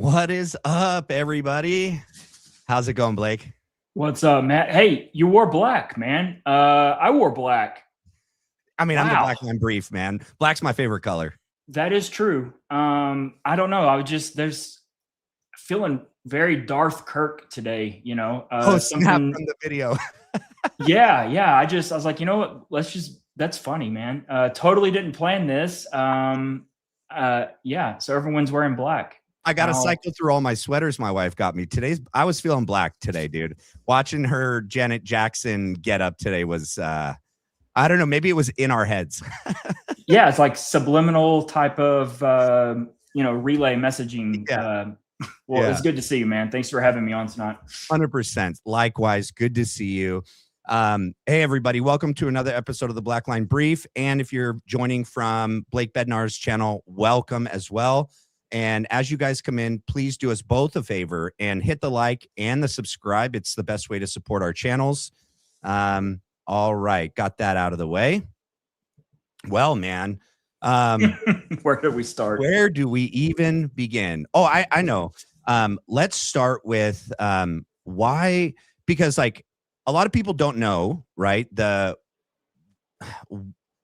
What is up, everybody? How's it going, Blake? What's up, Matt? Hey, you wore black, man. I wore black. I mean, I'm the Wow. Black Line Brief, man. Black's my favorite color. That is true. I don't know. There's feeling very Darth Kirk today, you know. Snap from the video. yeah. I was like, you know what? That's funny, man. Totally didn't plan this. Yeah, so everyone's wearing black. I got to cycle through all my sweaters my wife got me. I was feeling black today, dude. Watching her Janet Jackson get up today was, I don't know, maybe it was in our heads. Yeah, it's like subliminal type of, relay messaging. Yeah. It's good to see you, man. Thanks for having me on tonight. 100%. Likewise, good to see you. Hey, everybody. Welcome to another episode of the Black Line Brief. And if you're joining from Blake Bednar's channel, welcome as well. And as you guys come in, please do us both a favor and hit the like and the subscribe. It's the best way to support our channels. All right. Got that out of the way. Well, man. Where do we start? Where do we even begin? Oh, I know. Let's start with why, because like a lot of people don't know, right?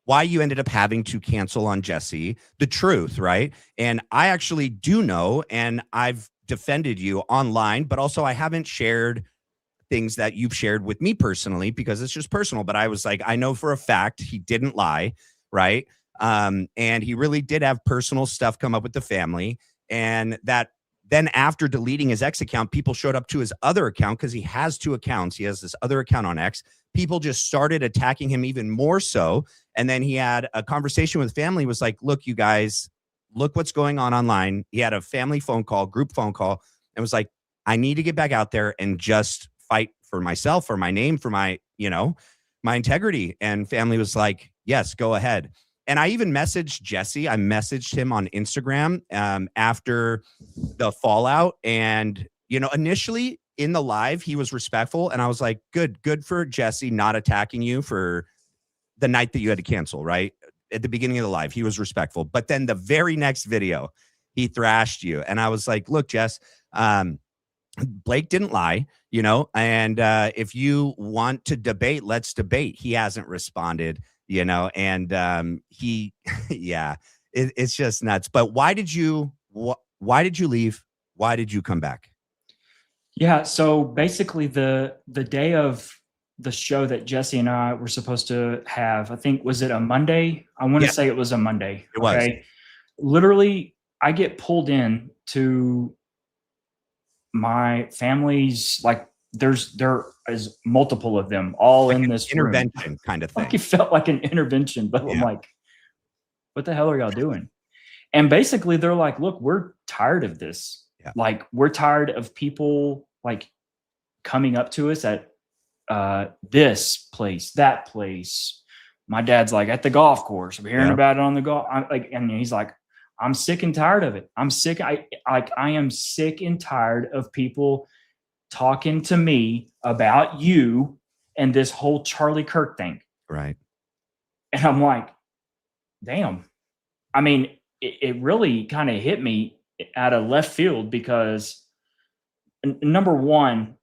Why you ended up having to cancel on Jesse, the truth, right? And I actually do know, and I've defended you online, but also I haven't shared things that you've shared with me personally because it's just personal. But I was like, I know for a fact he didn't lie, right? And he really did have personal stuff come up with the family. And that then after deleting his X account, people showed up to his other account because he has two accounts. He has this other account on X. People just started attacking him even more so. And then he had a conversation with family, was like, look, you guys, look what's going on online. He had a family phone call, group phone call, and was like, I need to get back out there and just fight for myself, for my name, for my, my integrity. And family was like, yes, go ahead. And I even messaged Jesse. I messaged him on Instagram after the fallout. And, initially in the live, he was respectful. And I was like, good for Jesse not attacking you for the night that you had to cancel, right? At the beginning of the live, he was respectful. But then the very next video, he thrashed you. And I was like, look, Jess, Blake didn't lie, and if you want to debate, let's debate. He hasn't responded, and he, it's just nuts. But why did you leave? Why did you come back? Yeah. So basically the day of the show that Jesse and I were supposed to have, I think, was it a Monday? I want to say it was a Monday. It was. Okay. Literally, I get pulled in to my family's, like, there is multiple of them all like in this intervention room. Kind of thing. Like it felt like an intervention, but I'm like, what the hell are y'all doing? And basically they're like, look, we're tired of this. Yeah. Like, we're tired of people like coming up to us at this place, that place. My dad's like, at the golf course. I'm hearing about it on the golf. And he's like, I'm sick and tired of it. I'm sick. I am sick and tired of people talking to me about you and this whole Charlie Kirk thing. Right. And I'm like, damn. I mean, it really kind of hit me out of left field because number one,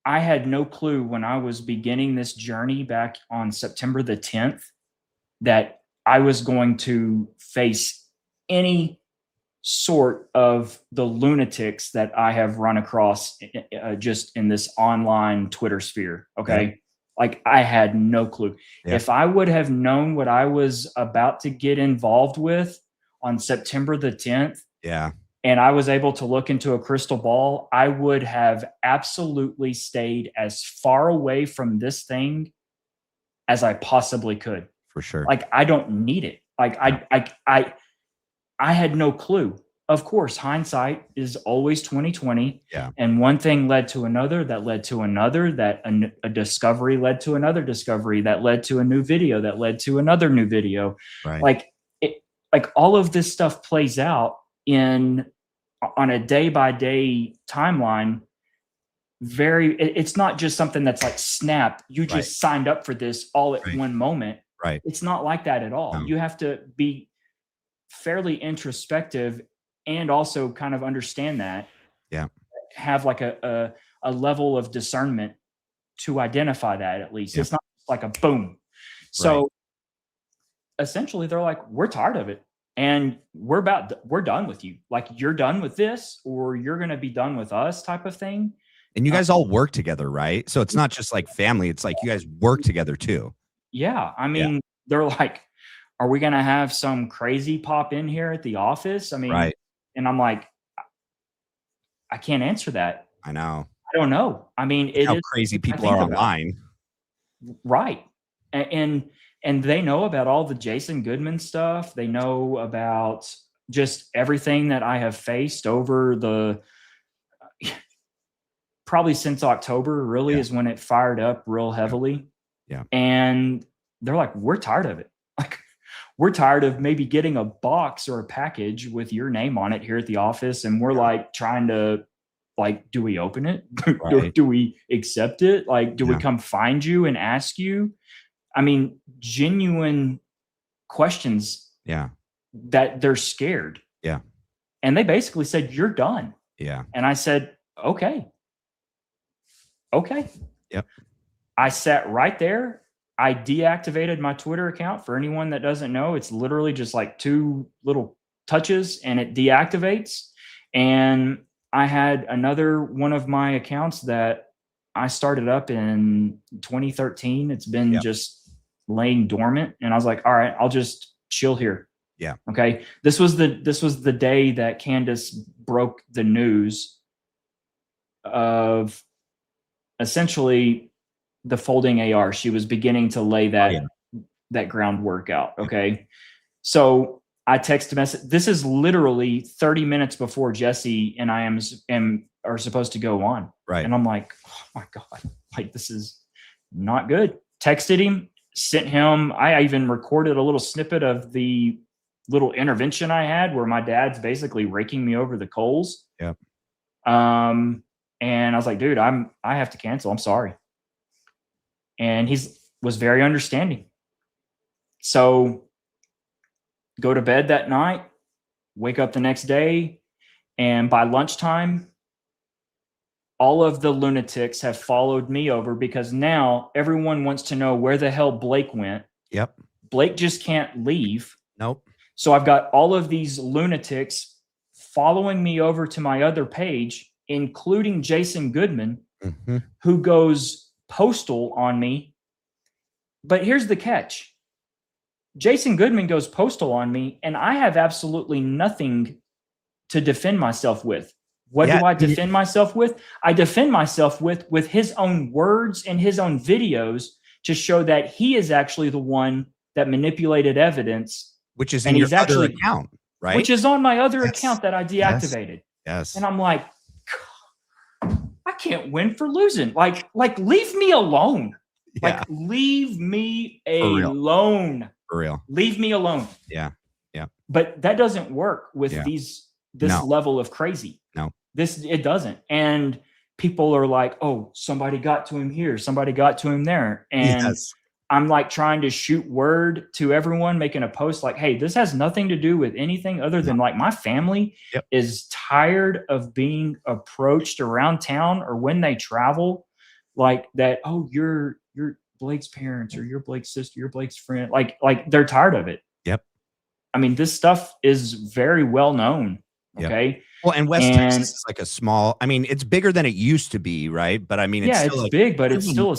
I had no clue when I was beginning this journey back on September the 10th that I was going to face any sort of the lunatics that I have run across just in this online Twitter sphere. Okay. Yeah. Like, I had no clue. Yeah. If I would have known what I was about to get involved with on September the 10th. Yeah. And I was able to look into a crystal ball, I would have absolutely stayed as far away from this thing as I possibly could. For sure. Like, I don't need it. Like, I had no clue. Of course, hindsight is always 20/20. Yeah. And one thing led to another, that led to another, that a discovery led to another discovery, that led to a new video, that led to another new video. Right. Like all of this stuff plays out on a day-by-day timeline. It's not just something that's like snap, you just signed up for this all at one moment. Right. It's not like that at all. No. You have to be fairly introspective and also kind of understand that Yeah. have like a level of discernment to identify that at least. Yeah. It's not like a boom. So essentially they're like, we're tired of it. And we're done with you. Like, you're done with this, or you're going to be done with us, type of thing. And you guys all work together, right? So it's not just like family. It's like you guys work together too. Yeah. I mean, they're like, are we going to have some crazy pop in here at the office? I mean, Right. and I'm like, I can't answer that. I know. I don't know. I mean, How crazy people are online. Right. And they know about all the Jason Goodman stuff. They know about just everything that I have faced over the probably since October, really is when it fired up real heavily. Yeah. And they're like, we're tired of it. Like, we're tired of maybe getting a box or a package with your name on it here at the office. And we're like trying to, like, do we open it? Right. do we accept it? Like, do we come find you and ask you? I mean, genuine questions. Yeah. That they're scared. Yeah. And they basically said, you're done. Yeah. And I said, okay. Yep. I sat right there. I deactivated my Twitter account. For anyone that doesn't know, it's literally just like 2 little touches and it deactivates. And I had another one of my accounts that I started up in 2013. It's been just laying dormant. And I was like, all right, I'll just chill here. Yeah. Okay. This was the day that Candace broke the news of essentially the folding AR. She was beginning to lay that groundwork out. Okay. So I text a message. This is literally 30 minutes before Jesse and I are supposed to go on. Right. And I'm like, oh my God, like, this is not good. Texted him, sent him. I even recorded a little snippet of the little intervention I had where my dad's basically raking me over the coals. Yep. And I was like, dude, I have to cancel. I'm sorry. And was very understanding. So go to bed that night, wake up the next day, and by lunchtime, all of the lunatics have followed me over because now everyone wants to know where the hell Blake went. Yep. Blake just can't leave. Nope. So I've got all of these lunatics following me over to my other page, including Jason Goodman, who goes postal on me. But here's the catch. Jason Goodman goes postal on me, and I have absolutely nothing to defend myself with. What do I defend myself with? I defend myself with his own words and his own videos to show that he is actually the one that manipulated evidence. Which is in your other account, right? Which is on my other account that I deactivated. Yes. And I'm like, I can't win for losing. Like leave me alone. Yeah. Like, leave me alone. For real. Leave me alone. Yeah. Yeah. But that doesn't work with this level of crazy. No. It doesn't. And people are like, oh, somebody got to him here. Somebody got to him there. And I'm like trying to shoot word to everyone, making a post like, hey, this has nothing to do with anything other than like my family is tired of being approached around town or when they travel like that. Oh, you're Blake's parents or you're Blake's sister, you're Blake's friend. Like they're tired of it. Yep. I mean, this stuff is very well known. Okay. Well, and West Texas is like a small, I mean, it's bigger than it used to be, right? But I mean, it's still like, big, but it's still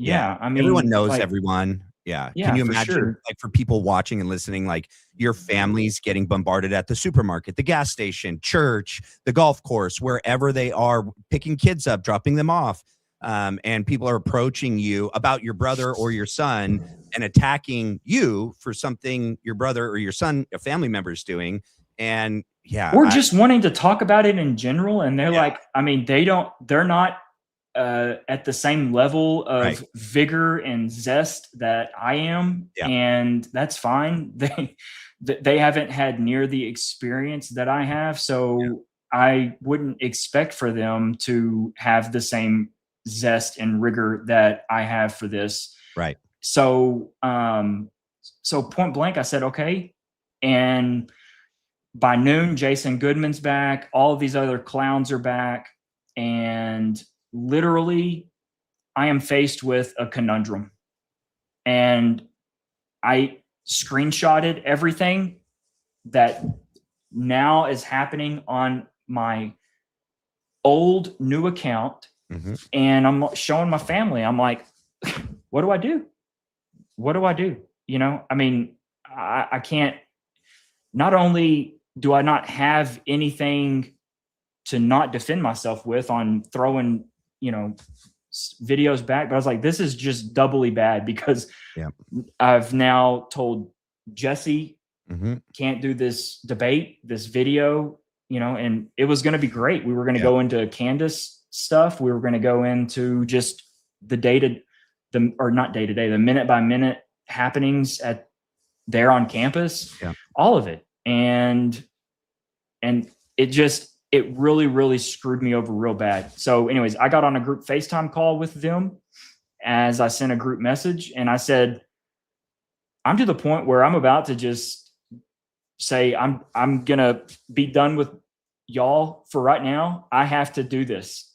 I mean, everyone knows everyone. Yeah. Can you imagine like for people watching and listening, like your family's getting bombarded at the supermarket, the gas station, church, the golf course, wherever they are, picking kids up, dropping them off. And people are approaching you about your brother or your son and attacking you for something your brother or your son, a family member is doing. And or just wanting to talk about it in general. And they're like, I mean, they're not at the same level of vigor and zest that I am. Yeah. And that's fine. They haven't had near the experience that I have. So I wouldn't expect for them to have the same zest and rigor that I have for this. Right. So, so point blank, I said, okay. And by noon, Jason Goodman's back. All of these other clowns are back. And literally, I am faced with a conundrum. And I screenshotted everything that now is happening on my old new account. And I'm showing my family. I'm like, what do I do? What do I do? You know, I mean, I can't, not only do I not have anything to not defend myself with on throwing, you know, videos back, but I was like, this is just doubly bad because I've now told Jesse can't do this debate, this video, you know, and it was going to be great. We were going to go into Candace stuff. We were going to go into just the minute by minute happenings there on campus, all of it. And it really screwed me over real bad. So anyways, I got on a group FaceTime call with them as I sent a group message, and I said, I'm to the point where I'm about to just say, I'm going to be done with y'all for right now. I have to do this.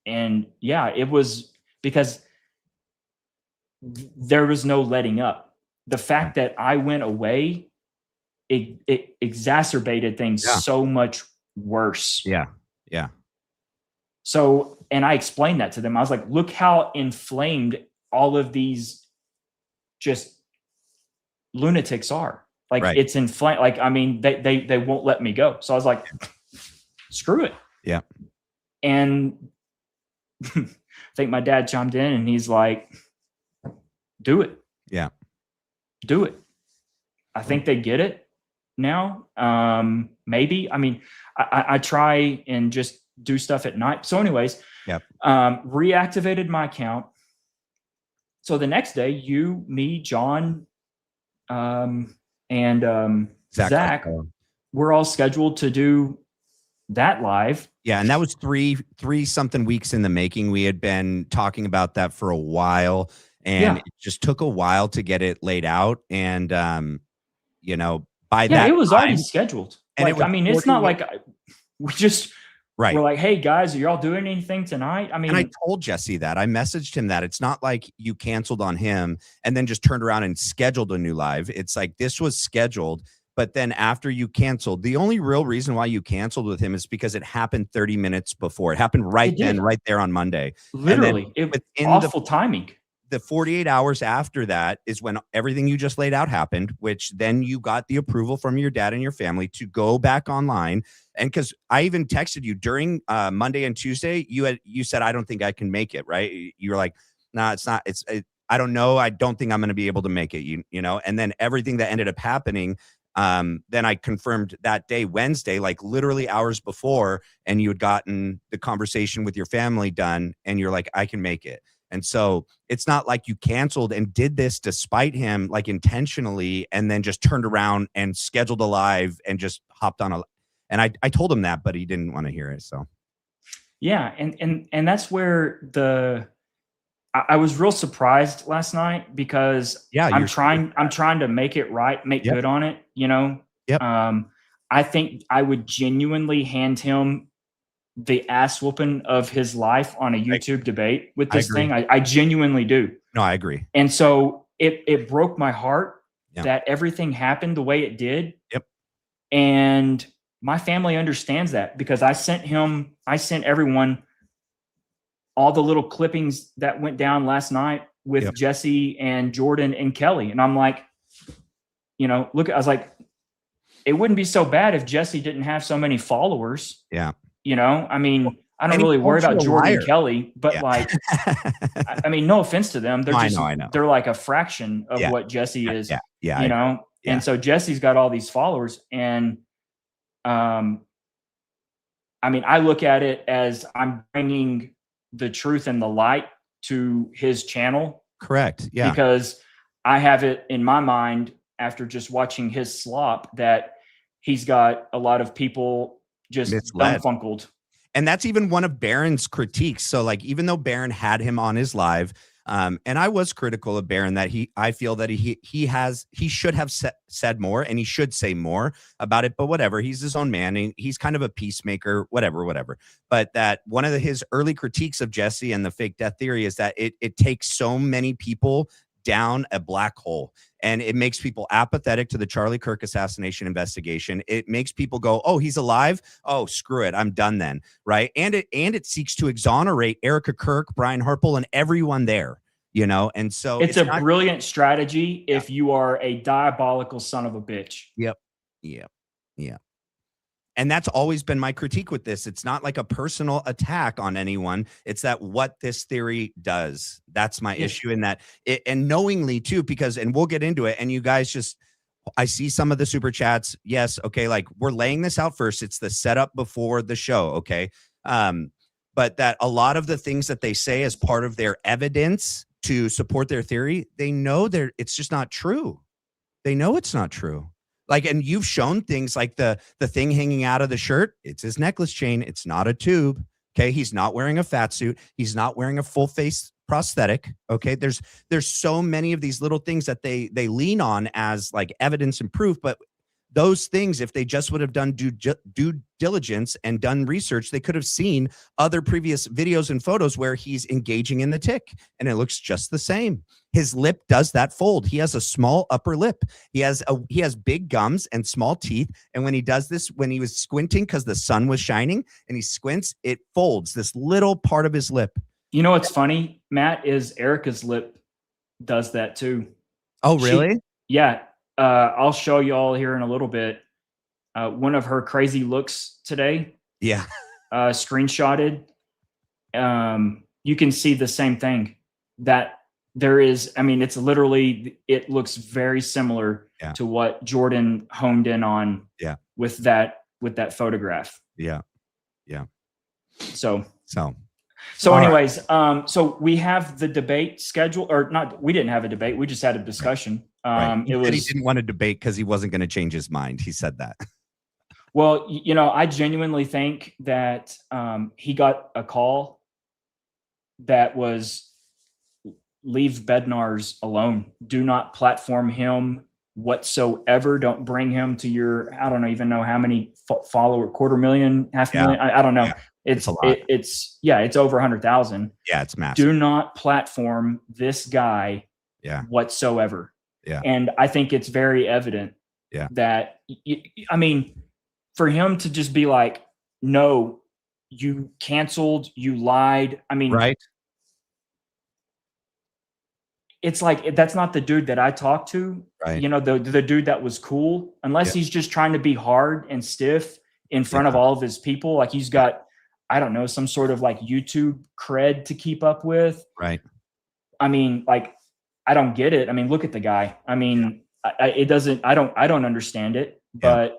And yeah, it was because there was no letting up. The fact that I went away, it exacerbated things so much worse. Yeah. So, and I explained that to them. I was like, look how inflamed all of these just lunatics are. Like it's inflamed. Like, I mean, they won't let me go. So I was like, screw it. Yeah. And I think my dad chimed in and he's like, do it. Yeah. Do it. I think they get it now. Maybe. I mean, I try and just do stuff at night. So anyways, reactivated my account. So the next day, you, me, John, and Zach, we're all scheduled to do that live. Yeah. And that was three something weeks in the making. We had been talking about that for a while, and it just took a while to get it laid out. And, you know, by that it was time, already scheduled. And like, I mean, it's not like we just, we're like, hey guys, are y'all doing anything tonight? I mean, and I told Jesse that. I messaged him that it's not like you canceled on him and then just turned around and scheduled a new live. It's like this was scheduled, but then after you canceled, the only real reason why you canceled with him is because it happened 30 minutes before. It happened right there on Monday. Literally, it was awful timing. The 48 hours after that is when everything you just laid out happened, which then you got the approval from your dad and your family to go back online. And because I even texted you during Monday and Tuesday, you said, I don't think I can make it. Right. You were like, nah, it's not. I don't know. I don't think I'm going to be able to make it, you know, and then everything that ended up happening. Then I confirmed that day, Wednesday, like literally hours before, and you had gotten the conversation with your family done. And you're like, I can make it. And so it's not like you canceled and did this despite him, like intentionally, and then just turned around and scheduled a live and just hopped on and I told him that, but he didn't want to hear it. So yeah, and that's where I was real surprised last night because I'm trying to make it right, make good on it, you know. I think I would genuinely hand him the ass whooping of his life on a YouTube debate with this thing. I genuinely do. No, I agree. And so it broke my heart that everything happened the way it did. And my family understands that because I sent everyone all the little clippings that went down last night with Jesse and Jordan and Kelly. And I'm like, you know, I was like, it wouldn't be so bad if Jesse didn't have so many followers. Yeah. You know, I mean, I don't really worry about Jordan and Kelly, but like, I mean, no offense to them. They're just, they're like a fraction of what Jesse is, you know? And so Jesse's got all these followers. And, I mean, I look at it as I'm bringing the truth and the light to his channel. Correct. Yeah. Because I have it in my mind after just watching his slop that he's got a lot of people just dumbfunkled. And that's even one of Barron's critiques. So like, even though Barron had him on his live, And I was critical of Barron that I feel that he should have said more, and he should say more about it, but whatever, he's his own man, and he's kind of a peacemaker, whatever. But that one of his early critiques of Jesse and the fake death theory is that it takes so many people down a black hole, and it makes people apathetic to the Charlie Kirk assassination investigation. It makes people go, oh, he's alive, oh, screw it, I'm done then, right? And it seeks to exonerate Erica Kirk, Brian Harple, and everyone there, and so it's a brilliant strategy if you are a diabolical son of a bitch. Yep. And that's always been my critique with this. It's not like a personal attack on anyone. It's that what this theory does. That's my issue in that. And knowingly too, and we'll get into it. And you guys I see some of the super chats. Yes. Okay. Like, we're laying this out first. It's the setup before the show. Okay. But that a lot of the things that they say as part of their evidence to support their theory, they know it's just not true. They know it's not true. Like, and you've shown things like the thing hanging out of the shirt. It's his necklace chain. It's not a tube. Okay. He's not wearing a fat suit. He's not wearing a full face prosthetic. Okay. There's so many of these little things that they lean on as like evidence and proof, but those things, if they just would have done due diligence and done research, they could have seen other previous videos and photos where he's engaging in the tick, and it looks just the same. His lip does that fold. He has a small upper lip. He has big gums and small teeth. And when he does this, when he was squinting because the sun was shining and he squints, it folds this little part of his lip. You know what's funny, Matt, is Erica's lip does that too. Oh, really? Yeah. I'll show you all here in a little bit. One of her crazy looks today. Yeah. Screenshotted. You can see the same thing that there is. I mean, it looks very similar to what Jordan honed in on with that photograph. Yeah. So All anyways, so we have the debate scheduled, or not, we didn't have a debate. We just had a discussion. Right. He didn't want to debate because he wasn't going to change his mind. He said that. Well, I genuinely think that he got a call that was, leave Bednar's alone. Do not platform him whatsoever. Don't bring him to your, I don't even know how many follower, 250,000, 500,000. I don't know. Yeah. It's a lot. It's over 100,000. Yeah, it's massive. Do not platform this guy whatsoever. Yeah. And I think it's very evident that, I mean, for him to just be like, no, you canceled, you lied. I mean, right. It's like, that's not the dude that I talked to. Right. The dude that was cool, unless he's just trying to be hard and stiff in front of all of his people. Like, he's got, I don't know, some sort of like YouTube cred to keep up with. Right. I mean, like, I don't get it. I mean, look at the guy. I mean, I don't understand it, but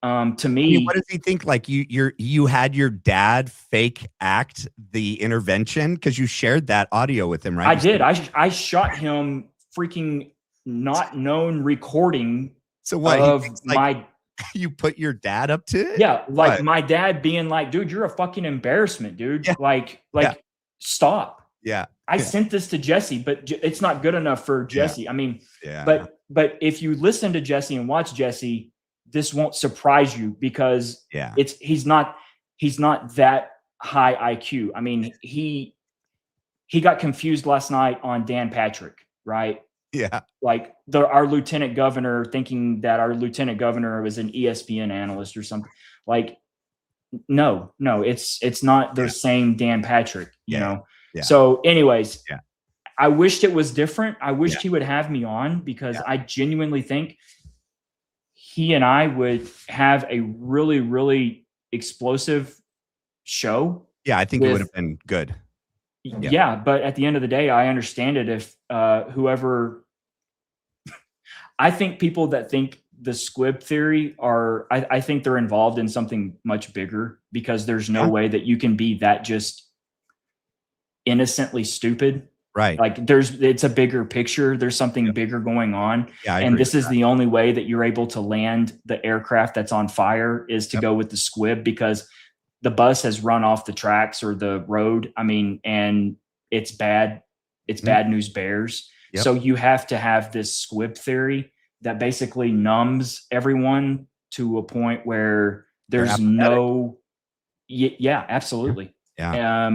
to me, I mean, what does he think? Like, you had your dad fake act the intervention because you shared that audio with him, right? I did. I shot him freaking not known recording. So what? Of my, you put your dad up to it? Yeah, like what? My dad being like, dude, you're a fucking embarrassment, dude. Yeah. Like stop. Yeah. I sent this to Jesse, but it's not good enough for Jesse. Yeah. I mean, but if you listen to Jesse and watch Jesse, this won't surprise you because he's not that high IQ. I mean, he got confused last night on Dan Patrick, right? Yeah. Like our lieutenant governor, thinking that our lieutenant governor was an ESPN analyst or something. Like, no, it's not the same Dan Patrick, you know? Yeah. So anyways, I wished it was different. I wished he would have me on because I genuinely think he and I would have a really, really explosive show. Yeah, I think it would have been good. Yeah, but at the end of the day, I understand it if whoever I think people that think the squib theory are, I think they're involved in something much bigger because there's no way that you can be that just innocently stupid. Right. Like it's a bigger picture. There's something bigger going on. Yeah, and this is the only way that you're able to land the aircraft that's on fire is to go with the squib because the bus has run off the tracks or the road. I mean, and it's bad. it's bad news bears. Yep. So you have to have this squib theory that basically numbs everyone to a point where there's no, yeah, absolutely. Yeah.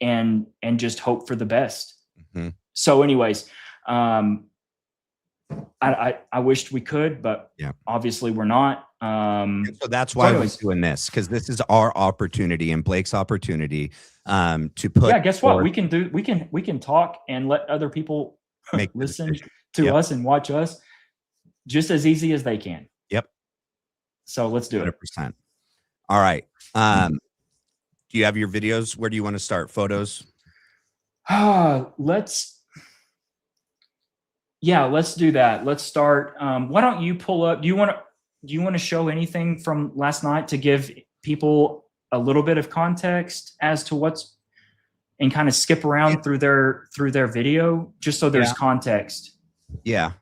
And just hope for the best. Mm-hmm. So anyways, I wished we could, but obviously we're not. So that's why we're doing this, because this is our opportunity and Blake's opportunity to put. Yeah, guess what? We can talk and let other people listen to us and watch us just as easy as they can. Yep. So let's do 100%. All right. Do you have your videos? Where do you want to start? Photos? Let's do that. Let's start. Why don't you pull up? Do you want to show anything from last night to give people a little bit of context as to what's, and kind of skip around through their video just so there's context? Yeah.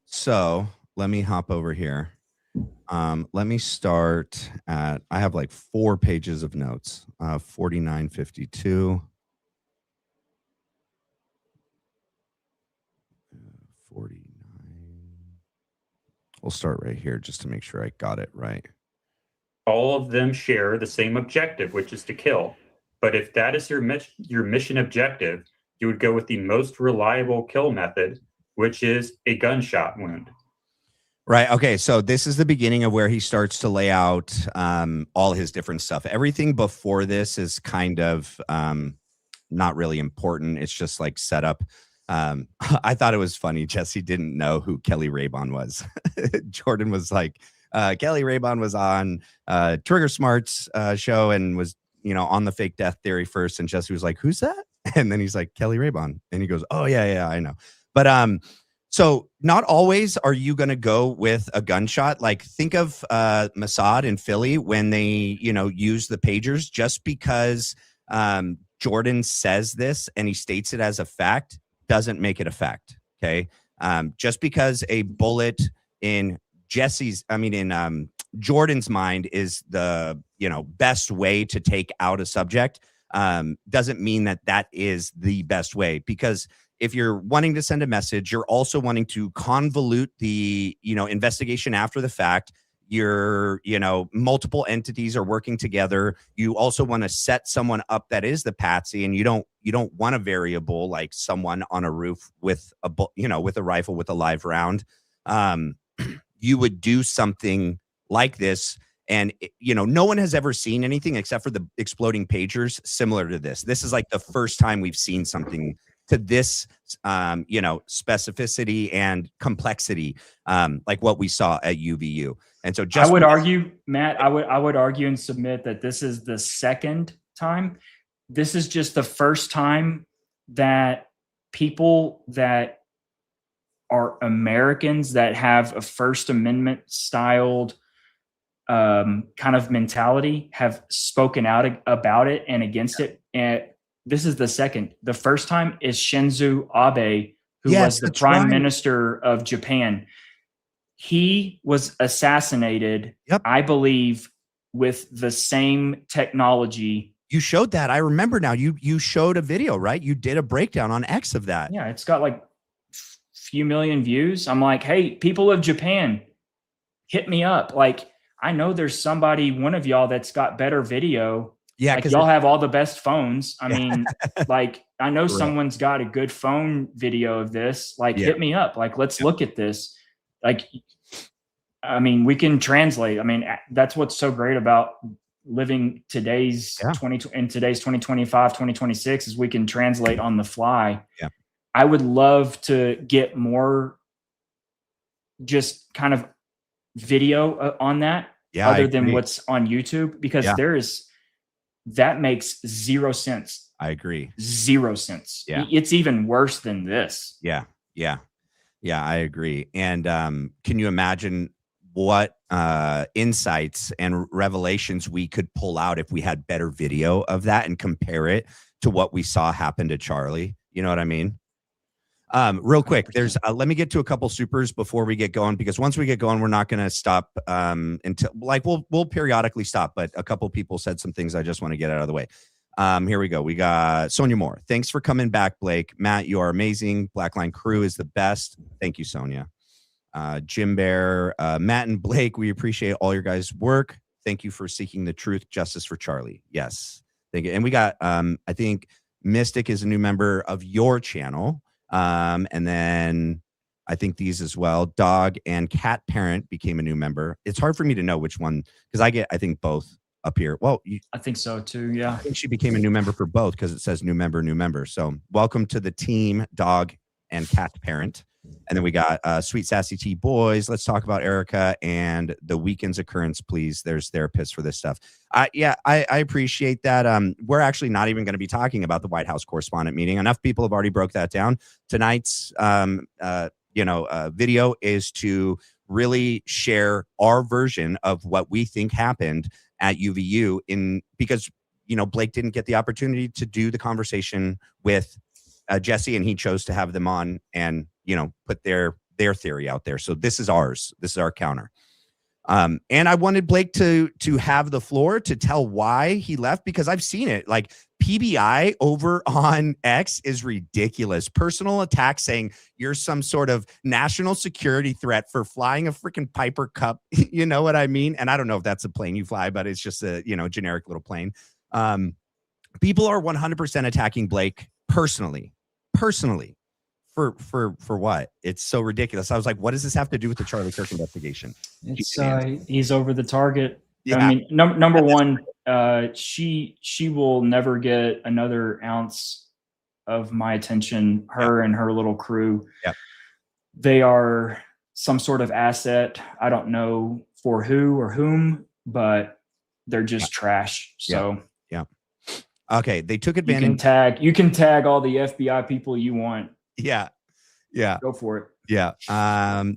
So let me hop over here. Let me start at, I have like 4 pages of notes. 4952. 49. We'll start right here just to make sure I got it right. All of them share the same objective, which is to kill. But if that is your mission objective, you would go with the most reliable kill method, which is a gunshot wound. Right. Okay. So this is the beginning of where he starts to lay out all his different stuff. Everything before this is kind of not really important. It's just like setup. I thought it was funny. Jesse didn't know who Kelly Raybon was. Jordan was like, Kelly Raybon was on Trigger Smart's show and was, on the fake death theory first. And Jesse was like, who's that? And then he's like, Kelly Raybon. And he goes, oh, yeah, I know. But so not always are you going to go with a gunshot. Like think of Mossad in Philly when they, use the pagers. Just because Jordan says this and he states it as a fact doesn't make it a fact. Okay. Just because a bullet in Jordan's mind is the, best way to take out a subject doesn't mean that is the best way, because if you're wanting to send a message, you're also wanting to convolute the, investigation after the fact. You're, multiple entities are working together. You also want to set someone up that is the patsy, and you don't want a variable like someone on a roof with with a rifle with a live round. You would do something like this. And, no one has ever seen anything except for the exploding pagers similar to this. This is like the first time we've seen something to this, specificity and complexity, like what we saw at UVU. And so I would argue, Matt, I would argue and submit that this is the second time. This is just the first time that people that are Americans that have a First Amendment styled kind of mentality have spoken out about it and against it. And this is the second. The first time is Shinzo Abe, who was the prime minister of Japan. He was assassinated, I believe, with the same technology. You showed that. I remember now. You showed a video, right? You did a breakdown on X of that. Yeah, it's got like few million views. I'm like, hey, people of Japan, hit me up. Like, I know there's somebody, one of y'all, that's got better video. Yeah, because y'all have all the best phones. I mean, like, I know someone's got a good phone video of this. Like, hit me up. Like, let's look at this. Like, I mean, we can translate. I mean, that's what's so great about living today's in today's 2025, 2026 is we can translate on the fly. Yeah. I would love to get more just kind of video on that other than what's on YouTube, because that makes 0 sense. I agree. 0 sense. Yeah. It's even worse than this. Yeah, I agree. And can you imagine what insights and revelations we could pull out if we had better video of that and compare it to what we saw happen to Charlie? You know what I mean? Real quick, there's let me get to a couple supers before we get going, because once we get going, we're not going to stop until, like, we'll periodically stop, but a couple people said some things I just want to get out of the way. Here we go. We got Sonia Moore. Thanks for coming back, Blake. Matt, you are amazing. Blackline crew is the best. Thank you, Sonia. Jim Bear, Matt and Blake, we appreciate all your guys' work. Thank you for seeking the truth, justice for Charlie. Yes. Thank you. And we got, I think Mystic is a new member of your channel. And then I think these as well. Dog and Cat Parent became a new member. It's hard for me to know which one, because I think both up here. Well, I think so too. Yeah. I think she became a new member for both because it says new member, new member. So welcome to the team, Dog and Cat Parent. And then we got Sweet Sassy T Boys. Let's talk about Erica and the weekend's occurrence, please. There's therapists for this stuff. Yeah, I appreciate that. We're actually not even going to be talking about the White House correspondent meeting. Enough people have already broke that down. Tonight's video is to really share our version of what we think happened at UVU because Blake didn't get the opportunity to do the conversation with Jesse, and he chose to have them on and put their theory out there. So this is ours. This is our counter. And I wanted Blake to have the floor to tell why he left, because I've seen it. Like, PBI over on X is ridiculous. Personal attack saying you're some sort of national security threat for flying a freaking Piper Cup. You know what I mean? And I don't know if that's a plane you fly, but it's just a generic little plane. People are 100% attacking Blake personally. For what? It's so ridiculous. I was like, what does this have to do with the Charlie Kirk investigation? He's over the target. Yeah. I mean, number one, she will never get another ounce of my attention. Her and her little crew. Yep. They are some sort of asset. I don't know for who or whom, but they're just trash. So yeah. Okay, they took advantage. You can tag all the FBI people you want. Yeah. Go for it. Yeah.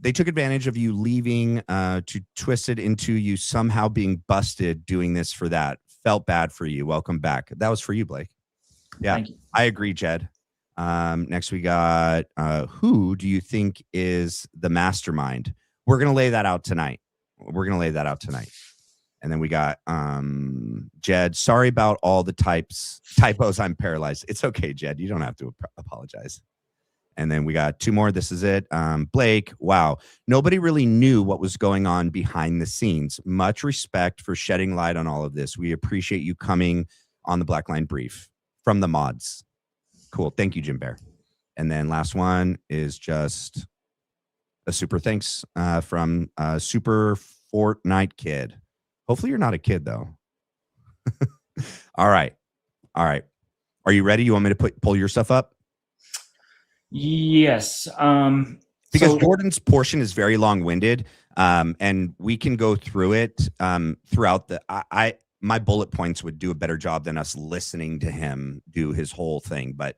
They took advantage of you leaving to twist it into you somehow being busted doing this for that. Felt bad for you. Welcome back. That was for you, Blake. Yeah. Thank you. I agree, Jed. Next we got who do you think is the mastermind? We're gonna lay that out tonight. And then we got Jed. Sorry about all the typos. I'm paralyzed. It's okay, Jed. You don't have to apologize. And then we got two more. This is it. Blake, wow. Nobody really knew what was going on behind the scenes. Much respect for shedding light on all of this. We appreciate you coming on the Black Line Brief from the mods. Cool. Thank you, Jim Bear. And then last one is just a super thanks from Super Fortnite Kid. Hopefully you're not a kid, though. All right. Are you ready? You want me to pull your stuff up? Yes. Because Jordan's portion is very long-winded, and we can go through it throughout the. My bullet points would do a better job than us listening to him do his whole thing, but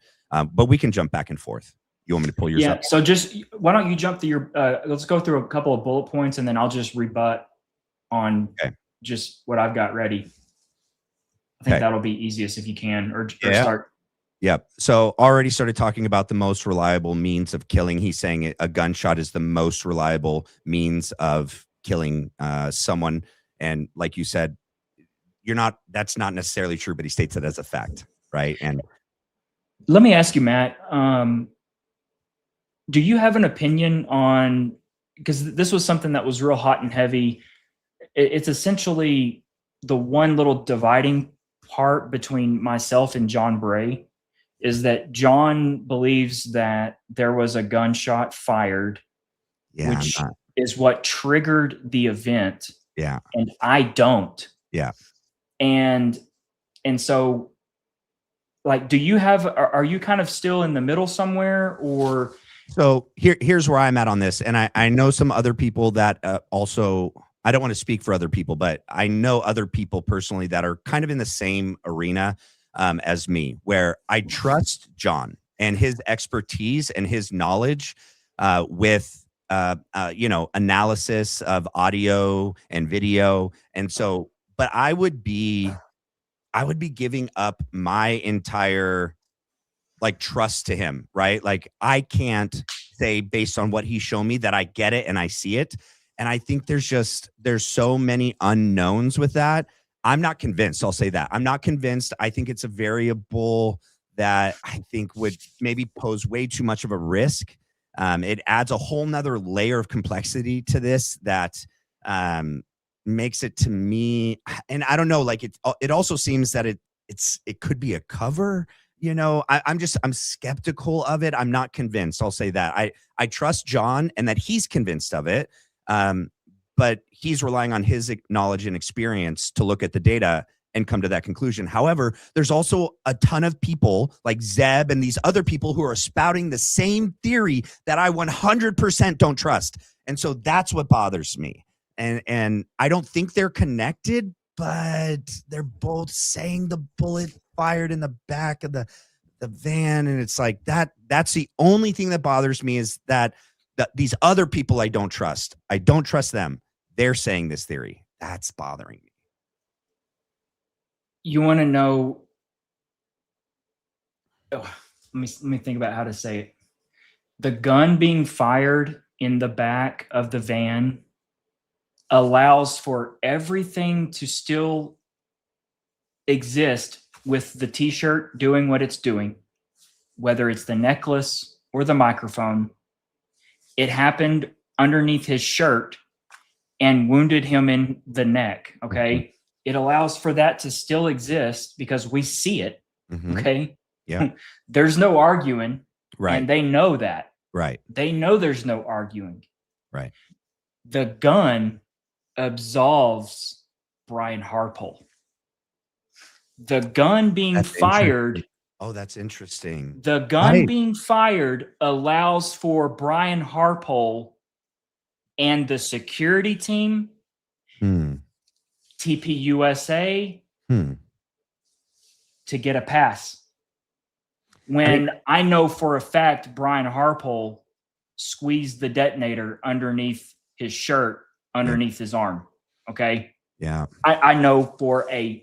we can jump back and forth. You want me to pull yours up? Yeah. So just why don't you jump to your? Let's go through a couple of bullet points, and then I'll just rebut on just what I've got ready. I think that'll be easiest if you can, or start. Yep. So already started talking about the most reliable means of killing. He's saying a gunshot is the most reliable means of killing someone. And like you said, that's not necessarily true, but he states it as a fact, right? And let me ask you, Matt, do you have an opinion on, because this was something that was real hot and heavy. It's essentially the one little dividing part between myself and John Bray is that John believes that there was a gunshot fired, which is what triggered the event. Yeah. And I don't. Yeah. And so, like, are you kind of still in the middle somewhere, or? So here's where I'm at on this. And I know some other people that also, I don't want to speak for other people, but I know other people personally that are kind of in the same arena as me, where I trust John and his expertise and his knowledge with analysis of audio and video. And so, but I would be giving up my entire trust to him, right? Like, I can't say based on what he's shown me that I get it and I see it. And I think there's so many unknowns with that. I'm not convinced. I'll say that. I'm not convinced. I think it's a variable that I think would maybe pose way too much of a risk. It adds a whole nother layer of complexity to this that makes it, to me, and I don't know, like it also seems that it could be a cover. I'm skeptical of it. I'm not convinced. I'll say that. I trust John and that he's convinced of it. But he's relying on his knowledge and experience to look at the data and come to that conclusion. However, there's also a ton of people like Zeb and these other people who are spouting the same theory that I 100% don't trust. And so that's what bothers me. And I don't think they're connected, but they're both saying the bullet fired in the back of the van. And it's like that's the only thing that bothers me, is that these other people I don't trust them. They're saying this theory. That's bothering me. You want to know? Let me think about how to say it. The gun being fired in the back of the van allows for everything to still exist with the t-shirt doing what it's doing, whether it's the necklace or the microphone. It happened underneath his shirt and wounded him in the neck. Okay. It allows for that to still exist because we see it. Mm-hmm. Okay. Yeah. There's no arguing. Right. And they know that. Right. They know there's no arguing. Right. The gun absolves Brian Harpole. The gun being fired. Oh, that's interesting. The gun being fired allows for Brian Harpole and the security team, TPUSA, to get a pass. When I know for a fact Brian Harpole squeezed the detonator underneath his shirt, underneath his arm. Okay. Yeah. I know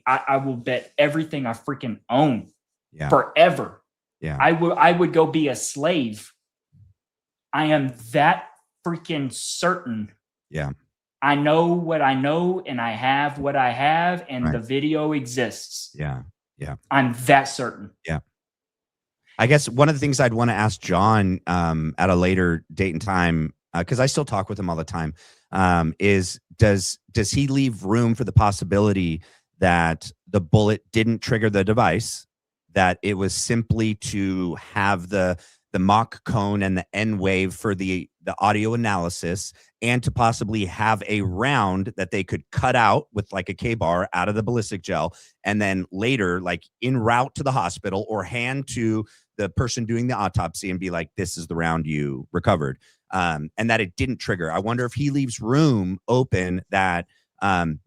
I will bet everything I freaking own. Yeah. Forever. Yeah. I would go be a slave. I am that freaking certain. Yeah. I know what I know, and I have what I have, and the video exists. Yeah. Yeah. I'm that certain. Yeah. I guess one of the things I'd want to ask John at a later date and time, because I still talk with him all the time, is does he leave room for the possibility that the bullet didn't trigger the device, that it was simply to have the mock cone and the N wave for the audio analysis, and to possibly have a round that they could cut out with like a K-bar out of the ballistic gel, and then later, like en route to the hospital, or hand to the person doing the autopsy and be like, this is the round you recovered, and that it didn't trigger. I wonder if he leaves room open that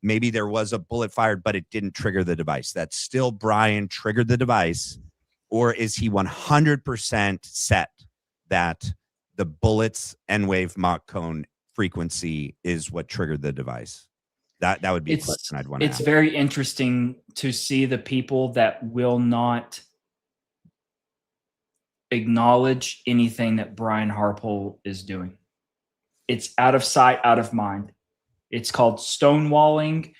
maybe there was a bullet fired, but it didn't trigger the device. That still Brian triggered the device, or is he 100% set that the bullet's N-wave mock cone frequency is what triggered the device? That would be a question I'd want to ask. It's very interesting to see the people that will not acknowledge anything that Brian Harpole is doing. It's out of sight, out of mind. It's called stonewalling,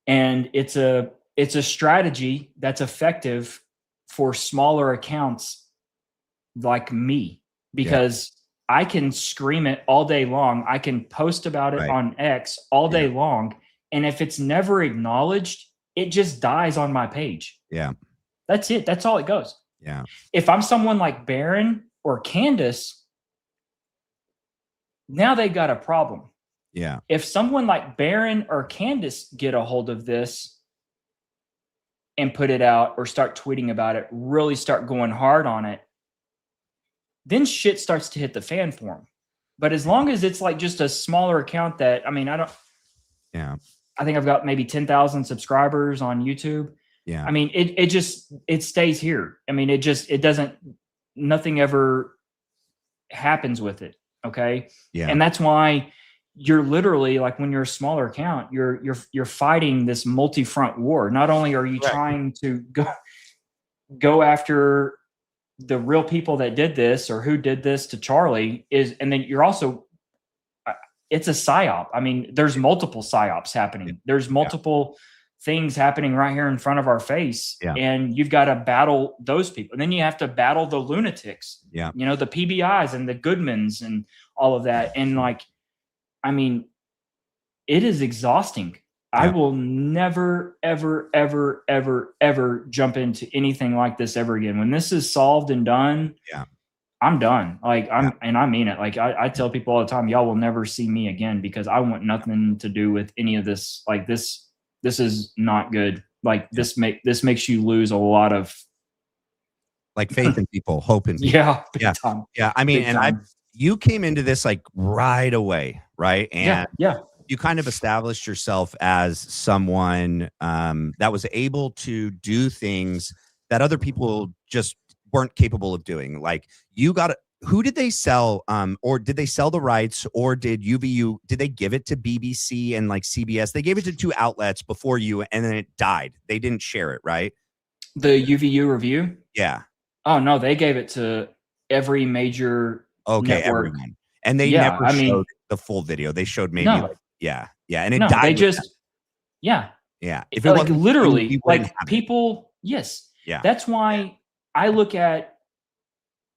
and it's a strategy that's effective for smaller accounts like me, because I can scream it all day long. I can post about it on X all day long, and if it's never acknowledged, it just dies on my page. Yeah. That's it. That's all it goes. Yeah. If I'm someone like Barron or Candace, now they got a problem. Yeah. If someone like Barron or Candace get a hold of this and put it out, or start tweeting about it, really start going hard on it, then shit starts to hit the fan for them. But as long as it's like just a smaller account that, I think I've got maybe 10,000 subscribers on YouTube. Yeah. I mean, it stays here. I mean, it doesn't, nothing ever happens with it. Okay. Yeah. And that's why you're literally, like, when you're a smaller account, you're fighting this multi-front war. Not only are you trying to go after the real people that did this, or who did this to Charlie, and then you're also, it's a psyop. I mean, there's multiple psyops happening. There's multiple things happening right here in front of our face. Yeah. And you've got to battle those people. And then you have to battle the lunatics, Yeah. you know, the PBIs and the Goodmans and all of that. And like, I mean, it is exhausting. I will never, ever, ever, ever, ever jump into anything like this ever again. When this is solved and done, I'm done. Like and I mean it. Like I tell people all the time, y'all will never see me again because I want nothing to do with any of this. Like this is not good. Like this makes you lose a lot of like faith in people, hope in people. Big time. Yeah. I mean, you came into this like right away, right? And you kind of established yourself as someone that was able to do things that other people just weren't capable of doing. Like you got who did they sell or did they sell the rights, or did UVU, did they give it to BBC and like CBS? They gave it to 2 outlets before you and then it died. They didn't share it, right? The UVU review? Yeah. Oh no, they gave it to every major network. Everyone. And they never showed the full video. They showed maybe and it died. They just yeah. If it like literally like people, that's why I look at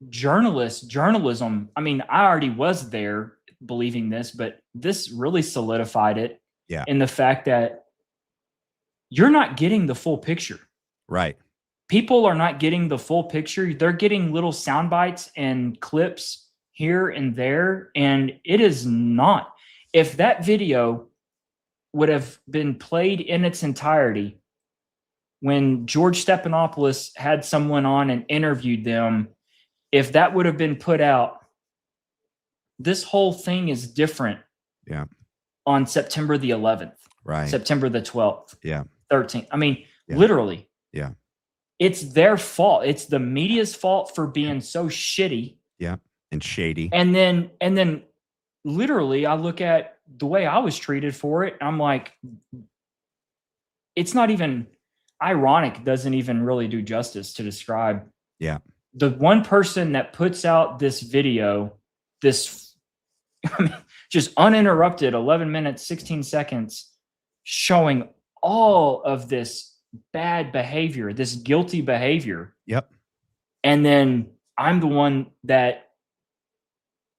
journalism. I mean, I already was there believing this, but this really solidified it in the fact that you're not getting the full picture. Right. People are not getting the full picture. They're getting little sound bites and clips here and there. And it is not. If that video would have been played in its entirety when George Stephanopoulos had someone on and interviewed them, if that would have been put out, this whole thing is different. Yeah. On September the 11th. Right. September the 12th. Yeah. 13th. I mean, literally. Yeah. It's their fault. It's the media's fault for being so shitty. Yeah. And shady. And then literally I look at the way I was treated for it. I'm like, it's not even ironic, doesn't even really do justice to describe. Yeah. The one person that puts out this video, just uninterrupted 11 minutes, 16 seconds, showing all of this bad behavior, this guilty behavior. Yep. And then I'm the one that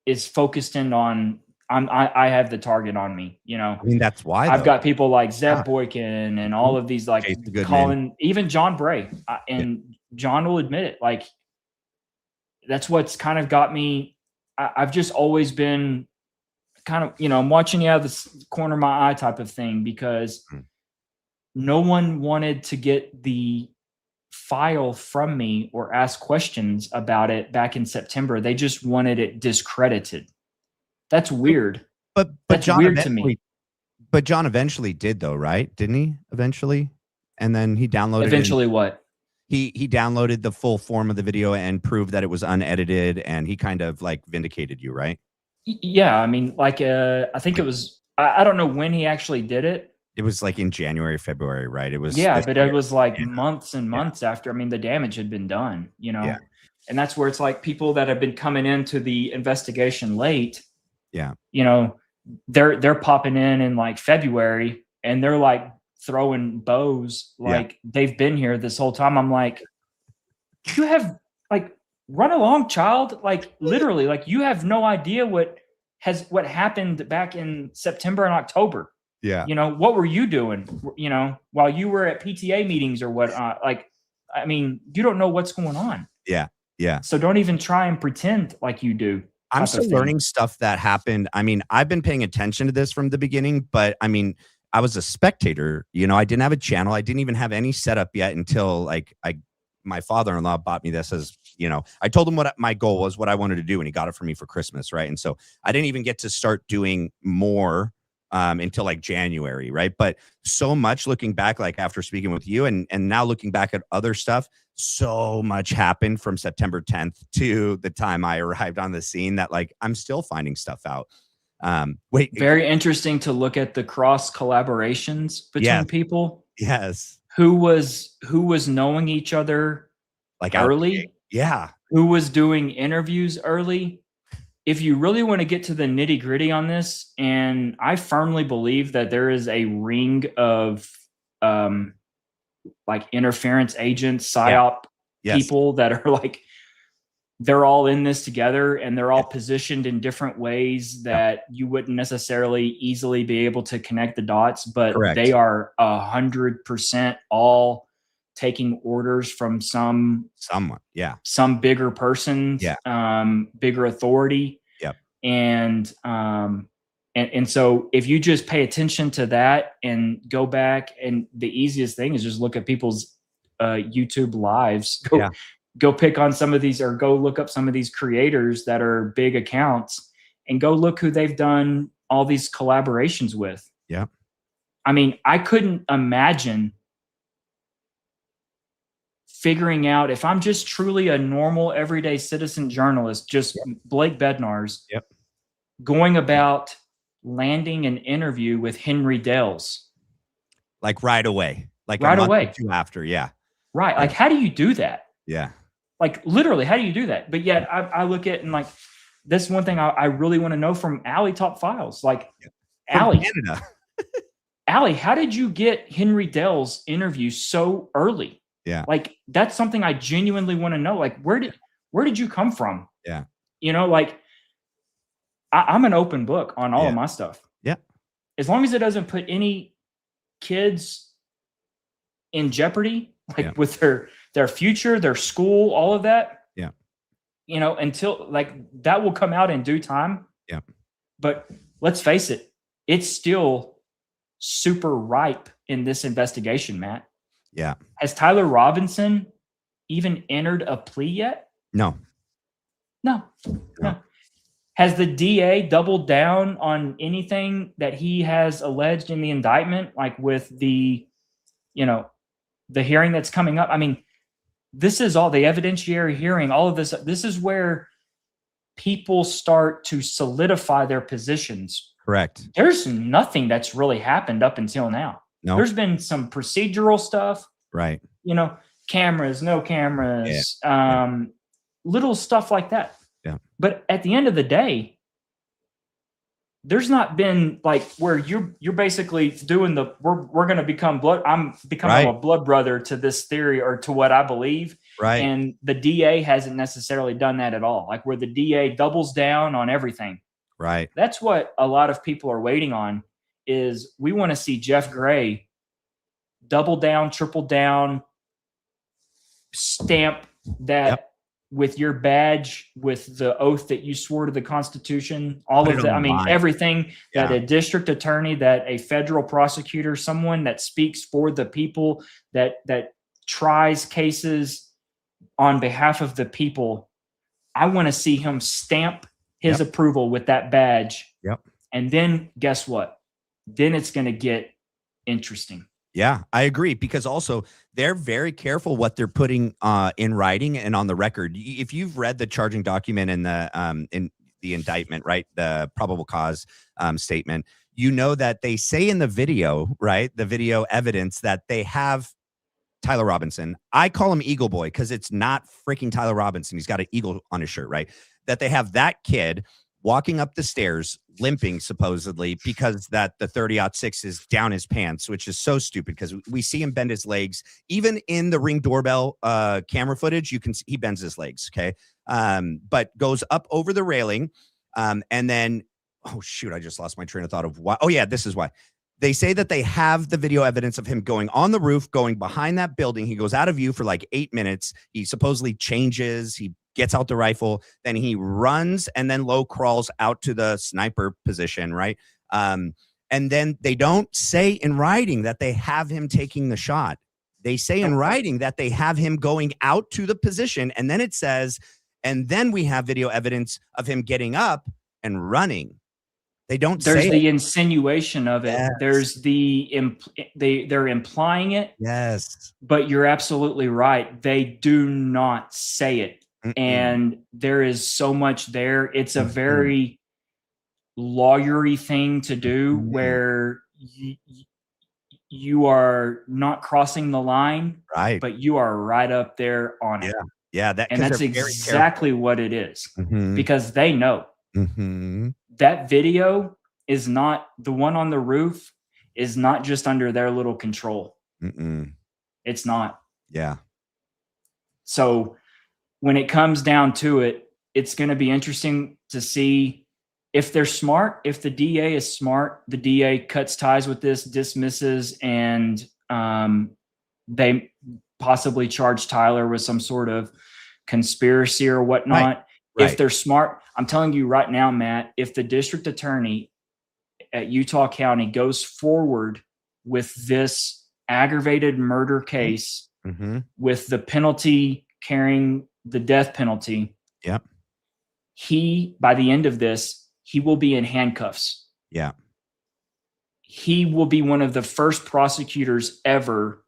is focused in on, I have the target on me, you know. I mean, that's why I've got people like Zeb Boykin and all of these, like calling, even John Bray, and John will admit it. Like, that's what's kind of got me. I've just always been kind of, you know, I'm watching you out of the corner of my eye type of thing, because no one wanted to get the file from me or ask questions about it back in September. They just wanted it discredited. That's weird. But that's John weird to me. But John eventually did, though, right? Didn't he eventually? And then he downloaded eventually what? He downloaded the full form of the video and proved that it was unedited, and he kind of like vindicated you, right? Yeah, I mean, like I think it was, I don't know when he actually did it. It was like in January, February, right? It was it was like months and months after. I mean, the damage had been done, you know. Yeah. And that's where it's like people that have been coming into the investigation late. Yeah. You know, they're popping in like February, and they're like throwing bows like they've been here this whole time. I'm like, you have like run along, child. Like literally, like you have no idea what happened back in September and October. Yeah. You know, what were you doing, you know, while you were at PTA meetings or what? Like, I mean, you don't know what's going on. Yeah. Yeah. So don't even try and pretend like you do. I'm still learning stuff that happened. I mean, I've been paying attention to this from the beginning, but I mean, I was a spectator, you know, I didn't have a channel. I didn't even have any setup yet until like my father-in-law bought me this as, you know, I told him what my goal was, what I wanted to do, and he got it for me for Christmas. Right. And so I didn't even get to start doing more until like January. Right. But so much looking back, like after speaking with you and now looking back at other stuff, so much happened from September 10th to the time I arrived on the scene that like, I'm still finding stuff out. Very interesting to look at the cross collaborations between people. Yes. Who was knowing each other like early? Yeah. Who was doing interviews early? If you really want to get to the nitty gritty on this, and I firmly believe that there is a ring of like interference agents, Yeah. psyop Yes. people that are like, they're all in this together and they're all positioned in different ways that you wouldn't necessarily easily be able to connect the dots, but Correct. they are 100% all taking orders from some bigger person, bigger authority. Yep. And so if you just pay attention to that and go back, and the easiest thing is just look at people's YouTube lives, go pick on some of these, or go look up some of these creators that are big accounts and go look who they've done all these collaborations with. Yeah. I mean, I couldn't imagine figuring out, if I'm just truly a normal everyday citizen journalist, just Blake Bednar's, going about landing an interview with Henry Dales. Like right away. Like right a month away. Or two after. Yeah. Right. Like, how do you do that? Yeah. Like, literally, how do you do that? But yet I look at, and like, this one thing I really want to know from Allie Top Files. Like, Allie, Canada. Allie, how did you get Henry Dell's interview so early? Yeah. Like, that's something I genuinely want to know. Like, where did you come from? Yeah. You know, like, I'm an open book on all of my stuff. Yeah. As long as it doesn't put any kids in jeopardy, like with their future, their school, all of that. Yeah. You know, until, like, that will come out in due time. Yeah. But let's face it, it's still super ripe in this investigation, Matt. Yeah. Has Tyler Robinson even entered a plea yet? No. Has the DA doubled down on anything that he has alleged in the indictment, like with the, the hearing that's coming up? I mean, this is all the evidentiary hearing, all of this. This is where people start to solidify their positions. Correct. There's nothing that's really happened up until now. No. There's been some procedural stuff. Right. Cameras, no cameras, little stuff like that. Yeah. But at the end of the day, there's not been like where you're basically doing we're going to become blood. I'm becoming a blood brother to this theory or to what I believe. Right. And the DA hasn't necessarily done that at all. Like where the DA doubles down on everything. Right. That's what a lot of people are waiting on, is we want to see Jeff Gray double down, triple down, stamp that with your badge, with the oath that you swore to the Constitution, all of that. I mean, everything that a district attorney, that a federal prosecutor, someone that speaks for the people, that tries cases on behalf of the people. I want to see him stamp his approval with that badge. Yep. And then guess what? Then it's going to get interesting. Yeah, I agree, because also they're very careful what they're putting in writing and on the record. If you've read the charging document and in the indictment, right, the probable cause statement, you know that they say in the video, right, the video evidence, that they have Tyler Robinson. I call him Eagle Boy because it's not freaking Tyler Robinson. He's got an eagle on his shirt, right? That they have that kid walking up the stairs, limping supposedly, because that the 30-06 is down his pants, which is so stupid because we see him bend his legs. Even in the Ring doorbell camera footage, you can see he bends his legs, okay? But goes up over the railing, and then, oh, shoot, I just lost my train of thought of why. Oh, yeah, this is why. They say that they have the video evidence of him going on the roof, going behind that building. He goes out of view for like 8 minutes. He supposedly changes. He gets out the rifle, then he runs and then low crawls out to the sniper position, right? And then they don't say in writing that they have him taking the shot. They say in writing that they have him going out to the position, and then it says, and then we have video evidence of him getting up and running. They don't say There's the insinuation of it. Yes. There's they're implying it. Yes. But you're absolutely right. They do not say it. And there is so much there. It's a very lawyery thing to do where you are not crossing the line, right? But you are right up there on it. Yeah. And that's exactly what it is, because they know that video is not, the one on the roof is not just under their little control. Mm-mm. It's not. Yeah. So when it comes down to it, it's going to be interesting to see if they're smart. If the DA is smart, the DA cuts ties with this, dismisses, and they possibly charge Tyler with some sort of conspiracy or whatnot. Right. If they're smart, I'm telling you right now, Matt, if the district attorney at Utah County goes forward with this aggravated murder case Mm-hmm. with the penalty carrying the death penalty, Yep. he, by the end of this, he will be in handcuffs. Yeah. He will be one of the first prosecutors ever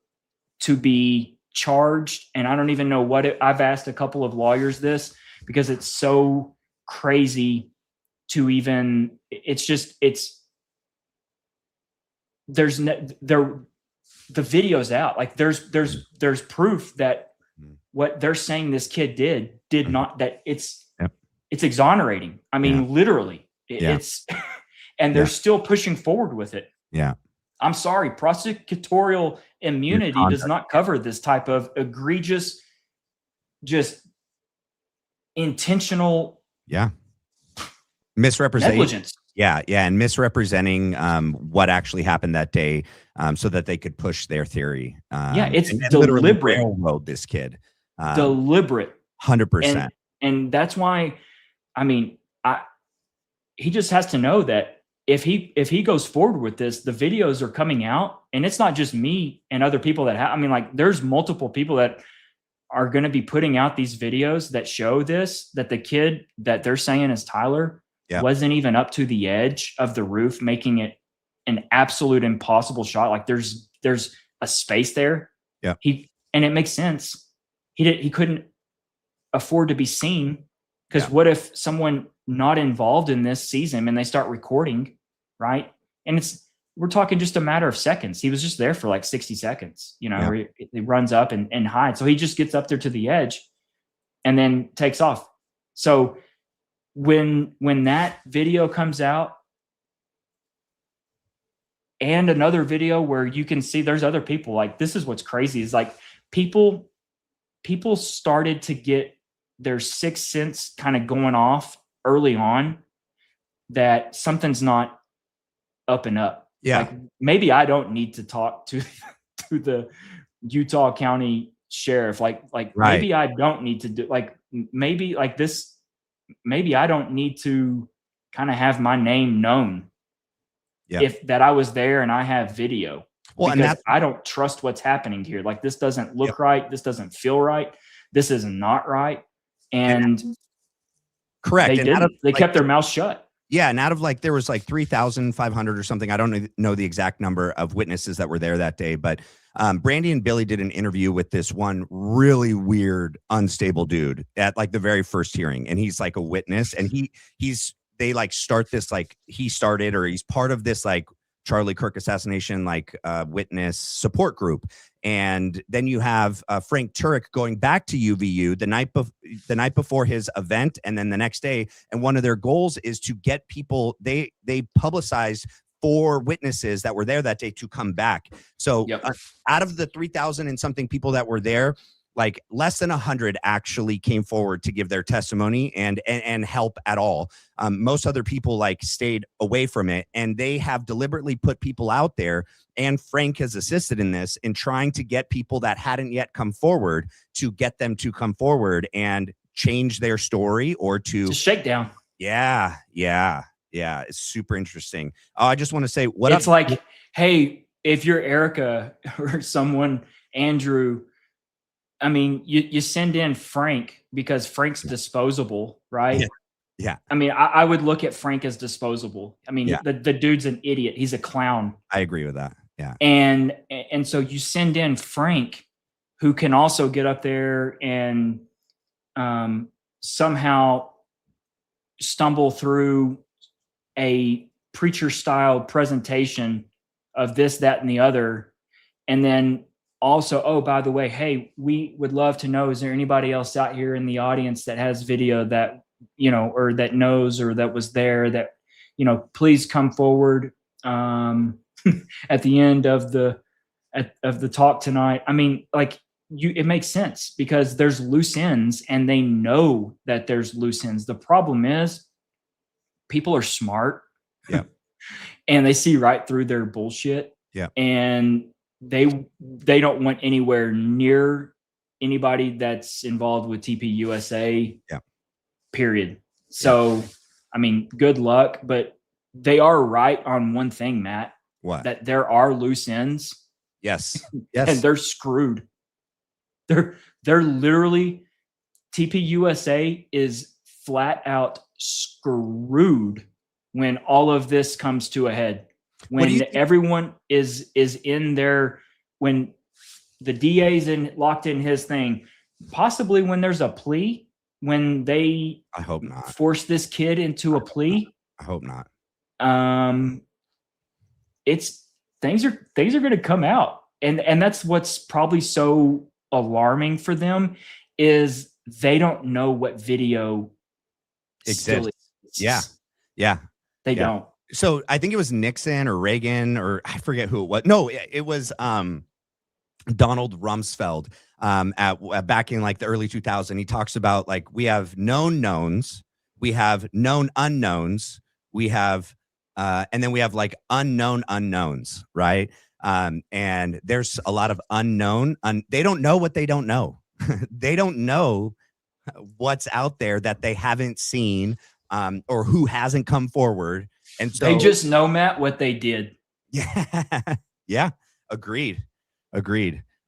to be charged. And I don't even know what I've asked a couple of lawyers this because it's so crazy to even, the video's out. Like there's proof that what they're saying this kid did not, that it's exonerating. I mean, literally it's, and they're still pushing forward with it. Yeah. I'm sorry. Prosecutorial immunity does not cover this type of egregious, just intentional misrepresentation. negligence. Yeah. And misrepresenting what actually happened that day so that they could push their theory. It's and deliberate. Railroad this kid. Deliberate. 100%. And that's why, I mean, he just has to know that if he goes forward with this, the videos are coming out, and it's not just me and other people that I mean, like there's multiple people that are going to be putting out these videos that show this, that the kid that they're saying is Tyler wasn't even up to the edge of the roof, making it an absolute impossible shot. Like there's a space there. Yeah. And it makes sense. He couldn't afford to be seen, because what if someone not involved in this sees him and they start recording, right? And we're talking just a matter of seconds. He was just there for like 60 seconds, where he runs up and hides. So he just gets up there to the edge and then takes off. So when that video comes out, and another video where you can see there's other people, like this is what's crazy, is like people started to get their sixth sense kind of going off early on, that something's not up and up. Yeah. Like maybe I don't need to talk to the Utah County sheriff. Like maybe I don't need to do, like maybe like this, maybe I don't need to kind of have my name known. If that I was there and I have video. Well, because I don't trust what's happening here. Like this doesn't look right. This doesn't feel right. This is not right. And correct. They kept their mouth shut. Yeah. And out of like, there was like 3,500 or something. I don't know the exact number of witnesses that were there that day, but Brandy and Billy did an interview with this one really weird, unstable dude at like the very first hearing. And he's like a witness, and they like start this, like he started, or he's part of this like Charlie Kirk assassination, like witness support group. And then you have Frank Turek going back to UVU the night before his event, and then the next day. And one of their goals is to get people, they publicized 4 witnesses that were there that day to come back. So out of the 3,000 and something people that were there, like less than 100 actually came forward to give their testimony and help at all. Most other people like stayed away from it, and they have deliberately put people out there. And Frank has assisted in this, in trying to get people that hadn't yet come forward to get them to come forward and change their story, or to shake down. Yeah. It's super interesting. I just want to say it's like, hey, if you're Erica or someone, Andrew, I mean, you send in Frank because Frank's disposable, right? Yeah. I mean, I would look at Frank as disposable. I mean, the dude's an idiot. He's a clown. I agree with that. Yeah. And so you send in Frank, who can also get up there and somehow stumble through a preacher style presentation of this, that, and the other. And then also, oh, by the way, hey, we would love to know, is there anybody else out here in the audience that has video that, or that knows, or that was there, that, please come forward at the end of the of the talk tonight. I mean, like it makes sense because there's loose ends and they know that there's loose ends. The problem is people are smart. Yeah. And they see right through their bullshit. Yeah. And they don't want anywhere near anybody that's involved with TPUSA. Yeah. Period. So, I mean, good luck, but they are right on one thing, Matt. What? That there are loose ends. Yes. Yes. And they're screwed. They're literally, TPUSA is flat out screwed when all of this comes to a head. When everyone is in there, when the DA's locked in his thing, possibly when there's a plea, when they I hope not force this kid into a plea. I hope not. It's things are going to come out. And that's what's probably so alarming for them is they don't know what video exists. Yeah. They don't. So I think it was Nixon or Reagan or I forget who it was. No, it was Donald Rumsfeld back in like the early 2000s. He talks about like we have known knowns, we have known unknowns, we have and then we have like unknown unknowns, right? And there's a lot of unknown. They don't know what they don't know. They don't know what's out there that they haven't seen or who hasn't come forward. And so they just know, Matt, what they did. Yeah. Yeah. Agreed.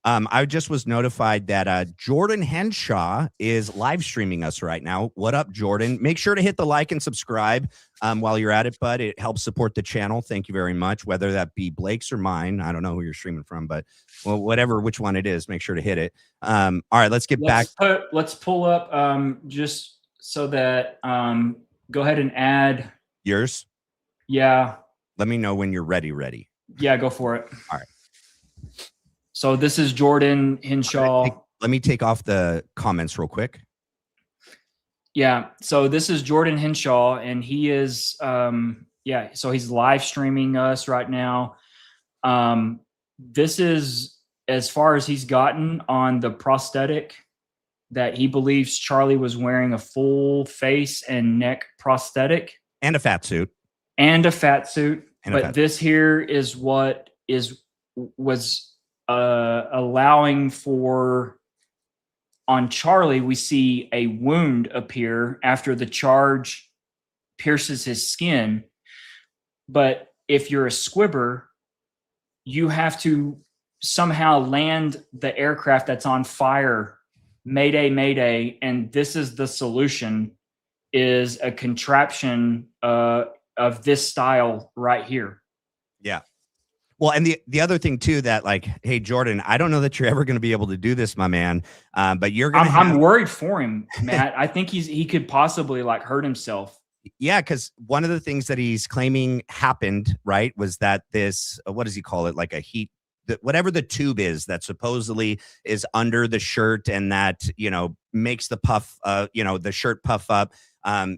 I just was notified that Jordan Henshaw is live streaming us right now. What up, Jordan? Make sure to hit the like and subscribe while you're at it, bud. It helps support the channel. Thank you very much. Whether that be Blake's or mine. I don't know who you're streaming from, but well, which one it is, make sure to hit it. All right, let's back. Let's pull up just so that go ahead and add yours. Yeah. Let me know when you're ready. Yeah, go for it. All right. So this is Jordan Henshaw. Let me take off the comments real quick. Yeah. So this is Jordan Henshaw, and he is, so he's live streaming us right now. This is as far as he's gotten on the prosthetic that he believes Charlie was wearing a full face and neck prosthetic. And a fat suit. But this here is what was allowing for, on Charlie, we see a wound appear after the charge pierces his skin. But if you're a squibber, you have to somehow land the aircraft that's on fire. Mayday, mayday. And this is the solution, is a contraption of this style right here. Yeah. Well, and the other thing too, that like, hey, Jordan, I don't know that you're ever going to be able to do this, my man. But you're going to I'm worried for him, Matt. I think he could possibly like hurt himself. Yeah, because one of the things that he's claiming happened, right, was that this, what does he call it? Like a heat, whatever the tube is that supposedly is under the shirt and that, makes the puff, the shirt puff up.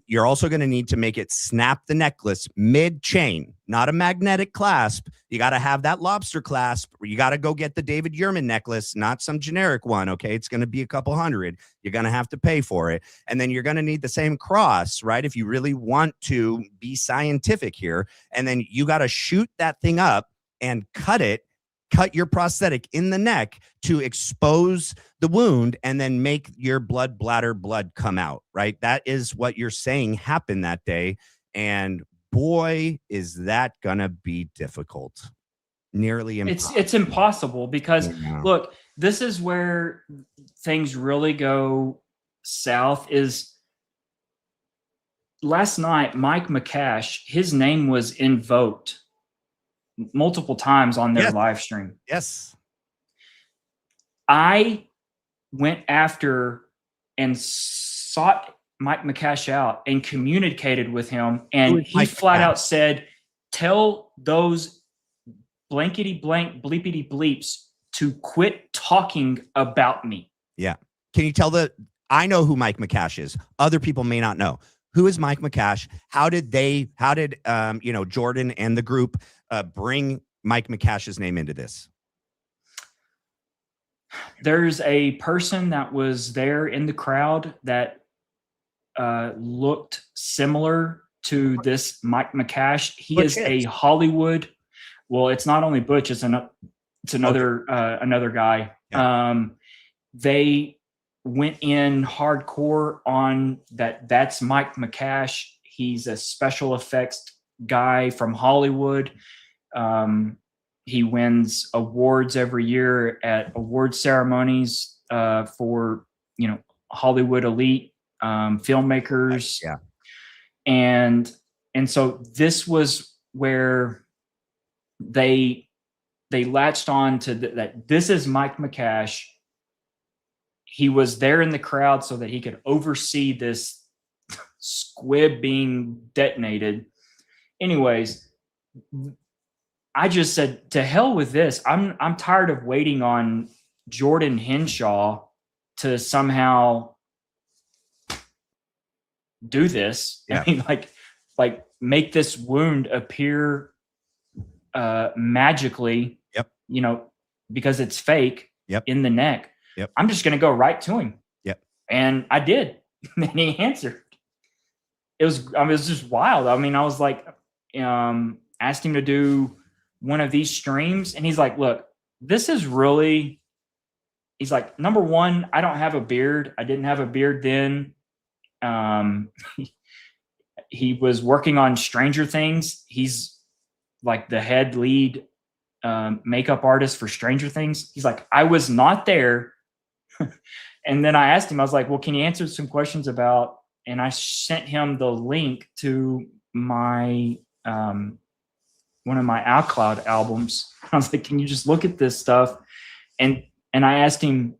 You're also going to need to make it snap the necklace mid-chain, not a magnetic clasp. You got to have that lobster clasp. You got to go get the David Yurman necklace, not some generic one, okay? It's going to be a couple $100. You're going to have to pay for it. And then you're going to need the same cross, right? If you really want to be scientific here. And then you got to shoot that thing up and cut your prosthetic in the neck to expose the wound and then make your blood come out, right? That is what you're saying happened that day. And boy, is that gonna be difficult. Nearly impossible. It's impossible because look, this is where things really go south. Is last night, Mike McCash, his name was invoked multiple times on their live stream. Yes. I went after and sought Mike McCash out and communicated with him. And he flat out said, tell those blankety blank bleepity bleeps to quit talking about me. Yeah. Can you tell I know who Mike McCash is. Other people may not know. Who is Mike McCash? How did Jordan and the group bring Mike McCash's name into this? There's a person that was there in the crowd that looked similar to this Mike McCash. He Butch is a Hicks. Hollywood. Well, it's not only Butch; it's another guy. Yeah. They went in hardcore on that. That's Mike McCash. He's a special effects guy from Hollywood. He wins awards every year at award ceremonies for Hollywood elite filmmakers. Yeah. And so this was where they latched on to that. This is Mike McCash. He was there in the crowd so that he could oversee this squib being detonated. Anyways, I just said, to hell with this. I'm tired of waiting on Jordan Henshaw to somehow do this. Yeah. I mean, like make this wound appear magically. Yep. Because it's fake. Yep. In the neck. Yep. I'm just going to go right to him. Yep. And I did. And he answered. It was just wild. I mean, I was like, asked him to do one of these streams, and he's like, look, this is really, he's like, number one, I don't have a beard. I didn't have a beard then. He was working on Stranger Things. He's like the head lead makeup artist for Stranger Things. He's like, I was not there. And then I asked him, I was like, well, can you answer some questions about, and I sent him the link to my, one of my iCloud albums. I was like, can you just look at this stuff? And I asked him,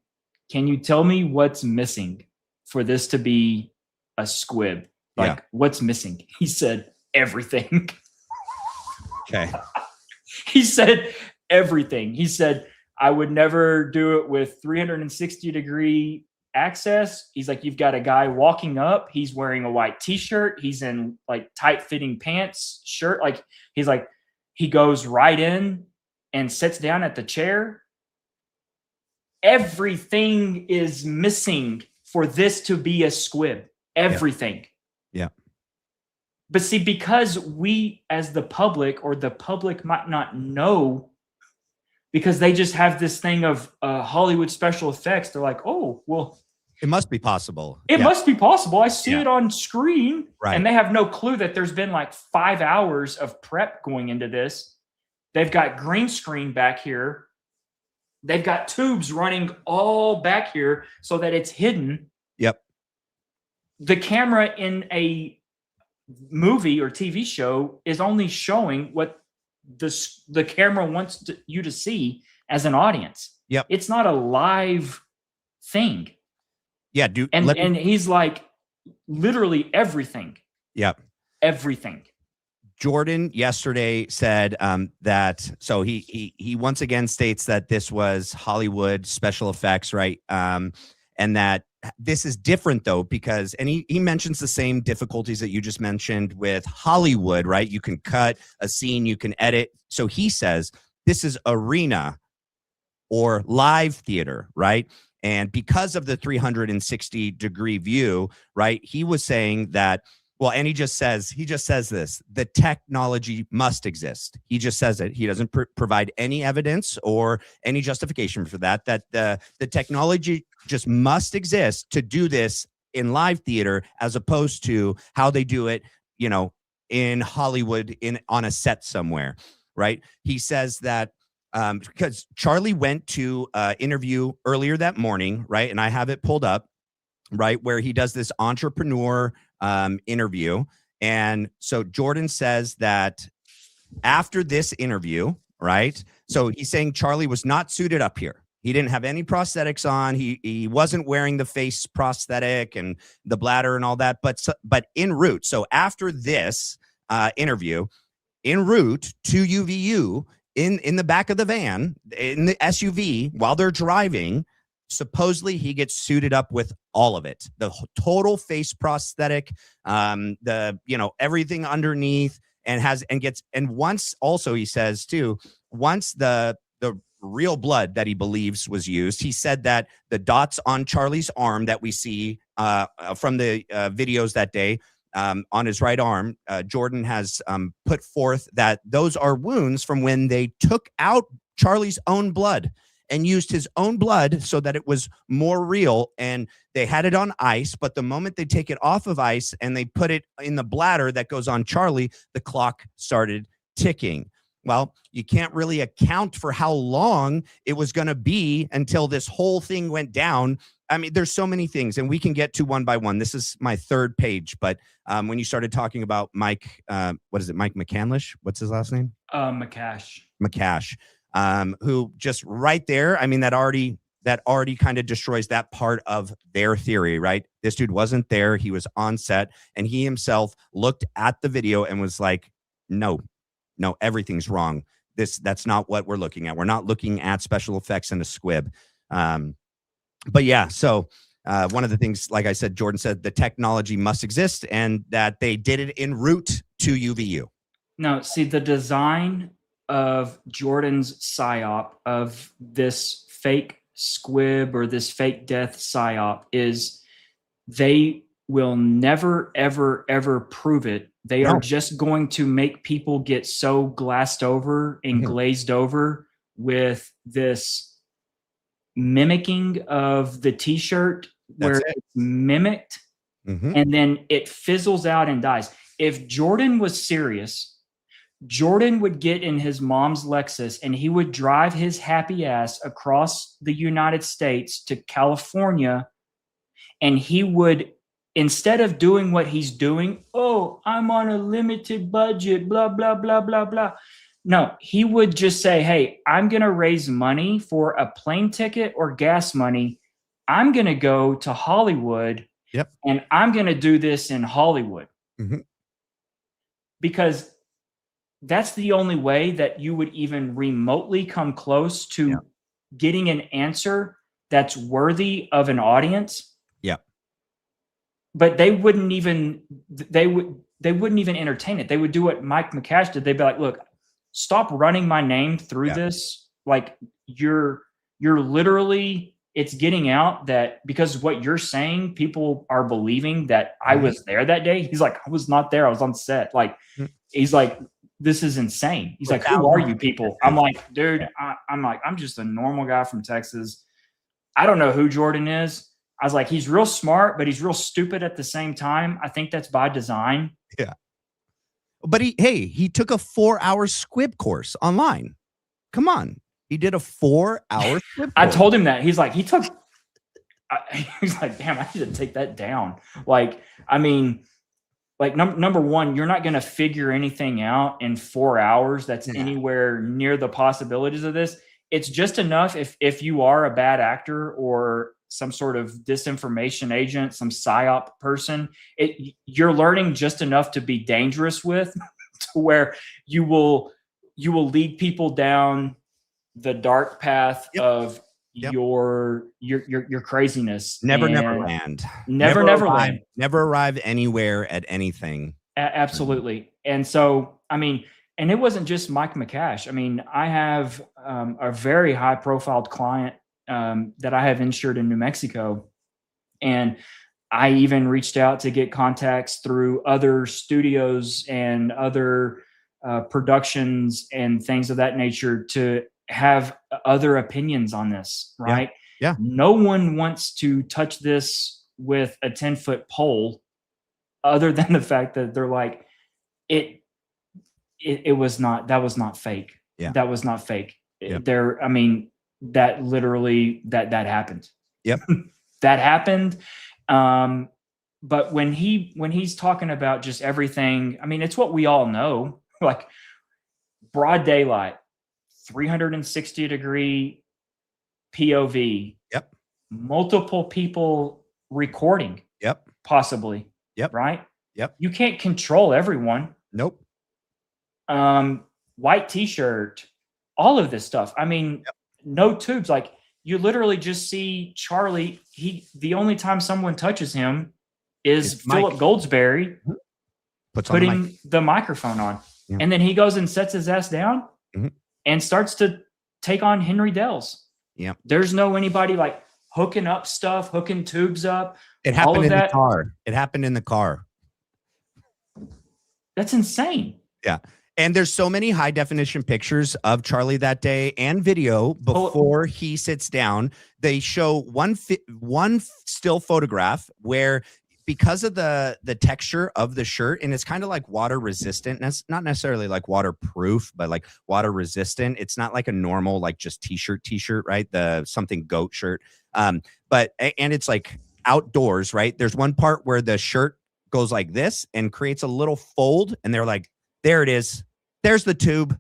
can you tell me what's missing for this to be a squib? Like, what's missing? He said, everything. Okay. He said, everything. He said, I would never do it with 360-degree access. He's like, you've got a guy walking up. He's wearing a white t-shirt. He's in like tight-fitting pants, shirt. Like, he's like, he goes right in and sits down at the chair. Everything is missing for this to be a squib. Everything. Yeah. But see, because we as the public, or the public might not know, because they just have this thing of Hollywood special effects. They're like, oh, well, it must be possible. It must be possible. I see it on screen. Right. And they have no clue that there's been like 5 hours of prep going into this. They've got green screen back here. They've got tubes running all back here so that it's hidden. Yep. The camera in a movie or TV show is only showing what the camera wants you to see as an audience. Yep. It's not a live thing. Yeah, dude. And he's like, literally everything. Yep. Everything. Jordan yesterday said that, so he once again states that this was Hollywood special effects, right? And that this is different though, because, and he mentions the same difficulties that you just mentioned with Hollywood, right? You can cut a scene, you can edit. So he says this is arena or live theater, right? And because of the 360-degree view, right? He was saying that, well, and he just says this, the technology must exist. He just says it. He doesn't provide any evidence or any justification for that the technology just must exist to do this in live theater, as opposed to how they do it, in Hollywood on a set somewhere, right? He says that because Charlie went to interview earlier that morning, right? And I have it pulled up, right, where he does this entrepreneur interview. And so Jordan says that after this interview, right? So he's saying Charlie was not suited up here. He didn't have any prosthetics on. He wasn't wearing the face prosthetic and the bladder and all that, but en route. So after this interview, en route to UVU, in the back of the van, in the SUV, while they're driving, supposedly he gets suited up with all of it, the total face prosthetic, everything underneath, and once also he says too, once the real blood that he believes was used. He said that the dots on Charlie's arm that we see from the videos that day on his right arm, Jordan has put forth that those are wounds from when they took out Charlie's own blood and used his own blood so that it was more real. And they had it on ice, but the moment they take it off of ice and they put it in the bladder that goes on Charlie, the clock started ticking. Well, you can't really account for how long it was going to be until this whole thing went down. I mean, there's so many things, and we can get to one by one. This is my third page, but when you started talking about Mike, what is it, Mike McCandlish? What's his last name? McCash, who just right there, I mean, that already kind of destroys that part of their theory, right? This dude wasn't there. He was on set, and he himself looked at the video and was like, no, everything's wrong. That's not what we're looking at. We're not looking at special effects in a squib. But yeah, so one of the things, like I said, Jordan said the technology must exist and that they did it en route to UVU. No, see, the design of Jordan's psyop of this fake squib or this fake death psyop is they will never, ever, ever prove it. They are just going to make people get so glassed over and glazed over with this mimicking of the t-shirt where it's mimicked and then it fizzles out and dies. If Jordan was serious, Jordan would get in his mom's Lexus and he would drive his happy ass across the United States to California, and he would, instead of doing what he's doing, oh, I'm on a limited budget, blah, blah, blah, blah, blah. No, he would just say, hey, I'm going to raise money for a plane ticket or gas money. I'm going to go to Hollywood and I'm going to do this in Hollywood. Because that's the only way that you would even remotely come close to getting an answer that's worthy of an audience. But they wouldn't even entertain it. They would do what Mike McCash did. They'd be like, look, stop running my name through this. Like you're literally, it's getting out that because of what you're saying, people are believing that I was there that day. He's like, I was not there. I was on set. Like, he's like, this is insane. He's like, who are you people? I'm like, dude, I'm just a normal guy from Texas. I don't know who Jordan is. I was like, he's real smart, but he's real stupid at the same time. I think that's by design. Yeah. But he took a 4-hour squib course online. Come on. He did a 4-hour squib course. I told him that. He's like, he's like, damn, I need to take that down. Like, I mean, like number one, you're not going to figure anything out in 4 hours that's anywhere near the possibilities of this. It's just enough if you are a bad actor or some sort of disinformation agent, some psyop person, you're learning just enough to be dangerous with, to where you will lead people down the dark path of your craziness. Never land. Never land. Never arrive anywhere at anything. Absolutely. And so, I mean, and it wasn't just Mike McCash. I mean, I have a very high profile client that I have insured in New Mexico. And I even reached out to get contacts through other studios and other productions and things of that nature to have other opinions on this, right? Yeah. No one wants to touch this with a 10-foot pole other than the fact that they're like, that was not fake. Yeah. That was not fake. Yep. I mean, that literally that happened. Yep. That happened. But when he's talking about just everything, I mean, it's what we all know, like broad daylight, 360-degree POV. Yep. Multiple people recording. Yep. Possibly. Yep. Right? Yep. You can't control everyone. Nope. White t-shirt, all of this stuff. I mean, no tubes. Like you literally just see Charlie. The only time someone touches him is Philip Goldsberry putting the microphone on. Yeah. And then he goes and sets his ass down and starts to take on Henry Dell's. Yep. There's no anybody like hooking up stuff, hooking tubes up. It all happened of in the that. car. It happened in the car. That's insane. Yeah. And there's so many high definition pictures of Charlie that day and video before he sits down. They show one still photograph where, because of the texture of the shirt, and it's kind of like water resistant. And it's not necessarily like waterproof, but like water resistant. It's not like a normal, like just t-shirt, right? The something goat shirt. And it's like outdoors, right? There's one part where the shirt goes like this and creates a little fold, and they're like, there it is. There's the tube.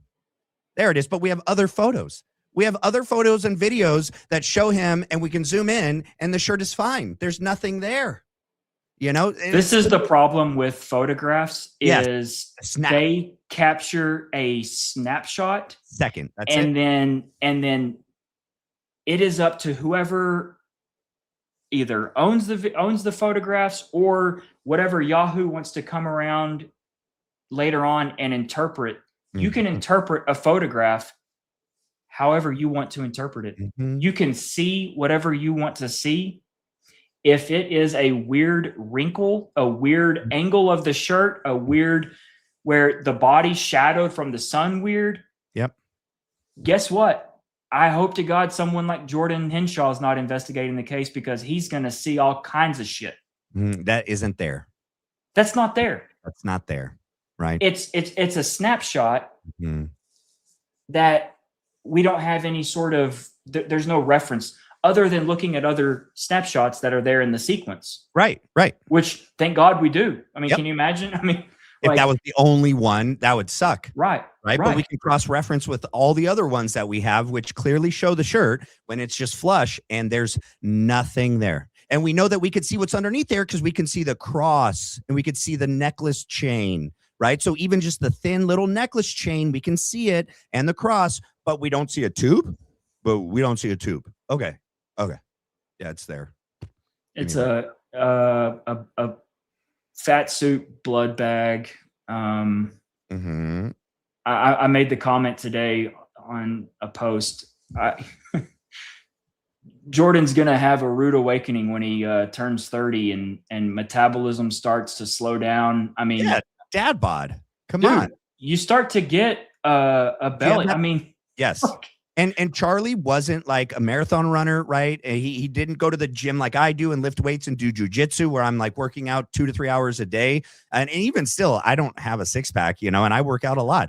There it is. But we have other photos. We have other photos and videos that show him, and we can zoom in, and the shirt is fine. There's nothing there. You know, this is the problem with photographs is they capture a snapshot second. That's and then it is up to whoever either owns the photographs or whatever Yahoo wants to come around later on and interpret. You can interpret a photograph however you want to interpret it. You can see whatever you want to see. If it is a weird wrinkle, a weird angle of the shirt, a weird where the body's shadowed from the sun weird. Yep. Guess what? I hope to God someone like Jordan Henshaw is not investigating the case, because he's going to see all kinds of shit. That isn't there. That's not there. That's not there. Right. It's a snapshot that we don't have any sort of, there's no reference other than looking at other snapshots that are there in the sequence. Right. Which, thank God we do. I mean, Can you imagine? I mean, if that was the only one, that would suck. Right. But we can cross-reference with all the other ones that we have, which clearly show the shirt when it's just flush and there's nothing there. And we know that we could see what's underneath there because we can see the cross and we could see the necklace chain, right? So even just the thin little necklace chain, we can see it, and the cross, but we don't see a tube. Okay. Yeah, it's there. It's a fat suit blood bag. I made the comment today on a post. Jordan's gonna have a rude awakening when he turns 30 and metabolism starts to slow down. I mean, dad bod. Come on, you start to get a belly. I mean, yes. Fuck. And Charlie wasn't like a marathon runner, right? He didn't go to the gym like I do and lift weights and do jujitsu, where I'm like working out 2 to 3 hours a day. And even still, I don't have a six pack, and I work out a lot.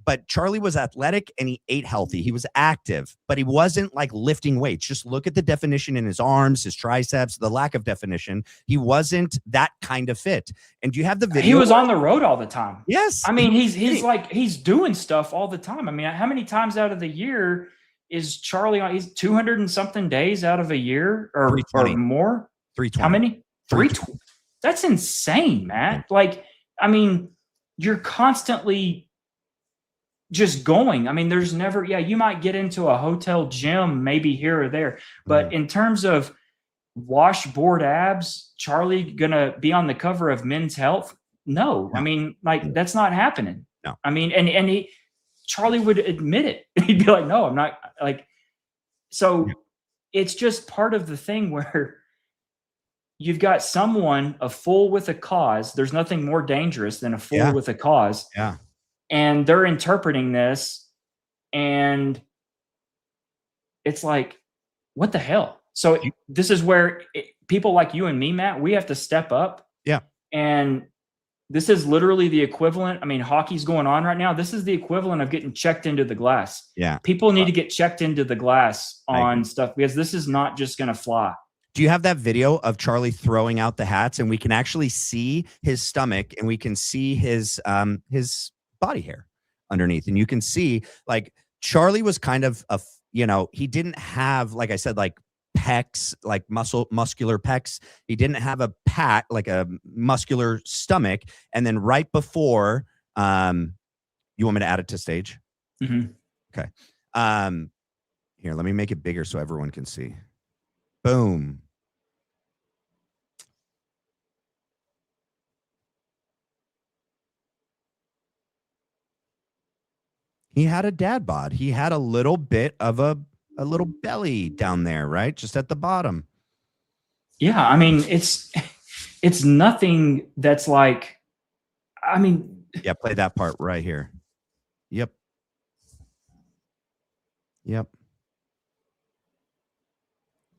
But Charlie was athletic and he ate healthy. He was active, but he wasn't like lifting weights. Just look at the definition in his arms, his triceps, the lack of definition. He wasn't that kind of fit. And do you have the video? He was on the road all the time. Yes. I mean, he's doing stuff all the time. I mean, how many times out of the year is Charlie on? He's 200 and something days out of a year or more. 320. How many? 320. That's insane, Matt. Like, I mean, you're constantly just going. I mean, there's never, you might get into a hotel gym maybe here or there, but in terms of washboard abs, Charlie gonna be on the cover of Men's Health? No. I mean, like, that's not happening. No. I mean, and Charlie would admit it. He'd be like, no, I'm not. Like, so it's just part of the thing where you've got someone, a fool with a cause. There's nothing more dangerous than a fool with a cause. Yeah. And they're interpreting this, and it's like, what the hell? So this is where people like you and me, Matt, we have to step up. Yeah. And this is literally the equivalent. I mean, hockey's going on right now. This is the equivalent of getting checked into the glass. Yeah. People need to get checked into the glass on stuff, because this is not just going to fly. Do you have that video of Charlie throwing out the hats, and we can actually see his stomach and we can see his body hair underneath, and you can see like Charlie was kind of he didn't have, like I said, like pecs, like muscular pecs. He didn't have a like a muscular stomach. And then right before, you want me to add it to stage? Okay. Here, let me make it bigger so everyone can see. Boom. He had a dad bod. He had a little bit of a little belly down there, right? Just at the bottom. Yeah, I mean, it's nothing that's like, I mean, Yeah, play that part right here. Yep. Yep.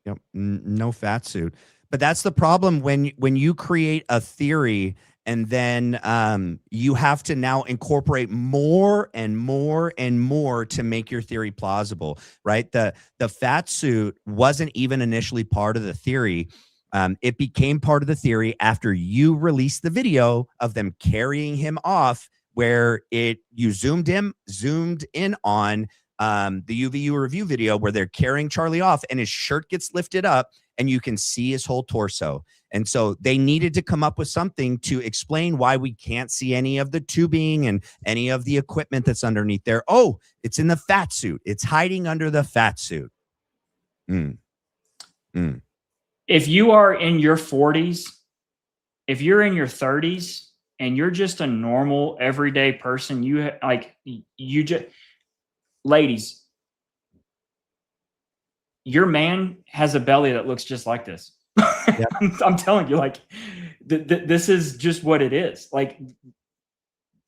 Yep. No fat suit. But that's the problem when you create a theory and then you have to now incorporate more and more and more to make your theory plausible, right? The fat suit wasn't even initially part of the theory. It became part of the theory after you released the video of them carrying him off, where you zoomed in on the UVU review video where they're carrying Charlie off and his shirt gets lifted up and you can see his whole torso. And so they needed to come up with something to explain why we can't see any of the tubing and any of the equipment that's underneath there. Oh, it's in the fat suit. It's hiding under the fat suit. If you are in your 40s, if you're in your 30s and you're just a normal everyday person, you just, ladies, your man has a belly that looks just like this. Yep. I'm telling you, like, this is just what it is. Like,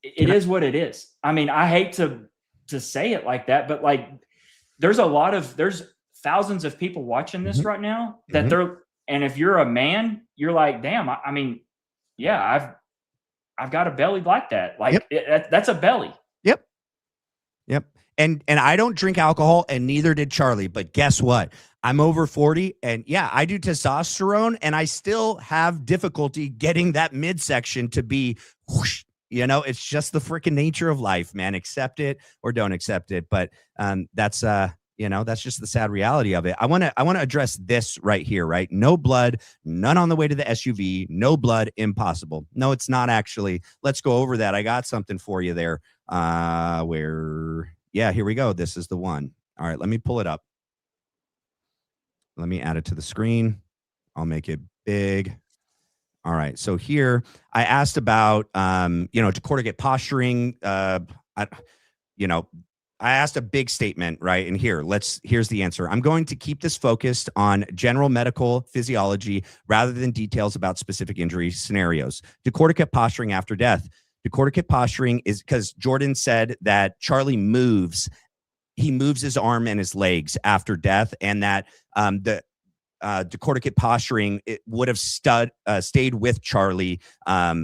it is what it is. I mean, I hate to say it like that, but like, there's thousands of people watching this right now that and if you're a man, you're like, damn, I mean, yeah, I've got a belly like that. Like, that's a belly. Yep. And I don't drink alcohol, and neither did Charlie. But guess what? I'm over 40, and yeah, I do testosterone, and I still have difficulty getting that midsection to be whoosh. You know, it's just the freaking nature of life, man. Accept it or don't accept it. But that's that's just the sad reality of it. I want to address this right here, right? No blood, none on the way to the SUV, no blood, impossible. No, it's not actually. Let's go over that. I got something for you there. Yeah, here we go. This is the one. All right, let me pull it up. Let me add it to the screen. I'll make it big. All right, so here I asked about, decorticate posturing. I asked a big statement, right? And here's the answer. I'm going to keep this focused on general medical physiology rather than details about specific injury scenarios. Decorticate posturing after death. Decorticate posturing is because Jordan said that Charlie moves his arm and his legs after death, and that the decorticate posturing, it would have stayed with Charlie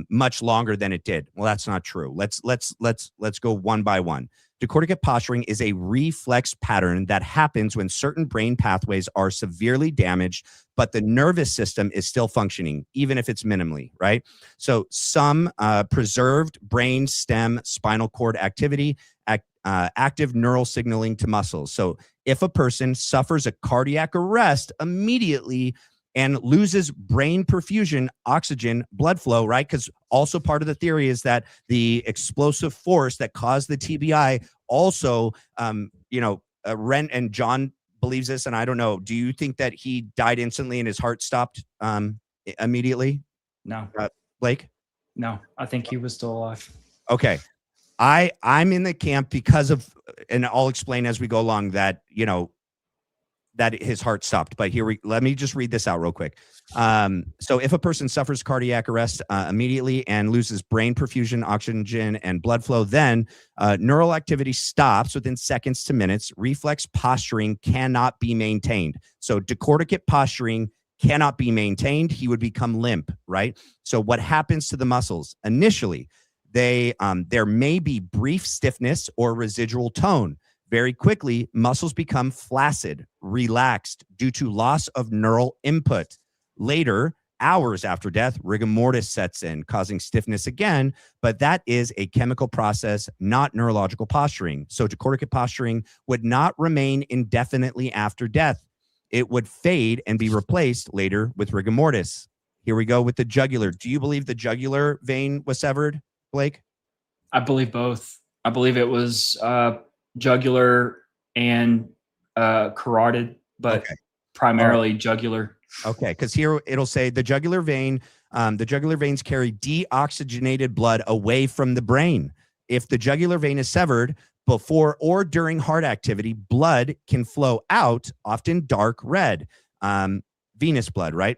much longer than it did. Well, that's not true. Let's go one by one. Decorticate posturing is a reflex pattern that happens when certain brain pathways are severely damaged, but the neural system is still functioning, even if it's minimally, right? So some preserved brain stem spinal cord activity, active neural signaling to muscles. So if a person suffers a cardiac arrest immediately and loses brain perfusion, oxygen, blood flow, right? Because also part of the theory is that the explosive force that caused the TBI also, Ren and John believes this, and I don't know. Do you think that he died instantly and his heart stopped immediately? No. Blake? No, I think he was still alive. Okay. I'm in the camp because of, and I'll explain as we go along that, that his heart stopped. But let me just read this out real quick. So if a person suffers cardiac arrest immediately and loses brain perfusion, oxygen, and blood flow, then neural activity stops within seconds to minutes. Reflex posturing cannot be maintained. So decorticate posturing cannot be maintained. He would become limp, right? So what happens to the muscles? Initially, there may be brief stiffness or residual tone. Very quickly, muscles become flaccid, relaxed due to loss of neural input. Later, hours after death, rigor mortis sets in, causing stiffness again, but that is a chemical process, not neurological posturing. So decorticate posturing would not remain indefinitely after death. It would fade and be replaced later with rigor mortis. Here we go with the jugular. Do you believe the jugular vein was severed, Blake? I believe both. I believe it was jugular and carotid, but primarily jugular. Okay, because here it'll say the jugular veins carry deoxygenated blood away from the brain. If the jugular vein is severed, before or during heart activity, blood can flow out, often dark red, venous blood, right?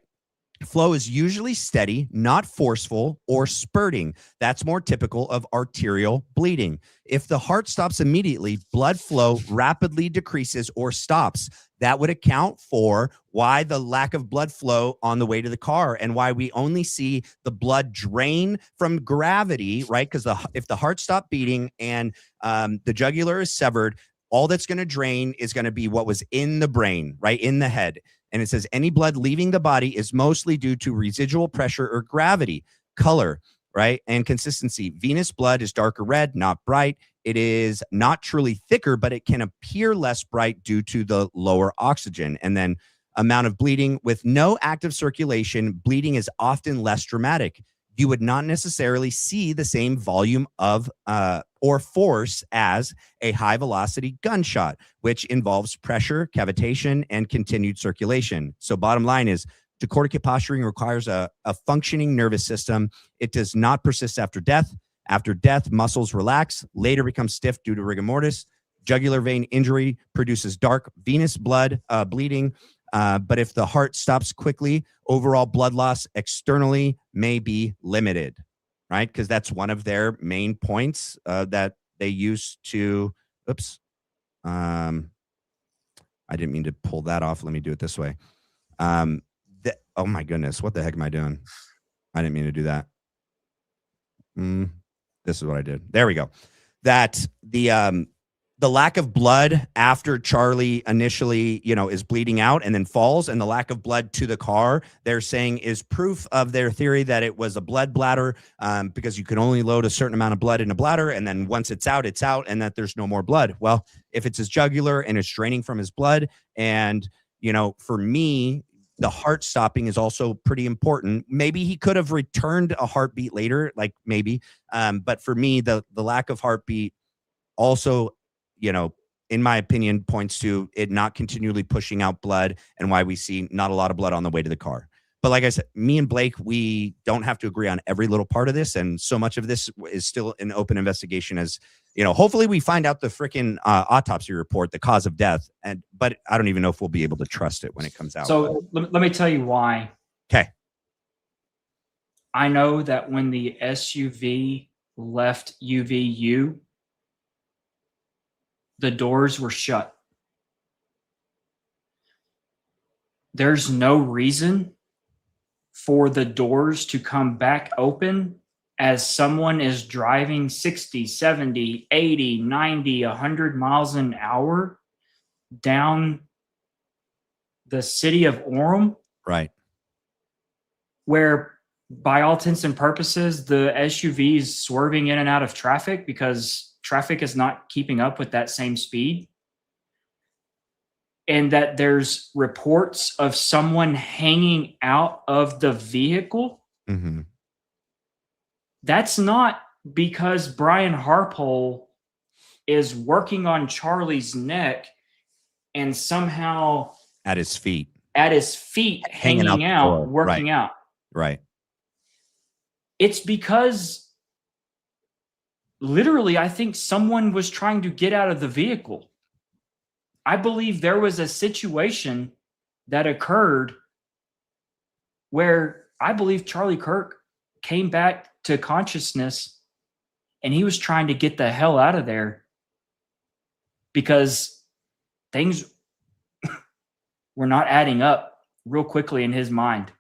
Flow is usually steady, not forceful or spurting. That's more typical of arterial bleeding. If the heart stops immediately, blood flow rapidly decreases or stops. That would account for why the lack of blood flow on the way to the car and why we only see the blood drain from gravity, right? Because if the heart stopped beating and the jugular is severed, all that's going to drain is going to be what was in the brain, right? In the head. And it says any blood leaving the body is mostly due to residual pressure or gravity, color, right? And consistency. Venous blood is darker red, not bright. It is not truly thicker, but it can appear less bright due to the lower oxygen. And then amount of bleeding. With no active circulation, bleeding is often less dramatic. You would not necessarily see the same volume of or force as a high velocity gunshot, which involves pressure, cavitation, and continued circulation. So bottom line is decorticate posturing requires a functioning nervous system. It does not persist after death. After death, muscles relax, later become stiff due to rigor mortis. Jugular vein injury produces dark venous blood bleeding. But if the heart stops quickly, overall blood loss externally may be limited, right? Because that's one of their main points that they use to, oops. I didn't mean to pull that off. Let me do it this way. Oh my goodness. What the heck am I doing? I didn't mean to do that. This is what I did. There we go. That the lack of blood after Charlie initially, is bleeding out and then falls, and the lack of blood to the car, they're saying is proof of their theory that it was a blood bladder, because you can only load a certain amount of blood in a bladder, and then once it's out, and that there's no more blood. Well, if it's his jugular and it's draining from his blood, and, for me, the heart stopping is also pretty important. Maybe he could have returned a heartbeat later, like maybe, but for me, the lack of heartbeat also, in my opinion, points to it not continually pushing out blood and why we see not a lot of blood on the way to the car. But like I said, me and Blake, we don't have to agree on every little part of this. And so much of this is still an open investigation as, hopefully we find out the freaking autopsy report, the cause of death. But I don't even know if we'll be able to trust it when it comes out. So let me tell you why. Okay. I know that when the SUV left UVU, the doors were shut. There's no reason for the doors to come back open as someone is driving 60, 70, 80, 90, 100 miles an hour down the city of Orem. Right. Where by all intents and purposes, the SUV is swerving in and out of traffic because traffic is not keeping up with that same speed. And that there's reports of someone hanging out of the vehicle. Mm-hmm. That's not because Brian Harpole is working on Charlie's neck and somehow at his feet, hanging out, working out. Right. It's because literally, I think someone was trying to get out of the vehicle. I believe there was a situation that occurred where I believe Charlie Kirk came back to consciousness and he was trying to get the hell out of there because things were not adding up real quickly in his mind.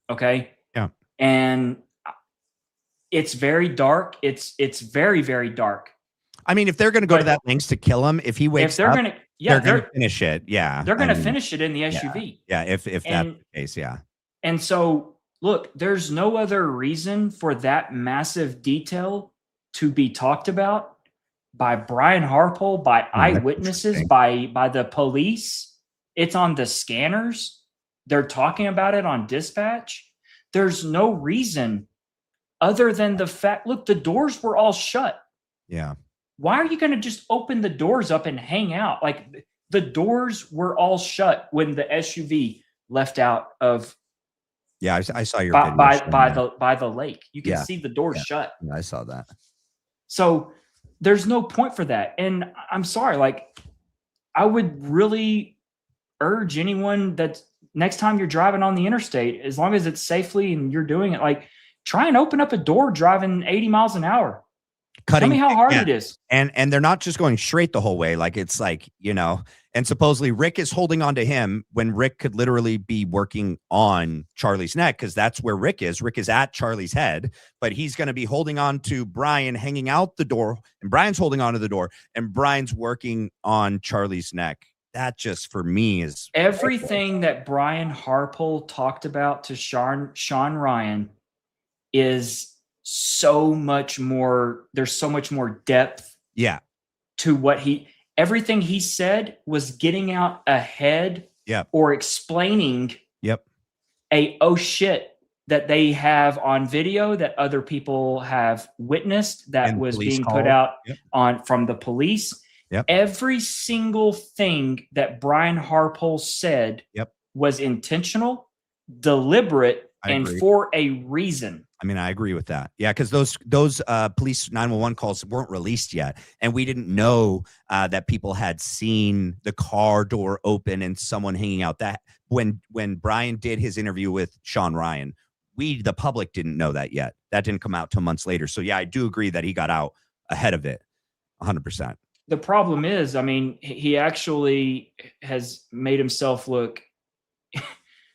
Okay? Yeah. And it's very dark. It's very, very dark. I mean, if they're going to go to that lengths to kill him, if he wakes up, they're going to finish it. Yeah. They're going to finish it in the SUV. Yeah. If that's the case. Yeah. And so, look, there's no other reason for that massive detail to be talked about by Brian Harpole, by eyewitnesses, by the police. It's on the scanners. They're talking about it on dispatch. There's no reason other than the fact, look, the doors were all shut. Yeah. Why are you going to just open the doors up and hang out? Like the doors were all shut when the SUV left out of. Yeah, I saw your by the lake. You can see the doors shut. Yeah, I saw that. So there's no point for that. And I'm sorry, like, I would really urge anyone that next time you're driving on the interstate, as long as it's safely and you're doing it, like, try and open up a door driving 80 miles an hour. Tell me how hard it is. And they're not just going straight the whole way. Like, it's like, you know, and supposedly Rick is holding on to him when Rick could literally be working on Charlie's neck, because that's where Rick is. Rick is at Charlie's head, but he's going to be holding on to Brian, hanging out the door, and Brian's holding on to the door, and Brian's working on Charlie's neck. That just, for me, is everything that Brian Harpole talked about to Sean Ryan is so much more. There's so much more depth. Yeah. To what everything he said was getting out ahead. Yep. Or explaining. Yep. Oh shit that they have on video that other people have witnessed that and was being put out from the police. Yep. Every single thing that Brian Harpole said was intentional, deliberate, and for a reason. I mean, I agree with that. Yeah, because those police 911 calls weren't released yet, and we didn't know that people had seen the car door open and someone hanging out. That when Brian did his interview with Sean Ryan, the public didn't know that yet. That didn't come out till months later. So yeah, I do agree that he got out ahead of it, 100%. The problem is, I mean, he actually has made himself look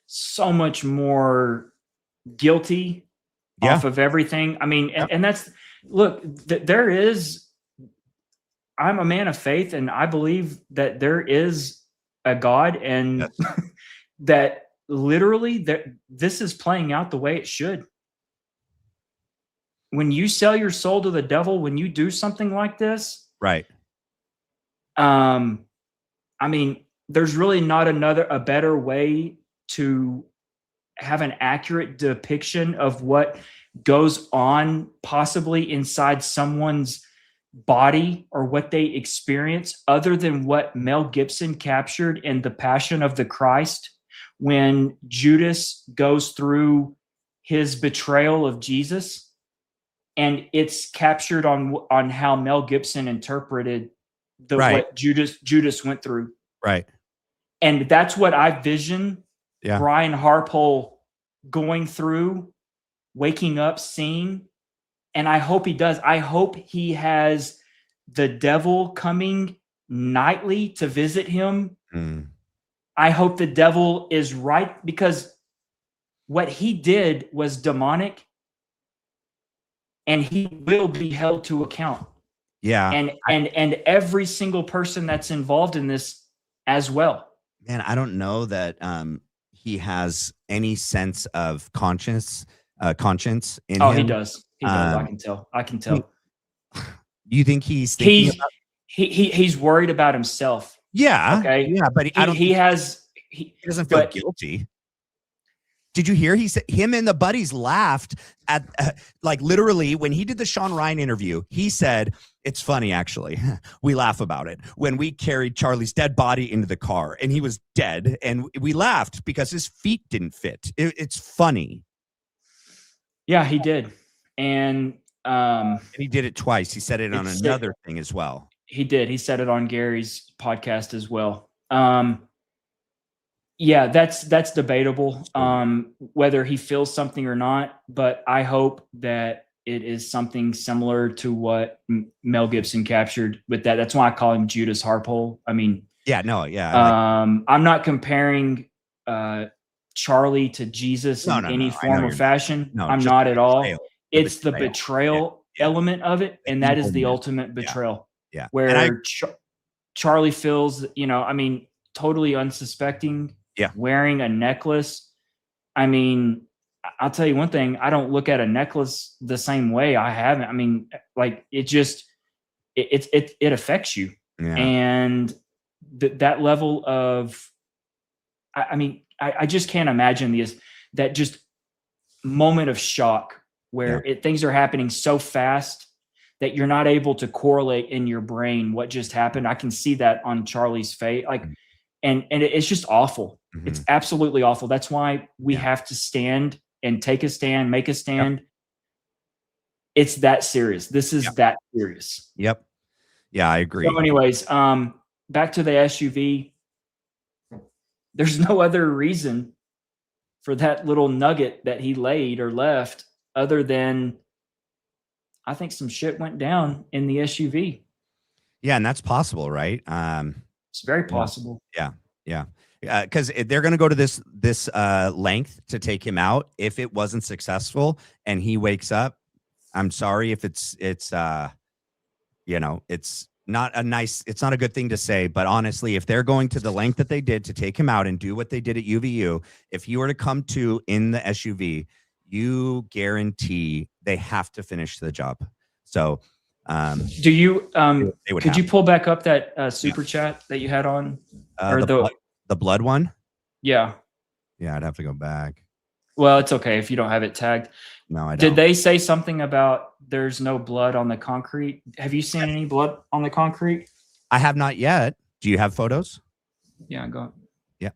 so much more guilty off of everything. I mean, and that's, look, there is, I'm a man of faith, and I believe that there is a God, and that literally this is playing out the way it should. When you sell your soul to the devil, when you do something like this, right? I mean, there's really not a better way to have an accurate depiction of what goes on possibly inside someone's body or what they experience, other than what Mel Gibson captured in The Passion of the Christ, when Judas goes through his betrayal of Jesus, and it's captured on how Mel Gibson interpreted what Judas went through. Right. And that's what I vision Brian Harpole going through, waking up, seeing. And I hope he does. I hope he has the devil coming nightly to visit him. I hope the devil is right, because what he did was demonic, and he will be held to account. Yeah. And every single person that's involved in this as well. Man, I don't know that he has any sense of conscience in him. Oh, he does. He does. I can tell. You think he's thinking about- he's worried about himself. Yeah. Okay. Yeah, but he doesn't feel guilty. Did you hear? He said him and the buddies laughed at like literally when he did the Sean Ryan interview. He said, "It's funny, actually. We laugh about it when we carried Charlie's dead body into the car and he was dead, and we laughed because his feet didn't fit. It's funny." Yeah, he did, and he did it twice. He said it on another thing as well. He did. He said it on Gary's podcast as well. Yeah, that's debatable, whether he feels something or not, but I hope that it is something similar to what Mel Gibson captured with that. That's why I call him Judas Harpole. I mean, I'm not comparing Charlie to Jesus in any form or fashion. No, I'm not at all. It's the betrayal element of it, and that is the ultimate betrayal. Yeah. Where Charlie feels, I mean, totally unsuspecting. Yeah. Wearing a necklace. I mean, I'll tell you one thing. I don't look at a necklace the same way. I haven't. I mean, like it affects you. Yeah. And that level of, I mean, I just can't imagine that just moment of shock where things are happening so fast that you're not able to correlate in your brain what just happened. I can see that on Charlie's face. Like, and it's just awful. Mm-hmm. It's absolutely awful. That's why we have to stand and take a stand, make a stand. It's that serious. This is that serious. Yep. Yeah, I agree. So anyways, back to the SUV. There's no other reason for that little nugget that he laid or left other than I think some shit went down in the SUV. Yeah, and that's possible, right? It's very You know, possible. yeah, yeah. Because they're going to go to this length to take him out. If it wasn't successful and he wakes up, I'm sorry if it's you know, it's not a good thing to say, but honestly, if they're going to the length that they did to take him out and do what they did at UVU, if he were to come to in the SUV, you guarantee they have to finish the job. So, Do you they would could have you pull back up that super chat that you had on or the blood one? yeah. Yeah, I'd have to go back. Well, it's okay if you don't have it tagged. No, I don't. Did they say something about there's no blood on the concrete? Have you seen any blood on the concrete? I have not yet. Do you have photos? Yeah, go. Yeah.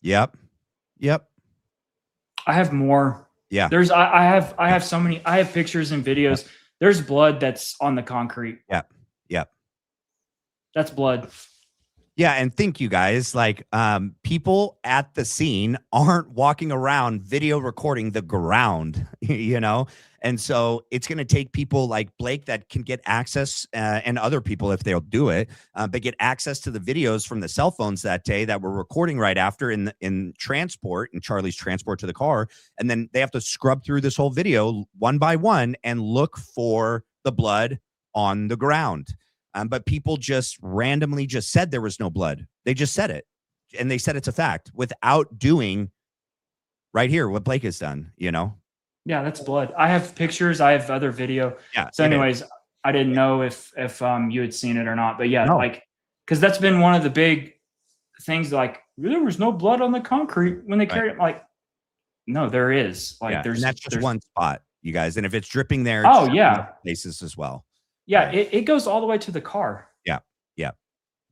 Yep. Yep. I have more. Yeah. There's I have so many. I have pictures and videos. Yep. There's blood that's on the concrete. Yep. Yep. That's blood. Yeah, and thank you guys. Like, people at the scene aren't walking around video recording the ground, you know? And so it's going to take people like Blake that can get access and other people if they'll do it, but get access to the videos from the cell phones that day that were recording right after in transport, in Charlie's transport to the car. And then they have to scrub through this whole video one by one and look for the blood on the ground. But people just randomly just said there was no blood. They just said it. And they said it's a fact without doing right here what Blake has done, you know? Yeah, that's blood. I have pictures. I have other video. Yeah. So anyways, I didn't know if you had seen it or not. But yeah, No. like, because that's been one of the big things, like, there was no blood on the concrete when they carried it. Like, no, there is. Like, and that's just one spot, you guys. And if it's dripping there, it's oh, yeah. places as well. Yeah, it goes all the way to the car. Yeah, yeah,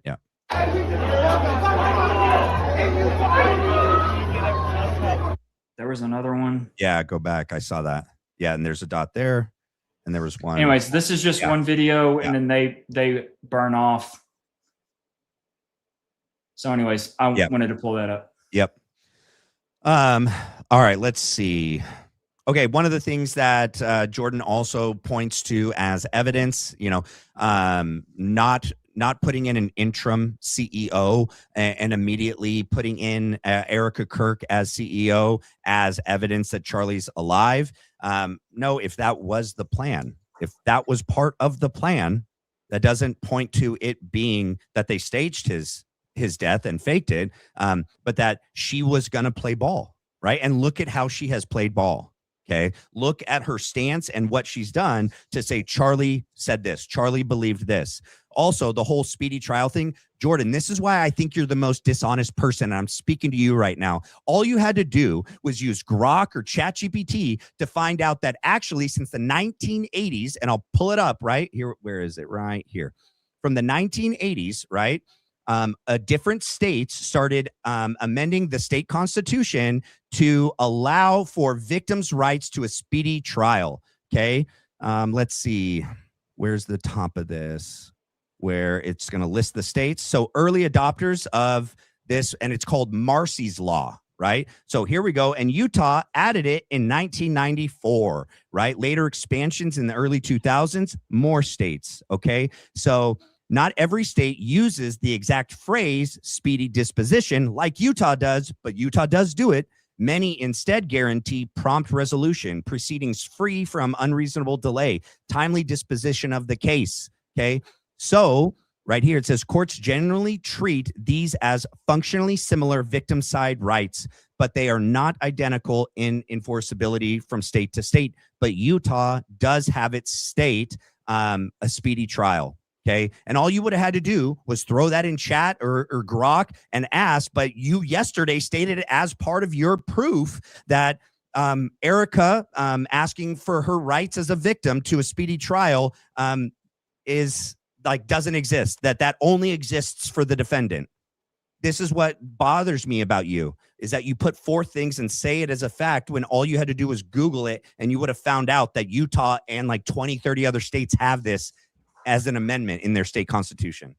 yeah. There was another one. Yeah, go back. I saw that. Yeah, and there's a dot there, and there was one. Anyways, this is just one video, and then they burn off. So anyways, I wanted to pull that up. Yep. All right, let's see. Okay, one of the things that Jordan also points to as evidence, you know, not putting in an interim CEO and immediately putting in Erica Kirk as CEO as evidence that Charlie's alive. No, if that was the plan, if that was part of the plan, that doesn't point to it being that they staged his death and faked it, but that she was going to play ball, right? And look at how she has played ball. Okay. Look at her stance and what she's done to say, Charlie said this, Charlie believed this. Also, the whole speedy trial thing, Jordan, this is why I think you're the most dishonest person. And I'm speaking to you right now. All you had to do was use Grok or ChatGPT to find out that actually since the 1980s, and I'll pull it up right here. Where is it? Right here. From the 1980s, right? Different states started amending the state constitution to allow for victims' rights to a speedy trial. Okay. Let's see. Where's the top of this? Where it's going to list the states. So early adopters of this, and it's called Marcy's Law, right? So here we go. And Utah added it in 1994, right? Later expansions in the early 2000s, more states. Okay. So not every state uses the exact phrase speedy disposition like Utah does, but Utah does do it. Many instead guarantee prompt resolution, proceedings free from unreasonable delay, timely disposition of the case. Okay. So right here, it says courts generally treat these as functionally similar victim side rights, but they are not identical in enforceability from state to state. But Utah does have its state a speedy trial. Okay. And all you would have had to do was throw that in chat or Grok and ask. But you yesterday stated it as part of your proof that Erica asking for her rights as a victim to a speedy trial is like doesn't exist, that only exists for the defendant. This is what bothers me about you, is that you put forth things and say it as a fact when all you had to do was Google it and you would have found out that Utah and like 20, 30 other states have this as an amendment in their state constitution.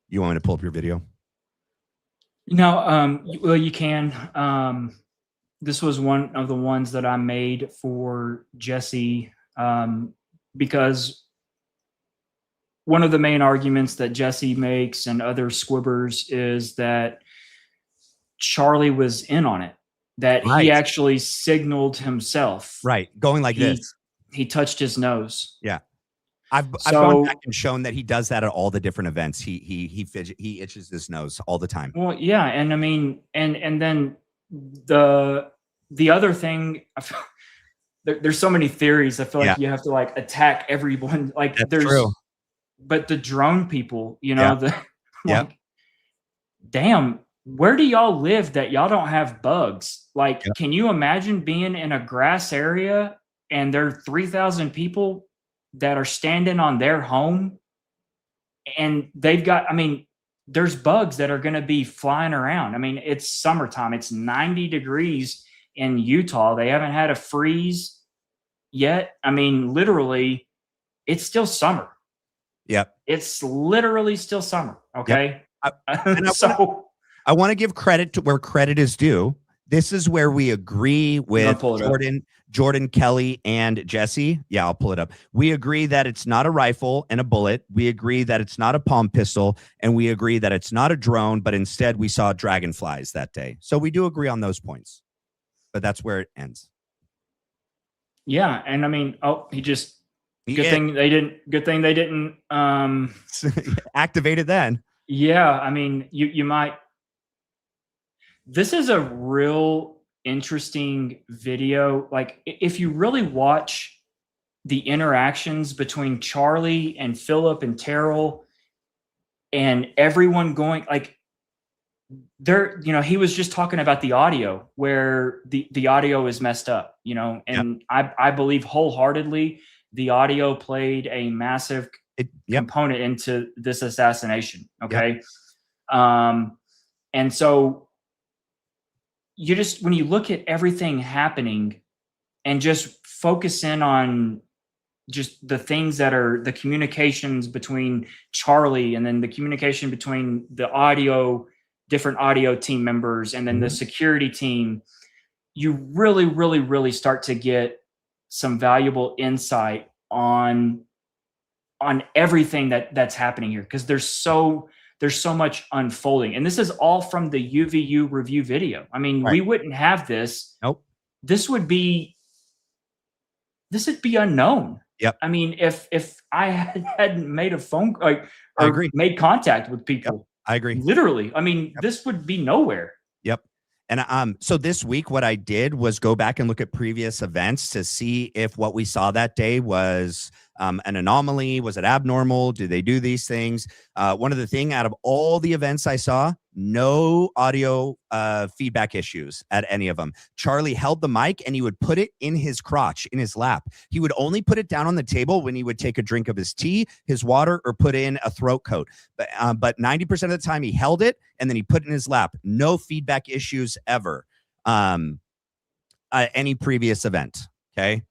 You want me to pull up your video? No, well, you can. This was one of the ones that I made for Jesse because one of the main arguments that Jesse makes and other squibbers is that Charlie was in on it, that Right. he actually signaled himself. Right. Going like this. He touched his nose. Yeah. I've gone back and shown that he does that at all the different events. He itches his nose all the time. Well, yeah, and I mean, and then the other thing, there's so many theories. I feel like you have to like attack everyone. Like That's true. But the drone people, you know, damn, where do y'all live that y'all don't have bugs? Like, can you imagine being in a grass area and there are 3,000 people that are standing on their home and they've got, I mean, there's bugs that are going to be flying around. I mean, it's summertime. It's 90 degrees in Utah. They haven't had a freeze yet. I mean, literally, it's still summer. Yep. It's literally still summer. Okay. Yep. I want to give credit to where credit is due. This is where we agree with Jordan, Kelly, and Jesse. Yeah, I'll pull it up. We agree that it's not a rifle and a bullet. We agree that it's not a palm pistol. And we agree that it's not a drone, but instead we saw dragonflies that day. So we do agree on those points. But that's where it ends. Yeah. And I mean, good thing they didn't activate it then. Yeah, I mean, you might. This is a real interesting video. Like, if you really watch the interactions between Charlie and Philip and Terrell and everyone going, like, there, you know, he was just talking about the audio where the audio is messed up, you know, and I believe wholeheartedly the audio played a massive component into this assassination. Okay. And so you just, when you look at everything happening and just focus in on just the things that are the communications between Charlie and then the communication between the different audio team members and then the security team, you really, really, really start to get some valuable insight on everything that's happening here, because there's so much unfolding, and this is all from the UVU review video. I mean, we wouldn't have this. Nope. This would be unknown. Yep. I mean, if I hadn't made a phone or made contact with people. Yep. I agree. Literally. I mean, this would be nowhere. Yep. And so this week, what I did was go back and look at previous events to see if what we saw that day was an anomaly. Was it abnormal? Did they do these things? One of the things out of all the events I saw, no audio feedback issues at any of them. Charlie held the mic and he would put it in his crotch, in his lap. He would only put it down on the table when he would take a drink of his tea, his water, or put in a throat coat. But 90% of the time he held it and then he put it in his lap. No feedback issues ever. Any previous event. Okay.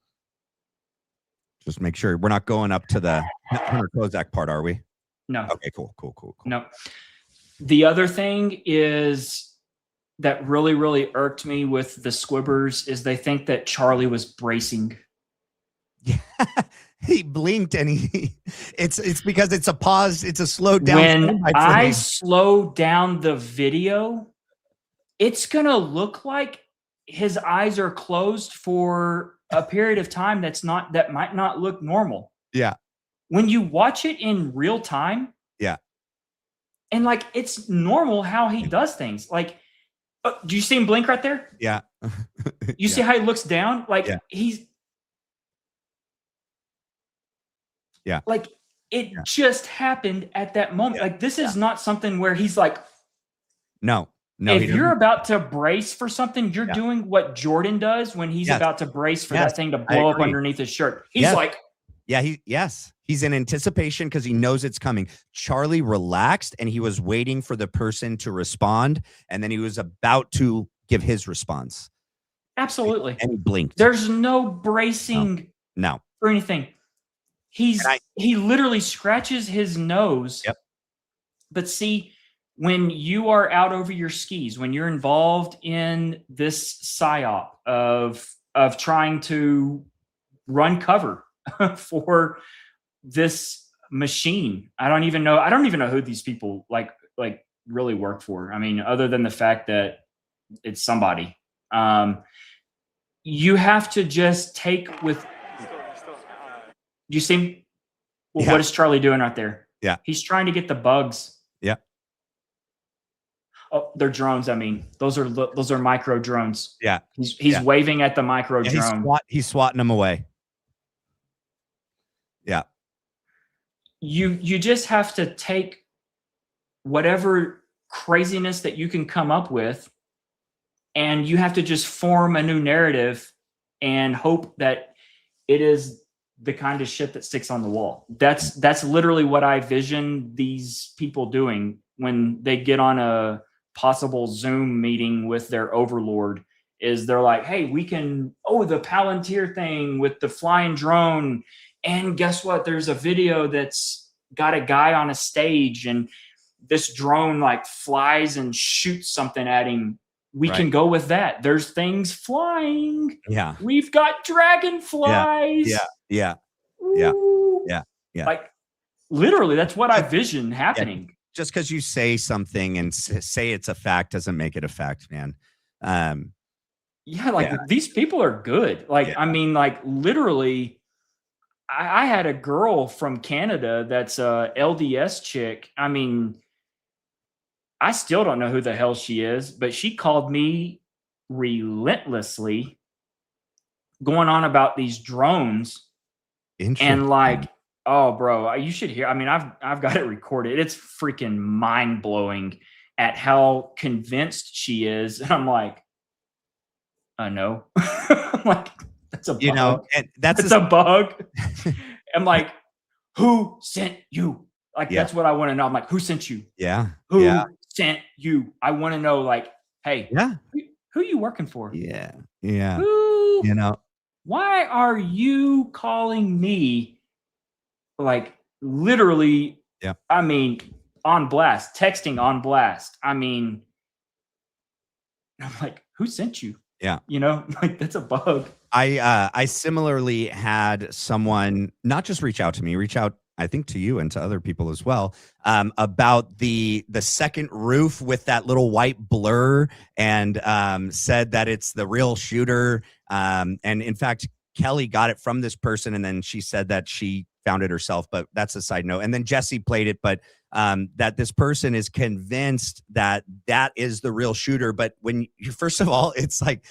Just make sure we're not going up to the Hunter Kozak part, are we? No. Okay, cool. No. The other thing is that really, really irked me with the squibbers is they think that Charlie was bracing. Yeah, he blinked and it's because it's a pause. It's a slowed down. When I slow down the video, it's going to look like his eyes are closed for a period of time that might not look normal. Yeah. When you watch it in real time. Yeah. And like, it's normal how he does things. Like, do you see him blink right there? Yeah. You see how he looks down? Like Yeah. Like it just happened at that moment. Like this is not something where he's like, no, if you're about to brace for something, you're doing what Jordan does when he's about to brace for that thing to blow up underneath his shirt. He's like, he's in anticipation because he knows it's coming. Charlie relaxed and he was waiting for the person to respond, and then he was about to give his response. Absolutely. And he blinked. There's no bracing for anything. He literally scratches his nose. Yep. But see, when you are out over your skis, when you're involved in this psyop of trying to run cover for this machine, I don't even know who these people like really work for. I mean, other than the fact that it's somebody. You have to just take with. You see, what is Charlie doing right there? Yeah, he's trying to get the bugs. Yeah. Oh, they're drones. I mean, those are micro drones. Yeah, he's waving at the micro drone. He's swatting them away. Yeah. You just have to take whatever craziness that you can come up with, and you have to just form a new narrative and hope that it is the kind of shit that sticks on the wall. That's literally what I vision these people doing when they get on a possible Zoom meeting with their overlord. Is they're like, hey, we can, the Palantir thing with the flying drone. And guess what? There's a video that's got a guy on a stage and this drone like flies and shoots something at him. We can go with that. There's things flying. Yeah. We've got dragonflies. Yeah. Like literally, that's what I vision happening. Yeah. Just because you say something and say it's a fact doesn't make it a fact, man. These people are good. I mean, like literally, I had a girl from Canada that's a LDS chick. I mean, I still don't know who the hell she is, but she called me relentlessly going on about these drones. And like, oh, bro, you should hear. I mean, I've got it recorded. It's freaking mind blowing at how convinced she is. And I'm like, no. I'm like, that's a bug. And that's a bug. I'm like, who sent you? Like, that's what I want to know. I'm like, who sent you? Yeah. Who sent you? I want to know, like, hey, who are you working for? Yeah. Yeah. Who, why are you calling me like literally? Yeah. I mean, on blast, texting on blast. I mean, I'm like, who sent you? Yeah. Like that's a bug. I similarly had someone not just reach out, I think, to you and to other people as well, about the second roof with that little white blur, and said that it's the real shooter. And in fact, Kelly got it from this person, and then she said that she found it herself, but that's a side note. And then Jesse played it, but that this person is convinced that is the real shooter. But when first of all, it's like,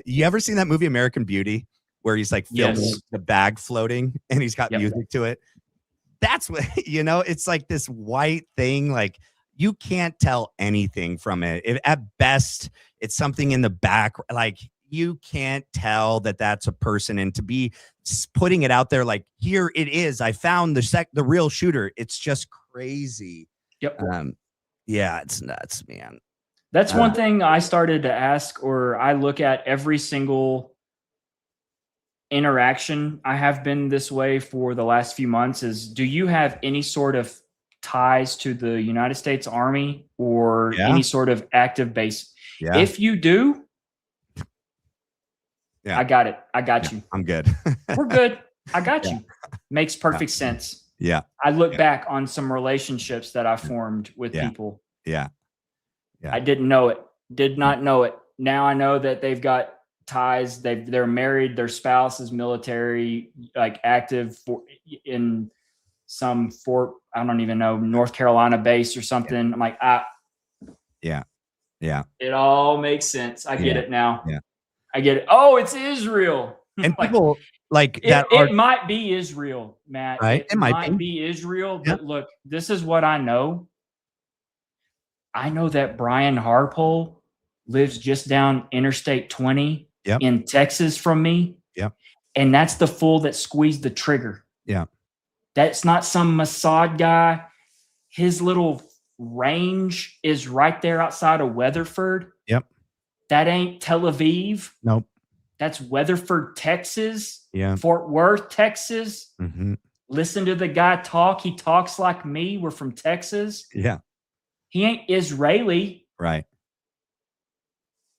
you ever seen that movie American Beauty, where he's like filming the bag floating and he's got music to it? That's what, it's like this white thing. Like you can't tell anything from it. At best, it's something in the back. Like you can't tell that that's a person, and to be putting it out there like, here it is, I found the real shooter. It's just crazy. Yep. It's nuts, man. That's one thing I started to ask, or I look at every single interaction. I have been this way for the last few months is, do you have any sort of ties to the United States Army or any sort of active base? Yeah. If you do, I got it. I got you. I'm good. We're good. I got you. Makes perfect sense. Yeah. I look back on some relationships that I formed with people. Yeah. I didn't know it. Did not know it. Now I know that they've got ties. They're married. Their spouse is military, like active in some Fort, I don't even know, North Carolina base or something. I'm like, yeah. It all makes sense. I get it now. Yeah. I get it. Oh, it's Israel. And Like, people like that are it might be Israel, Matt. right. It might be Israel, Yeah. but look, this is what I know. I know that Brian Harpole lives just down Interstate 20 Yep. in Texas from me. Yep. And that's the fool that squeezed the trigger. Yeah. That's not some Mossad guy. His little range is right there outside of Weatherford. Yep. That ain't Tel Aviv. Nope. That's Weatherford, Texas. Yeah. Fort Worth, Texas. Mm-hmm. Listen to the guy talk. He talks like me. We're from Texas. Yeah. He ain't Israeli. Right.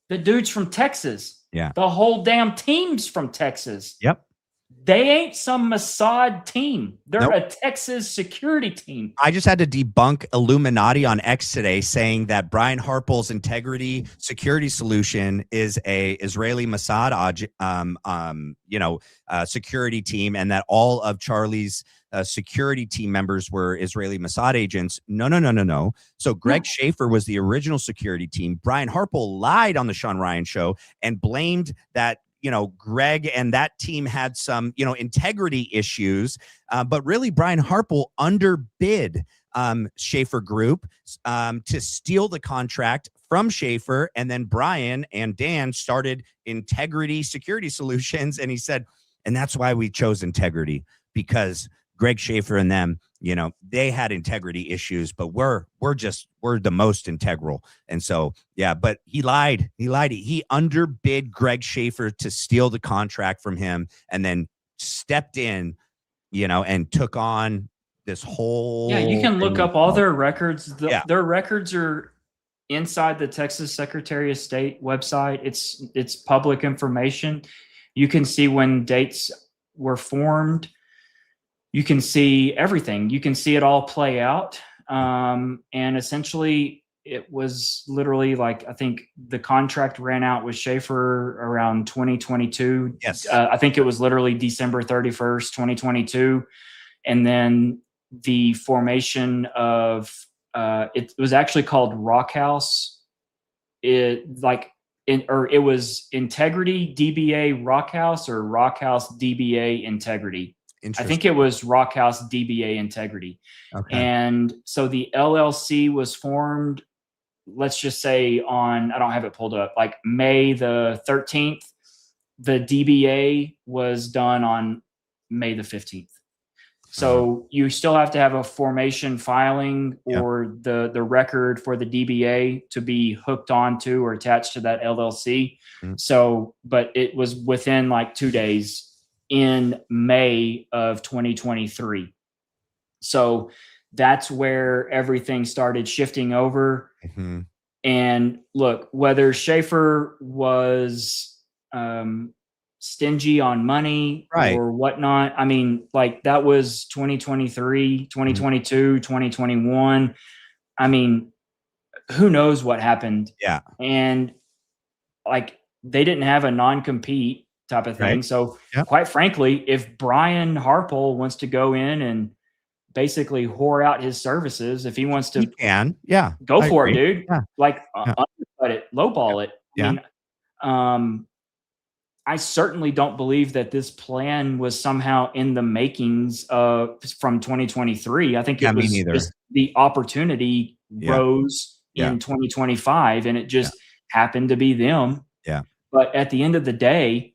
The dude's from Texas. Yeah. The whole damn team's from Texas. Yep. They ain't some Mossad team. They're Nope. a Texas security team. I just had to debunk Illuminati on X today, saying that Brian Harpole's integrity security solution is a Israeli Mossad, security team, and that all of Charlie's security team members were Israeli Mossad agents. No. So Greg Schaefer was the original security team. Brian Harpole lied on the Sean Ryan show and blamed that Greg and that team had some, integrity issues. But really, Brian Harpole underbid Schaefer Group to steal the contract from Schaefer. And then Brian and Dan started Integrity Security Solutions. And he said, and that's why we chose Integrity, because Greg Schaefer and them, they had integrity issues, but we're the most integral. And so, yeah, but he lied. He underbid Greg Schaefer to steal the contract from him, and then stepped in, and took on this whole. Yeah, you can look up all their records. Yeah. Their records are inside the Texas Secretary of State website. It's public information. You can see when dates were formed. You can see everything. You can see it all play out. And essentially, it was literally like, I think the contract ran out with Schaefer around 2022. Yes. I think it was literally December 31st, 2022. And then the formation of, it was actually called Rock House. It was Integrity DBA Rock House, or Rock House DBA Integrity. I think it was Rock House DBA Integrity. Okay. And so the LLC was formed, let's just say I don't have it pulled up, like May the 13th. The DBA was done on May the 15th. So you still have to have a formation filing or the record for the DBA to be hooked onto or attached to that LLC. Mm-hmm. So, but it was within like 2 days in May of 2023. So that's where everything started shifting over. Mm-hmm. And look, whether Schaefer was stingy on money or whatnot, I mean, like that was 2023, 2022, 2021. I mean, who knows what happened? Yeah. And like they didn't have a non-compete type of thing. Right. So quite frankly, if Brian Harpole wants to go in and basically whore out his services, if he wants to, he can, go for it, dude. Yeah. Like undercut it, lowball it. I mean, I certainly don't believe that this plan was somehow in the makings from 2023. I think it was just the opportunity rose in 2025, and it just happened to be them. Yeah. But at the end of the day,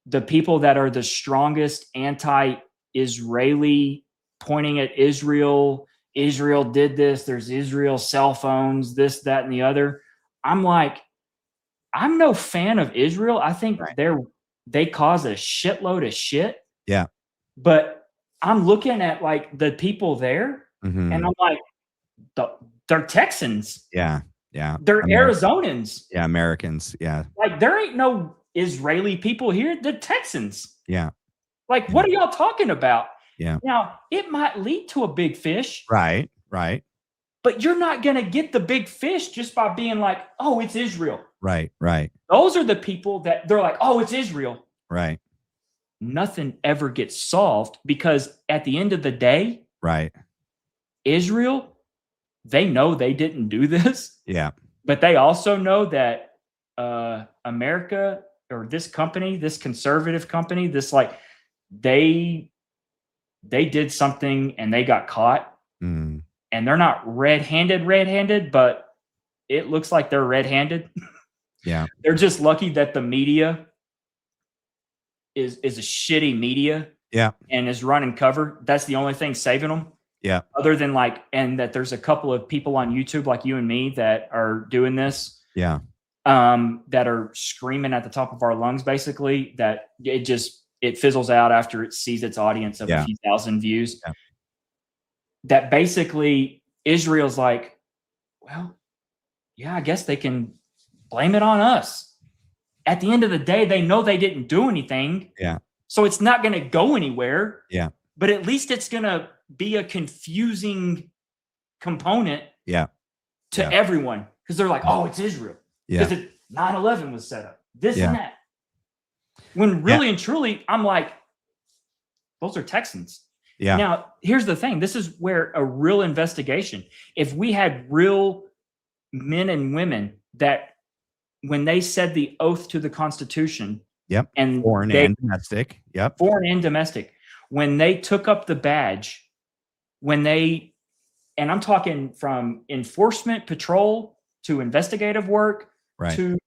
the people that are the strongest anti-Israeli, pointing at Israel did this, there's Israel cell phones, this, that, and the other. I'm like, I'm no fan of Israel. I think they cause a shitload of shit. Yeah. But I'm looking at like the people there, and I'm like, they're Texans. Yeah. Yeah. They're Arizonans. Yeah. Americans. Yeah. Like there ain't no Israeli people here. They're Texans. Yeah. Like, what are y'all talking about? Yeah. Now, it might lead to a big fish. Right. But you're not going to get the big fish just by being like, oh, it's Israel. Right. Those are the people that they're like, oh, it's Israel. Right. Nothing ever gets solved because at the end of the day, Israel, they know they didn't do this. Yeah. But they also know that America or this company, this conservative company, this like they did something and they got caught, Mm. and they're not red-handed, but it looks like they're red-handed. Yeah. They're just lucky that the media is a shitty media Yeah. and is running cover. That's the only thing saving them. Yeah. Other than like, and that there's a couple of people on YouTube like you and me that are doing this. Yeah. That are screaming at the top of our lungs, basically, that it fizzles out after it sees its audience of a few thousand views. Yeah. That basically Israel's like, well, yeah, I guess they can blame it on us. At the end of the day, they know they didn't do anything. Yeah. So it's not going to go anywhere. Yeah. But at least it's going to be a confusing component to everyone, because they're like, oh, it's Israel. Because 9/11 was set up. This and that. When really and truly, I'm like, those are Texans. Yeah. Now, here's the thing. This is where a real investigation, if we had real men and women that when they said the oath to the Constitution, and foreign and domestic, foreign and domestic, when they took up the badge, and I'm talking from enforcement patrol to investigative work, to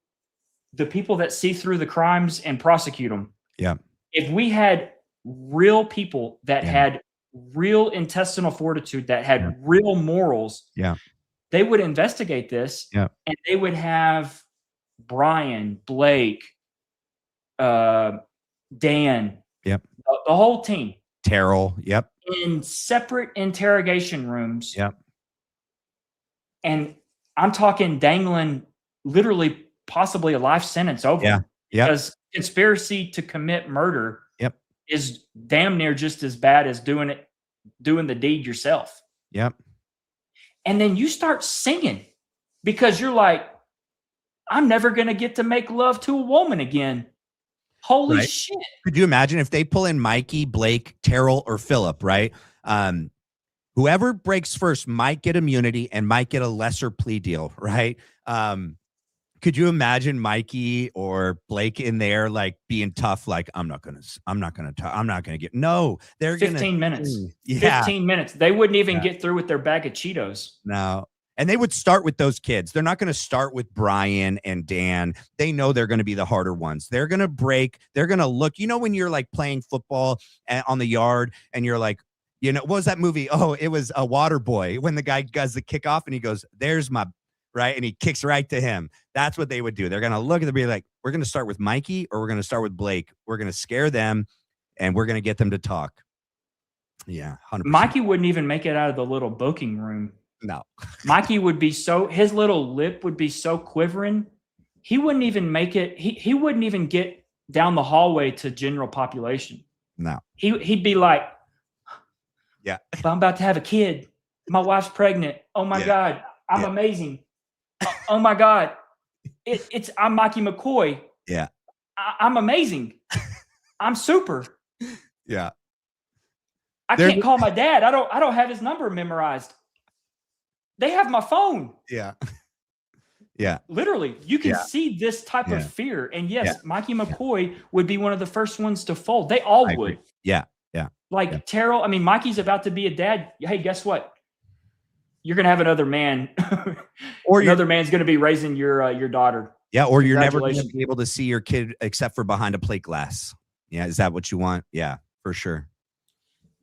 the people that see through the crimes and prosecute them. Yeah. If we had real people that had real intestinal fortitude, that had real morals, they would investigate this, and they would have Brian, Blake, Dan, the whole team, Terrell, in separate interrogation rooms. And I'm talking dangling literally possibly a life sentence over them. Because conspiracy to commit murder is damn near just as bad as doing the deed yourself. And then you start singing because you're like, I'm never going to get to make love to a woman again. Holy shit. Could you imagine if they pull in Mikey, Blake, Terrell, or Philip, right? Whoever breaks first might get immunity and might get a lesser plea deal, right? Could you imagine Mikey or Blake in there, like being tough? Like, I'm not gonna get. No, they're 15 minutes. 15 minutes. They wouldn't even get through with their bag of Cheetos. No. And they would start with those kids. They're not going to start with Brian and Dan. They know they're going to be the harder ones. They're going to break. They're going to look, when you're like playing football on the yard and you're like, what was that movie? Oh, it was a Water Boy, when the guy does the kickoff and he goes, there's my right. And he kicks right to him. That's what they would do. They're going to look at the be like, we're going to start with Mikey or we're going to start with Blake. We're going to scare them and we're going to get them to talk. Yeah. 100%. Mikey wouldn't even make it out of the little booking room. No. Mikey would be his little lip would be so quivering. He wouldn't even make it. He wouldn't even get down the hallway to general population. No. He'd be like, I'm about to have a kid. My wife's pregnant. Oh my God. I'm amazing. Oh my God. I'm Mikey McCoy. Yeah. I'm amazing. I'm super. Yeah. I can't call my dad. I don't have his number memorized. They have my phone. Yeah. Yeah. Literally, you can see this type of fear. And yes, Mikey McCoy would be one of the first ones to fold. They all would. Yeah. Yeah. Like Terrell, Mikey's about to be a dad. Hey, guess what? You're going to have another man. Or another man's going to be raising your daughter. Yeah. Or you're never going to be able to see your kid except for behind a plate glass. Yeah. Is that what you want? Yeah, for sure.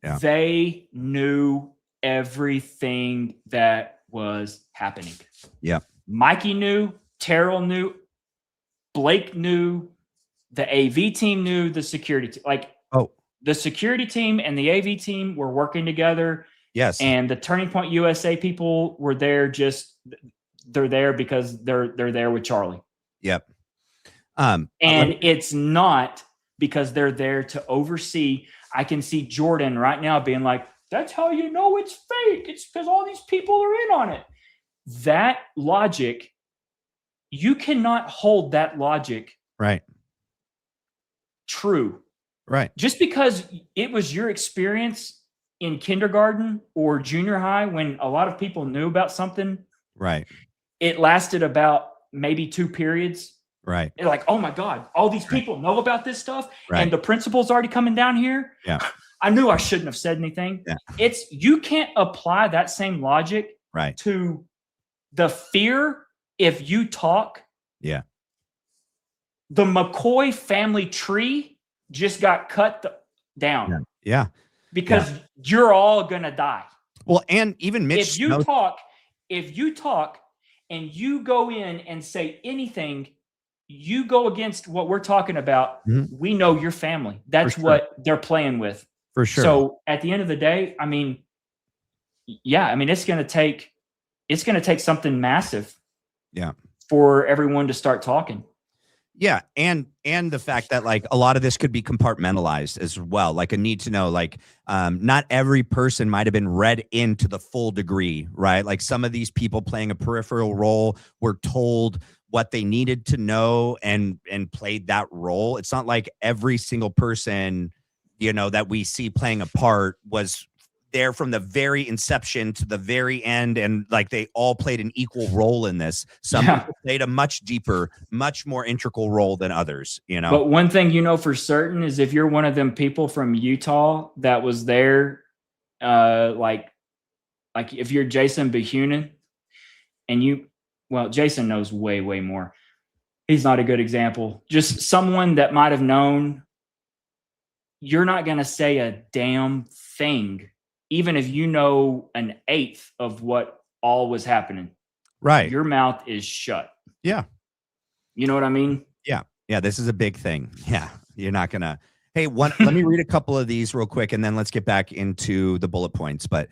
Yeah. They knew everything that was happening. Yeah. Mikey knew, Terrell knew, Blake knew, the AV team knew, the security team. The security team and the AV team were working together. Yes. And the Turning Point USA people were there they're there because they're there with Charlie. Yep. And it's not because they're there to oversee. I can see Jordan right now being like, that's how you know it's fake. It's because all these people are in on it. That logic, you cannot hold that logic true. Right. Just because it was your experience in kindergarten or junior high when a lot of people knew about something. Right. It lasted about maybe 2 periods. Right. They're like, oh my God, all these people know about this stuff, Right. and the principal's already coming down here. Yeah. I knew I shouldn't have said anything. Yeah. You can't apply that same logic Right. to the fear if you talk. Yeah. The McCoy family tree just got cut down. Yeah. Because you're all gonna die. Well, and even Mitch, if you talk and you go in and say anything, you go against what we're talking about. Mm-hmm. We know your family. That's what they're playing with. For sure. So at the end of the day, I mean, it's going to take something massive. Yeah. For everyone to start talking. Yeah, and the fact that like a lot of this could be compartmentalized as well, like a need to know, like not every person might have been read into the full degree, right? Like some of these people playing a peripheral role were told what they needed to know and played that role. It's not like every single person, you know, that we see playing a part was there from the very inception to the very end, and like they all played an equal role in this. Some people played a much deeper, much more integral role than others, you know. But one thing you know for certain is if you're one of them people from Utah that was there, like if you're Jason Behunin and Jason knows way more. He's not a good example. Just someone that might have known. You're not going to say a damn thing. Even if you know an eighth of what all was happening, right? Your mouth is shut. Yeah. You know what I mean? Yeah. Yeah. This is a big thing. Yeah. You're not going to, hey, let me read a couple of these real quick and then let's get back into the bullet points. But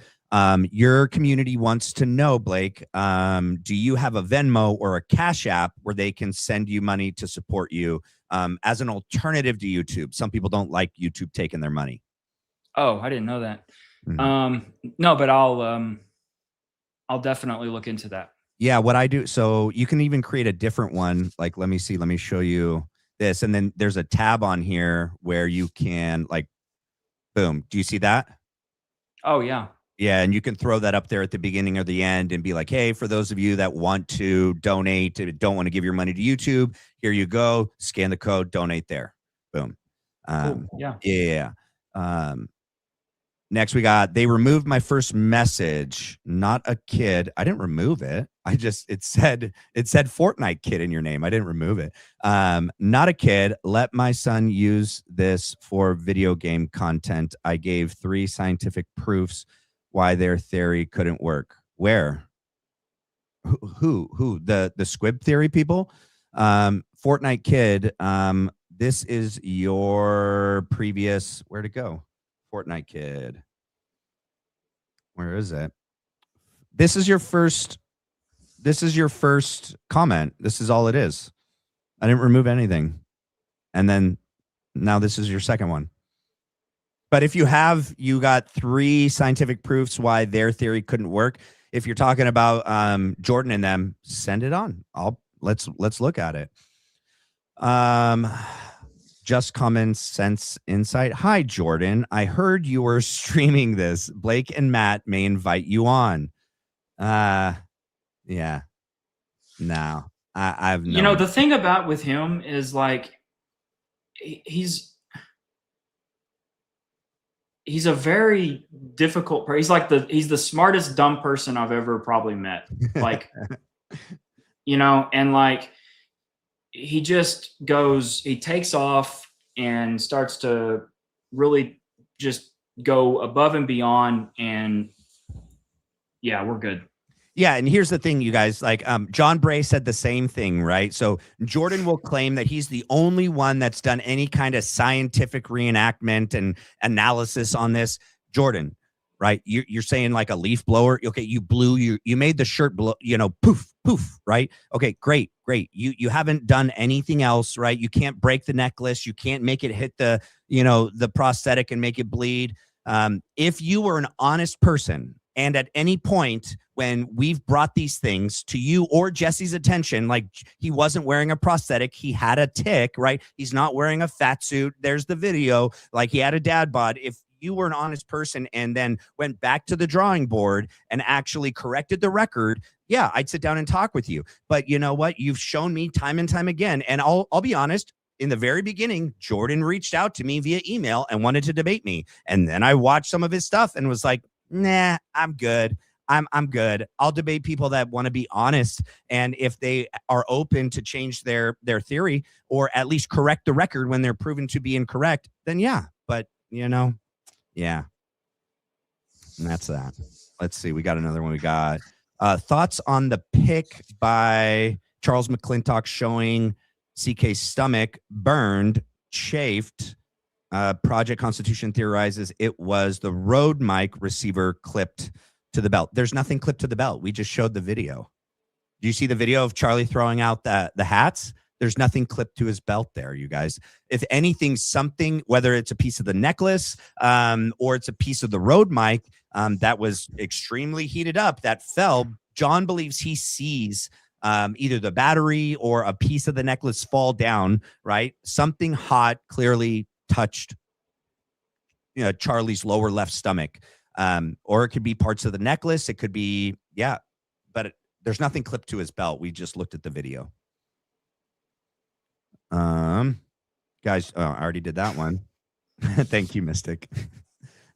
your community wants to know, Blake, do you have a Venmo or a Cash App where they can send you money to support you as an alternative to YouTube? Some people don't like YouTube taking their money. Oh, I didn't know that. No, but I'll definitely look into that. Yeah, what I do, so you can even create a different one. Like, let me show you this. And then there's a tab on here where you can like, boom. Do you see that? Oh yeah. Yeah. And you can throw that up there at the beginning or the end and be like, hey, for those of you that want to donate, don't want to give your money to YouTube, here you go. Scan the code, donate there. Boom. Cool. Yeah. Yeah. Next, we got, they removed my first message, not a kid. I didn't remove it. It said Fortnite kid in your name. I didn't remove it. Not a kid. Let my son use this for video game content. I gave 3 scientific proofs why their theory couldn't work. Where? Who? The squib theory people? Fortnite kid. This is your previous, where'd it go? Fortnite kid. Where is it? This is your first comment. This is all it is. I didn't remove anything. And then now this is your second one. But if you got 3 scientific proofs why their theory couldn't work. If you're talking about Jordan and them, send it on. Let's look at it. Just common sense insight. Hi, Jordan. I heard you were streaming this. Blake and Matt may invite you on. Yeah. No, I've no. You know, the thing about with him is like he's a very difficult person. He's the smartest dumb person I've ever probably met. Like, you know, and like he just he takes off and starts to really just go above and beyond. And yeah, we're good. Yeah. And here's the thing, you guys, like John Bray said the same thing, right? So Jordan will claim that he's the only one that's done any kind of scientific reenactment and analysis on this. Jordan, right? You're saying like a leaf blower. Okay. You made the shirt blow, poof, poof, right? Okay, great. You haven't done anything else, right? You can't break the necklace. You can't make it hit the prosthetic and make it bleed. If you were an honest person, and at any point when we've brought these things to you or Jesse's attention, like he wasn't wearing a prosthetic, he had a tick, right? He's not wearing a fat suit. There's the video, like he had a dad bod. If you were an honest person and then went back to the drawing board and actually corrected the record, yeah, I'd sit down and talk with you. But you know what? You've shown me time and time again. And I'll be honest, in the very beginning, Jordan reached out to me via email and wanted to debate me. And then I watched some of his stuff and was like, nah, I'm good. I'm good. I'll debate people that want to be honest. And if they are open to change their theory, or at least correct the record when they're proven to be incorrect, then yeah. But you know, yeah. And that's that. Let's see. We got another one. We got thoughts on the pic by Charles McClintock showing CK's stomach burned, chafed. Project Constitution theorizes it was the Rode mic receiver clipped to the belt. There's nothing clipped to the belt. We just showed the video. Do you see the video of Charlie throwing out the hats? There's nothing clipped to his belt there, you guys. If anything, something, whether it's a piece of the necklace or it's a piece of the Rode mic that was extremely heated up that fell, John believes he sees either the battery or a piece of the necklace fall down, right? Something hot clearly touched Charlie's lower left stomach. Or it could be parts of the necklace. It could be, yeah, but there's nothing clipped to his belt. We just looked at the video. Guys, I already did that one. Thank you, Mystic.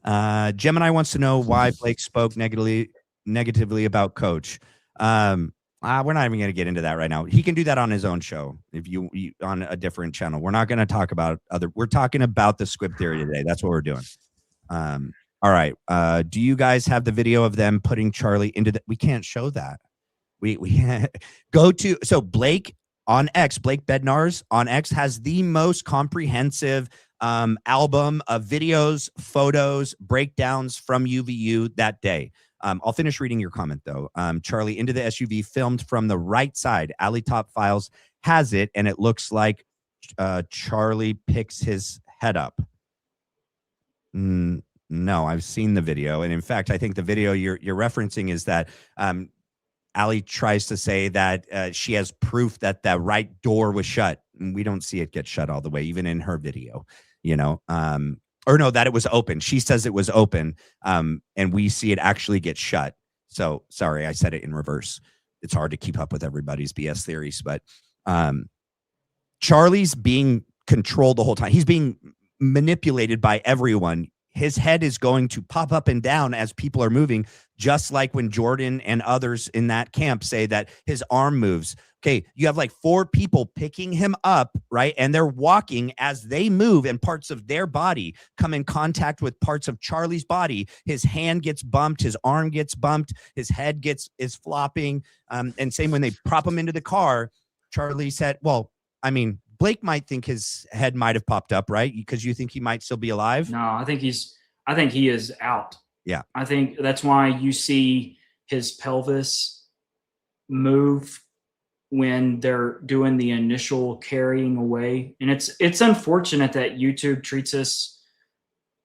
Gemini wants to know why Blake spoke negatively about Coach. We're not even going to get into that right now. He can do that on his own show if you on a different channel. We're not going to talk about we're talking about the squib theory today. That's what we're doing. All right. Do you guys have the video of them putting Charlie into we can't show that. We go to, so Blake on X, Blake Bednar's on X has the most comprehensive album of videos, photos, breakdowns from UVU that day. I'll finish reading your comment though. Charlie into the SUV filmed from the right side. Alley Top Files has it, and it looks like Charlie picks his head up. No, I've seen the video, and in fact, I think the video you're referencing is that Allie tries to say that she has proof that the right door was shut. And we don't see it get shut all the way, even in her video, or no, that it was open. She says it was open, and we see it actually get shut. So sorry, I said it in reverse. It's hard to keep up with everybody's BS theories, but Charlie's being controlled the whole time. He's being manipulated by everyone. His head is going to pop up and down as people are moving, just like when Jordan and others in that camp say that his arm moves. Okay, you have like 4 people picking him up, right? And they're walking as they move, and parts of their body come in contact with parts of Charlie's body. His hand gets bumped, his arm gets bumped, his head is flopping. And same when they prop him into the car, Charlie said, well, I mean, Blake might think his head might have popped up, right? Because you think he might still be alive? No, I think he is out. Yeah. I think that's why you see his pelvis move when they're doing the initial carrying away. And it's unfortunate that YouTube treats us,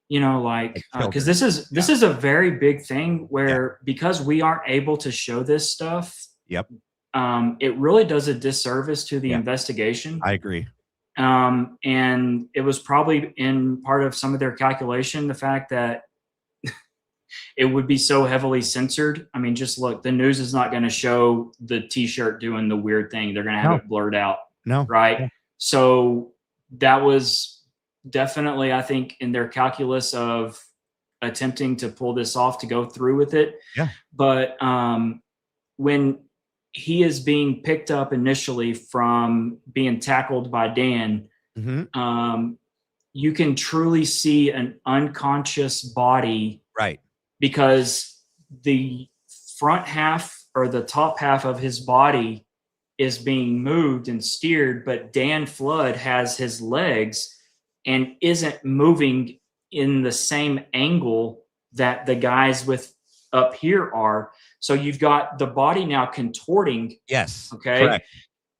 like, because this is a very big thing where, because we aren't able to show this stuff. Yep. It really does a disservice to the investigation. I agree. And it was probably in part of some of their calculation, the fact that it would be so heavily censored. I mean, just look, the news is not going to show the T-shirt doing the weird thing. They're going to have it blurred out. No. Right. Yeah. So that was definitely, I think, in their calculus of attempting to pull this off, to go through with it. Yeah. But when he is being picked up initially from being tackled by Dan, you can truly see an unconscious body, right? Because the front half or the top half of his body is being moved and steered, but Dan Flood has his legs and isn't moving in the same angle that the guys with up here are. So you've got the body now contorting. Yes. Okay. Correct.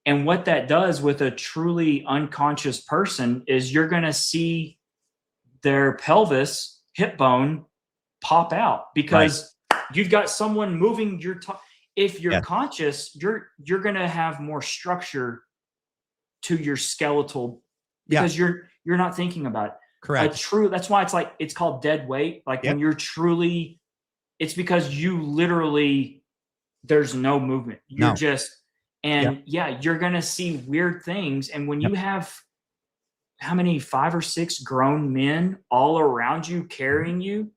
And what that does with a truly unconscious person is you're going to see their pelvis, hip bone pop out, because you've got someone moving your top. If you're conscious, you're going to have more structure to your skeletal, because you're not thinking about it. Correct. That's why it's called dead weight. Like when you're truly, it's because you literally there's no movement. You're No. just, and you're going to see weird things. And when you have how many 5 or 6 grown men all around you, carrying you,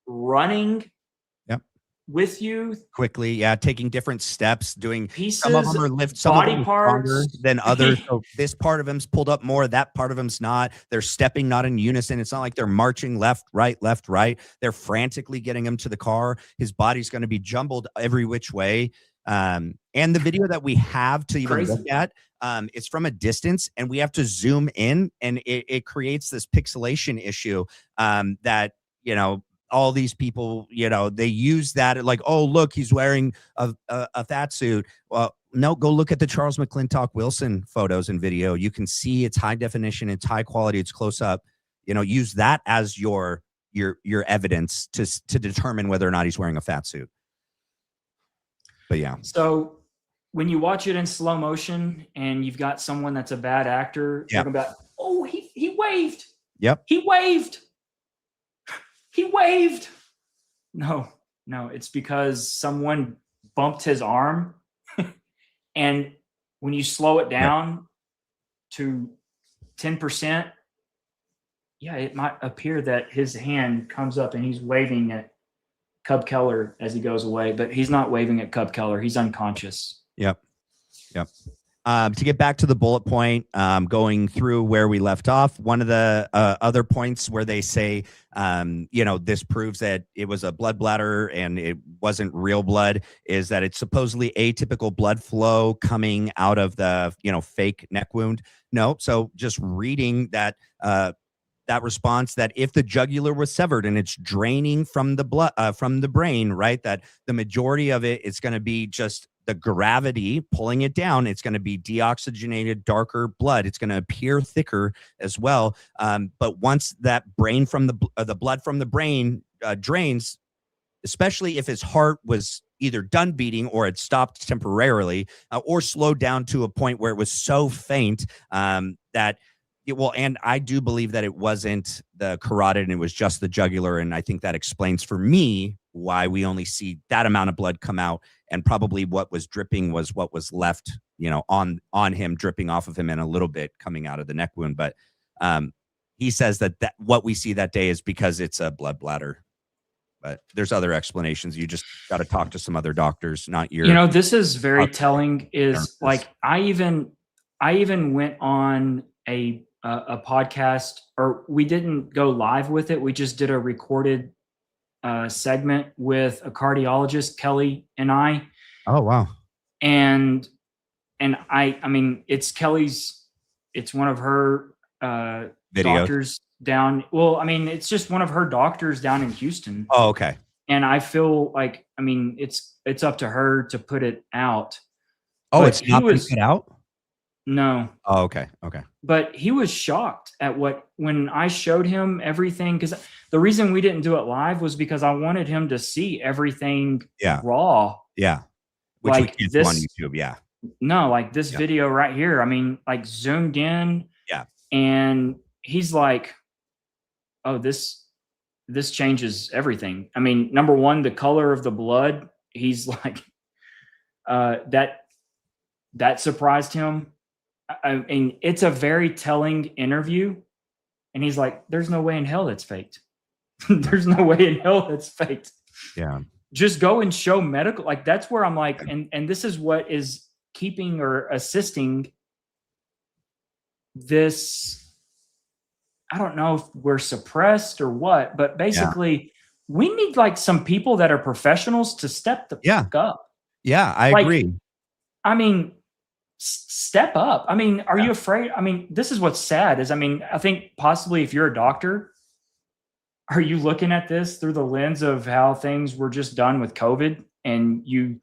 running with you quickly, taking different steps, doing pieces, some of them are lift, some body of them are parts stronger than others. So this part of him's pulled up more, that part of him's not. They're stepping not in unison. It's not like they're marching left, right. They're frantically getting him to the car. His body's going to be jumbled every which way. And the video that we have to even look at, it's from a distance, and we have to zoom in, and it creates this pixelation issue that, all these people, they use that like, oh, look, he's wearing a fat suit. Well, no, go look at the Charles McClintock Wilson photos and video. You can see it's high definition, it's high quality, it's close up. Use that as your evidence to determine whether or not he's wearing a fat suit. But yeah. So when you watch it in slow motion and you've got someone that's a bad actor talking about, oh, he waved. Yep. He waved. He waved. No, it's because someone bumped his arm. And when you slow it down to 10%, it might appear that his hand comes up and he's waving at Cub Keller as he goes away, but he's not waving at Cub Keller. He's unconscious. Yep. To get back to the bullet point, going through where we left off, one of the other points where they say, this proves that it was a blood bladder and it wasn't real blood, is that it's supposedly atypical blood flow coming out of the, fake neck wound. No. So just reading that, that response, that if the jugular was severed and it's draining from the blood, from the brain, right, that the majority of it is going to be just the gravity pulling it down. It's going to be deoxygenated, darker blood. It's going to appear thicker as well. But once that brain from the blood from the brain drains, especially if his heart was either done beating or had stopped temporarily or slowed down to a point where it was so faint that and I do believe that it wasn't the carotid and it was just the jugular. And I think that explains for me why we only see that amount of blood come out, and probably what was dripping was what was left, on him, dripping off of him, and a little bit coming out of the neck wound. But he says that what we see that day is because it's a blood bladder. But there's other explanations. You just got to talk to some other doctors, not your. This is very telling. Is like I even went on a podcast, or we didn't go live with it. We just did a recorded segment with a cardiologist, Kelly and I. Oh, wow. And I mean, it's Kelly's, it's one of her doctors down. Well, I mean, it's just one of her doctors down in Houston. Oh, okay. And I feel like, I mean, it's up to her to put it out. Oh, but it's not been put out? No. Oh, okay. Okay. But he was shocked at when I showed him everything, because the reason we didn't do it live was because I wanted him to see everything raw. Yeah. Which we can't do on YouTube. Yeah. No, like this video right here. I mean, like zoomed in. Yeah. And he's like, oh, this changes everything. I mean, number one, the color of the blood. He's like, that surprised him. I mean, it's a very telling interview. And he's like, there's no way in hell that's faked. There's no way in hell that's faked. Yeah. Just go and show medical. Like, that's where I'm like, and this is what is keeping or assisting this. I don't know if we're suppressed or what, but basically we need like some people that are professionals to step the fuck up. Yeah, I agree. I mean, step up. I mean, are you afraid? I mean, this is what's sad is, I mean, I think possibly if you're a doctor, are you looking at this through the lens of how things were just done with COVID, and you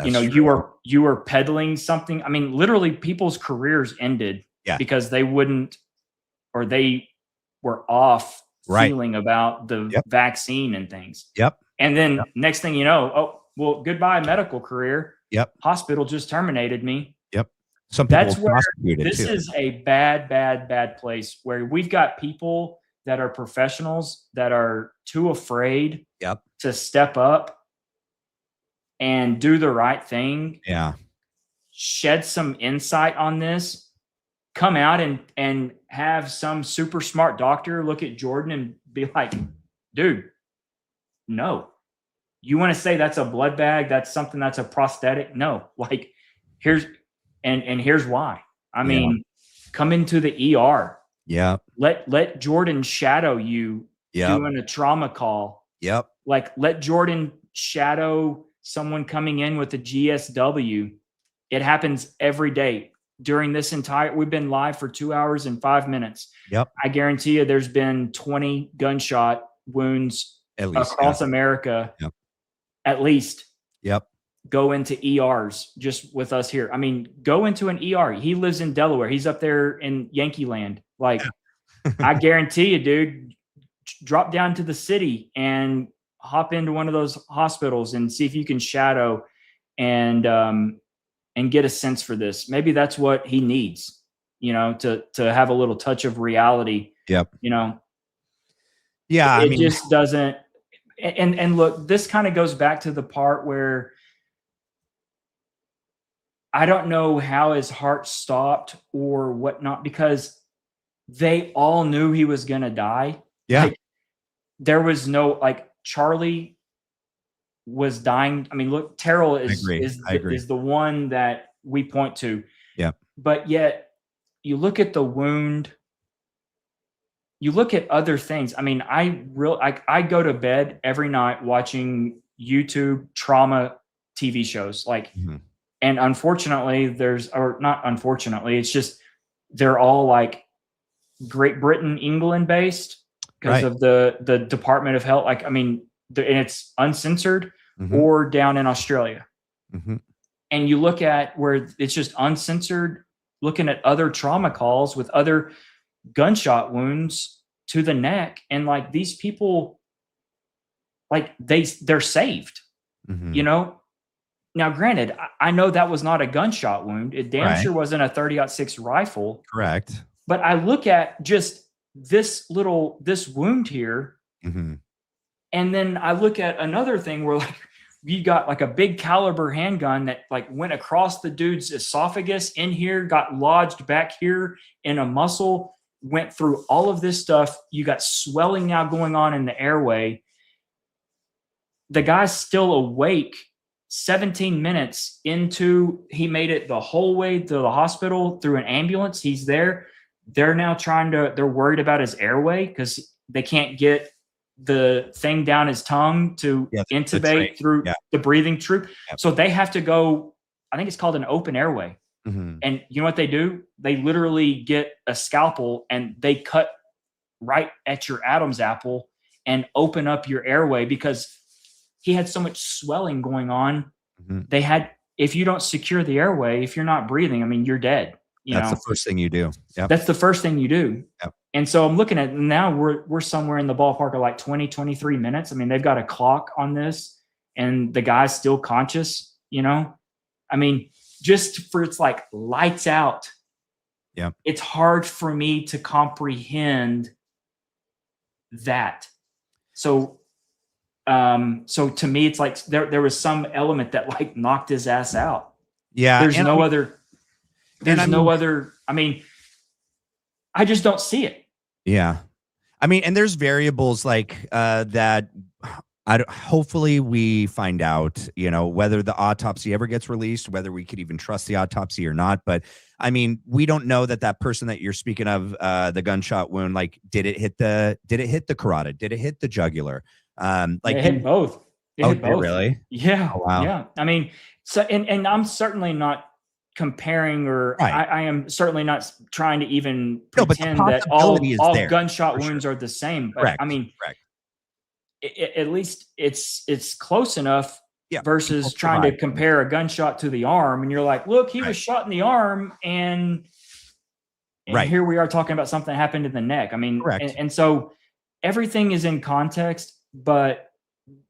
were peddling something? I mean, literally people's careers ended because they wouldn't, or they were off feeling about the vaccine and things. Yep. And then next thing you know, oh, well, goodbye medical career. Yep. Hospital just terminated me. Yep. Some people That's where this is a bad place where we've got people that are professionals that are too afraid to step up. and do the right thing, Yeah. shed some insight on this, come out and have some super smart doctor look at Jordan and be like, dude, no. You want to say that's a blood bag, that's something that's a prosthetic? No. Like, here's why. I mean, come into the ER. Yeah. Let Jordan shadow you doing a trauma call. Yep. Like, let Jordan shadow someone coming in with a GSW. It happens every day. During this we've been live for 2 hours and 5 minutes. Yep. I guarantee you there's been 20 gunshot wounds at least, across America. Yep. At least. Yep. Go into ERs just with us here. I mean, go into an ER. He lives in Delaware. He's up there in Yankee land. Like, I guarantee you, dude, drop down to the city and hop into one of those hospitals and see if you can shadow and get a sense for this. Maybe that's what he needs, to have a little touch of reality. Yep. Yeah. It just doesn't. And look, this kind of goes back to the part where I don't know how his heart stopped or whatnot, because they all knew he was going to die. Yeah. Like, there was no, Charlie was dying. I mean, look, Terrell is the one that we point to. Yeah. But yet you look at the wound, you look at other things. I mean, I go to bed every night watching YouTube trauma TV shows. And unfortunately it's just, they're all Great Britain, England based because of the Department of Health. And it's uncensored, or down in Australia. And you look at where it's just uncensored, looking at other trauma calls with other gunshot wounds to the neck. And these people, they're saved, Now, granted, I know that was not a gunshot wound. It damn sure wasn't a 30-06 rifle. Correct. But I look at just this wound here. And then I look at another thing where you got a big caliber handgun that went across the dude's esophagus in here, got lodged back here in a muscle, went through all of this stuff. You got swelling now going on in the airway. The guy's still awake 17 minutes into, he made it the whole way to the hospital through an ambulance. He's there. They're now they're worried about his airway because they can't get the thing down his tongue to intubate through the breathing tube. So they have to go, I think it's called an open airway. And you know what they do? They literally get a scalpel and they cut right at your Adam's apple and open up your airway because he had so much swelling going on. If you don't secure the airway, if you're not breathing, you're dead. That's the first thing you do. Yep. That's the first thing you do. Yep. And so I'm looking at now we're somewhere in the ballpark of 20, 23 minutes. They've got a clock on this and the guy's still conscious, just for it's lights out. Yeah. It's hard for me to comprehend that. So to me, it's there was some element that knocked his ass out. Yeah. There's no other. I just don't see it. Yeah. And there's variables that hopefully we find out, whether the autopsy ever gets released, whether we could even trust the autopsy or not. But we don't know that person that you're speaking of, the gunshot wound, did it hit the carotid? Did it hit the jugular? It hit both. It hit both. Really? Yeah. Oh, wow. Yeah. So, and I'm certainly not comparing or I am certainly not trying to even pretend that all gunshot wounds are the same. But correct. Correct. At least it's close enough versus trying to compare a gunshot to the arm. And you're like, look, he was shot in the arm and here we are talking about something that happened in the neck. And so everything is in context, but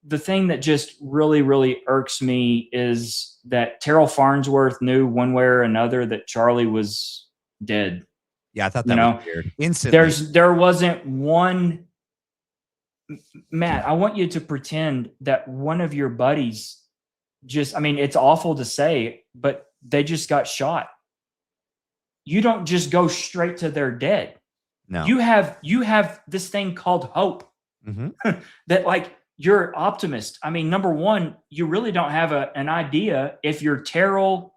the thing that just really, really irks me is that Terrell Farnsworth knew one way or another that Charlie was dead. Yeah, I thought that was weird. Instantly. There wasn't one. Matt, I want you to pretend that one of your buddies just, I mean, it's awful to say, but they just got shot. You don't just go straight to their dead. No. You have this thing called hope. That, like, you're optimist. I mean, number one, you really don't have an idea if you're Terrell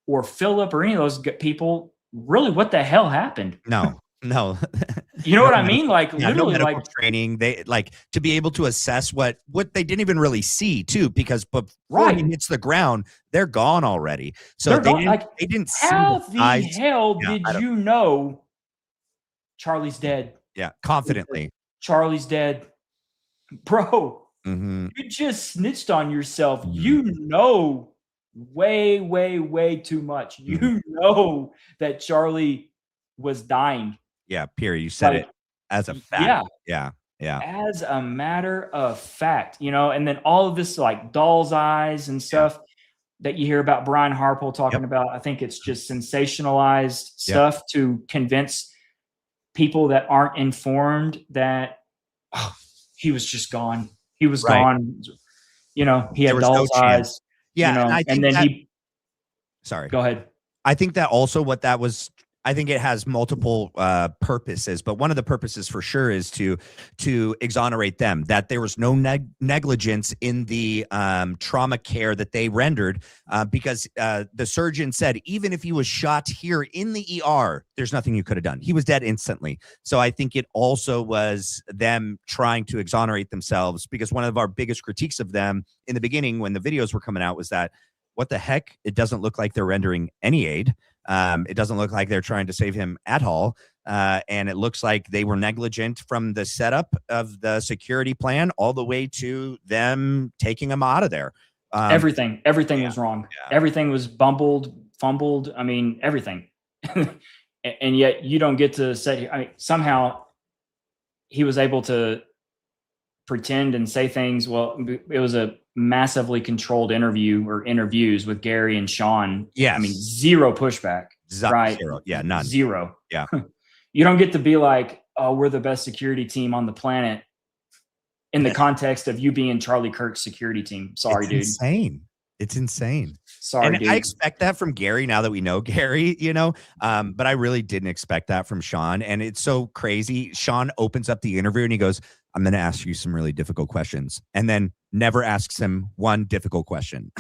or Philip or any of those people, really what the hell happened. No. You know what I mean? Like, Yeah, literally, no medical like, training. They like to be able to assess what they didn't even really see too, because before Right. he hits the ground, they're gone already. So They're they gone. didn't, Like, they didn't see how the the size. hell Yeah, did you know Charlie's dead? Yeah, confidently. Charlie's dead. Bro, Mhm. you just snitched on yourself. Mhm. You know way, way, way too much. You know that Charlie was dying. Yeah, period. You said Like, it as a fact. yeah. Yeah. As a matter of fact, you know, and then all of this, like, doll's eyes and stuff that you hear about Brian Harple talking about, I think it's just sensationalized stuff to convince people that aren't informed that he was just gone. He was gone. You know, he There had was no doll's chance. eyes. Yeah, you know, and I think then that, go ahead. I think that also what that was, I think it has multiple purposes, but one of the purposes for sure is to exonerate them, that there was no negligence in the trauma care that they rendered, because the surgeon said even if he was shot here in the ER, there's nothing you could have done. He was dead instantly. So I think it also was them trying to exonerate themselves, because one of our biggest critiques of them in the beginning when the videos were coming out was that, what the heck? It doesn't look like they're rendering any aid. It doesn't look like they're trying to save him at all. And it looks like they were negligent from the setup of the security plan all the way to them taking him out of there. Everything was wrong. Yeah. Everything was fumbled. I mean, everything. And yet you don't get to say, I mean, somehow he was able to pretend and say things. Well, it was a massively controlled interview or interviews with Gary and Sean. Yes. I mean, zero pushback. Right. Zero. Yeah, none. Zero. Yeah. You don't get to be like, oh, we're the best security team on the planet in the context of you being Charlie Kirk's security team. Sorry, dude. It's insane. Sorry, dude. I expect that from Gary now that we know Gary, you know, but I really didn't expect that from Sean. And it's so crazy. Sean opens up the interview and he goes, I'm going to ask you some really difficult questions, and then never asks him one difficult question.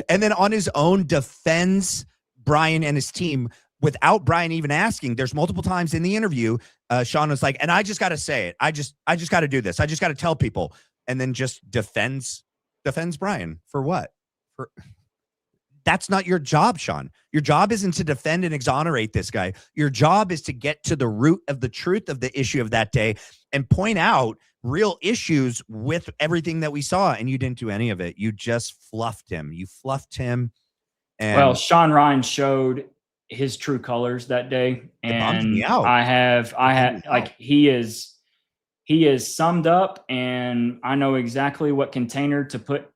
And then on his own defends Brian and his team without Brian even asking. There's multiple times in the interview, Sean was like, and I just got to say it. I just got to do this. I just got to tell people. And then just defends Brian for what? That's not your job, Sean. Your job isn't to defend and exonerate this guy. Your job is to get to the root of the truth of the issue of that day and point out real issues with everything that we saw. And you didn't do any of it. You just fluffed him. And well, Sean Ryan showed his true colors that day. And I have like, he is summed up, and I know exactly what container to put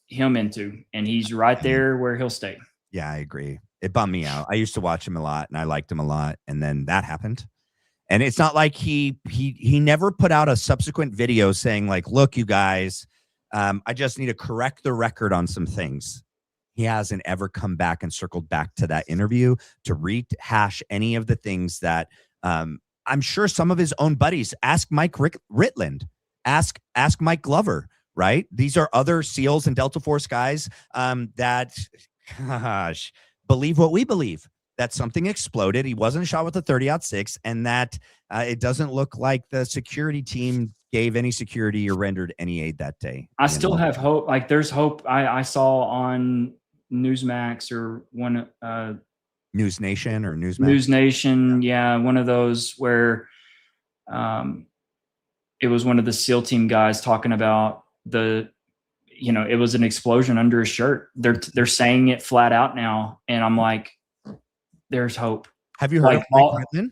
him into, and he's right there where he'll stay. Yeah, I agree. It bummed me out. I used to watch him a lot and I liked him a lot, and then that happened. And it's not like he never put out a subsequent video saying like, look, you guys, I just need to correct the record on some things. He hasn't ever come back and circled back to that interview to rehash any of the things that I'm sure some of his own buddies, ask Mike Ritland, ask Mike Glover, right? These are other SEALs and Delta Force guys that, gosh, believe what we believe, that something exploded. He wasn't shot with a 30-06, and that it doesn't look like the security team gave any security or rendered any aid that day. I still have hope. Like, there's hope. I saw on Newsmax or one News Nation or Newsmax. News Nation, yeah, one of those where it was one of the SEAL team guys talking about it was an explosion under his shirt. They're saying it flat out now, and I'm like, there's hope. Have you heard of Mike Ritland?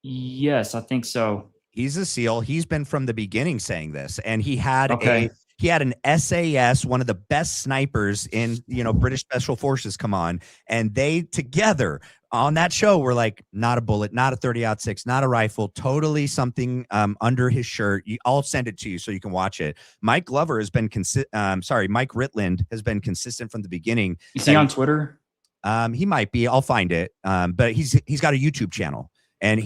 Yes, I think so. He's a SEAL. He's been from the beginning saying this, and he had He had an SAS, one of the best snipers in, British Special Forces, come on, and they together on that show were like, not a bullet, not a 30-06, not a rifle, totally something under his shirt. I'll send it to you so you can watch it. Mike Glover has been Mike Ritland has been consistent from the beginning. Is he on Twitter? He might be. I'll find it. But he's got a YouTube channel. And